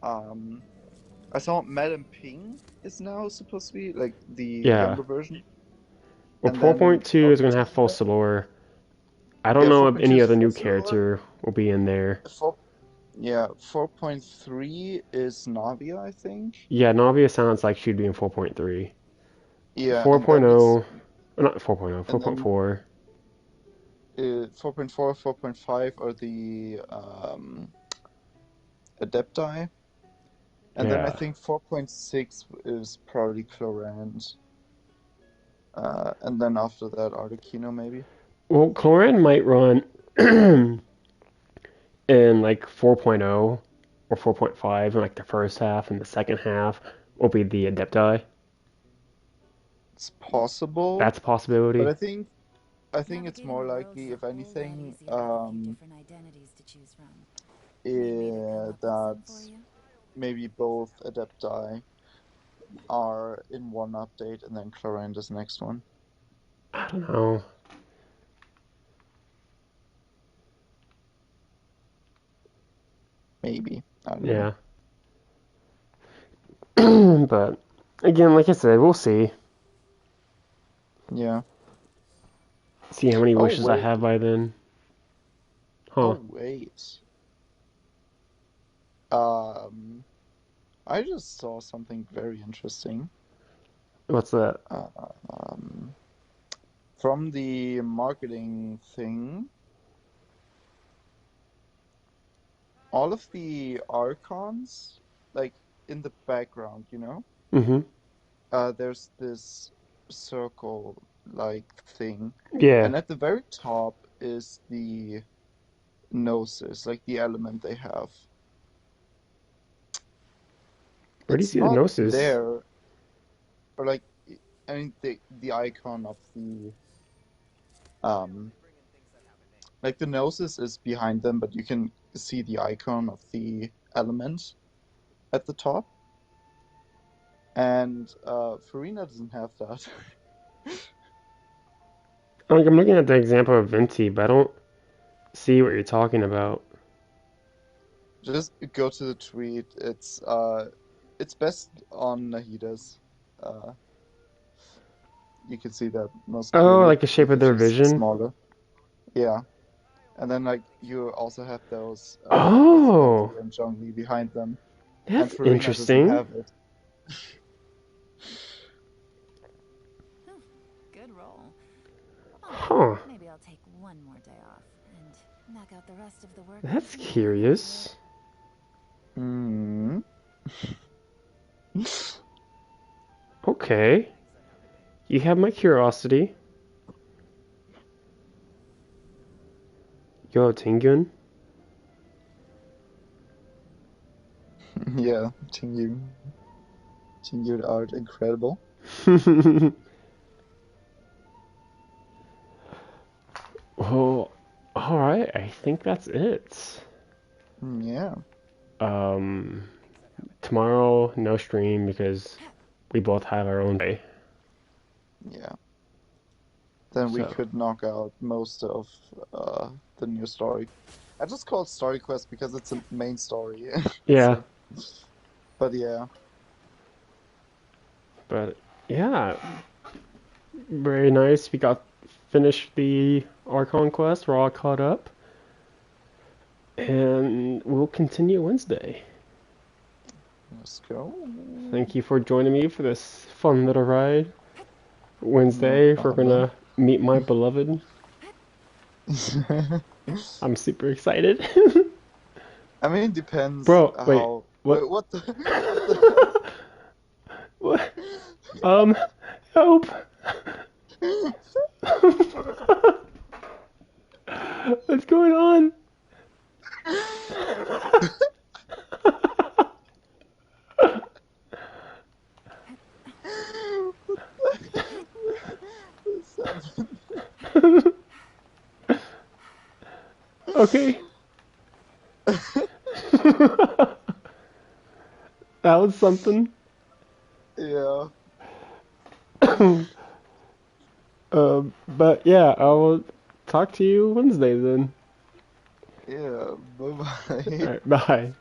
I saw Madame Ping is now supposed to be like the younger version. Well, 4.2 is gonna have Focalor. I don't know if any other new character will be in there. 4.3 is Navia, I think. Yeah, Navia sounds like she'd be in 4.3. Yeah. 4.0, not 4.0, 4.4. 4.4, 4.5 are the Adepti. And then I think 4.6 is probably Clorand. And then after that, Arlecchino maybe. Well, Cloran might run in like 4.0 or 4.5 in like the first half, and the second half will be the Adepti. It's possible. That's a possibility. But I think it's more likely, if anything, that maybe both Adepti are in one update and then Clorand is next one. I don't know. Maybe. I don't know. But again, like I said, we'll see. Yeah. See how many wishes I wait. have by then. Huh. Oh, wait. I just saw something very interesting. What's that? From the marketing thing, all of the archons, like in the background, Mm-hmm. there's this circle-like thing, Yeah. and at the very top is the gnosis, like the element they have. Where do you It's see the not gnosis? there, or like, I mean, the icon of the like the gnosis is behind them, but you can see the icon of the element at the top. And Farina doesn't have that. Like, I'm looking at the example of Venti, but I don't see what you're talking about. Just go to the tweet. It's best on Nahida's. You can see that most Oh, clearly like the shape of because their she's vision? smaller. Yeah. And then like you also have those Oh, with Venti and Zhongli behind them. that's And Farina doesn't interesting. have it. Good roll. Huh. Maybe I'll take one more day off and knock out the rest of the work. That's curious. Hmm. Okay. You have my curiosity. Yo, Tingyun. Yeah, Tingyu art, incredible. Well, alright, I think that's it. Yeah. Tomorrow, no stream because we both have our own day. Yeah. Then we could knock out most of the new story. I just call it story quest because it's a main story. Yeah. So, but yeah. But yeah, very nice. We got finished the Archon quest. We're all caught up, and we'll continue Wednesday. Let's go. Thank you for joining me for this fun little ride. Wednesday, we're gonna meet my beloved. I'm super excited. I mean, it depends. Bro, how... wait, what? What the? What? Help! What's going on? Okay. That was something. Yeah. But yeah, I will talk to you Wednesday then. Yeah, bye-bye. Alright, bye.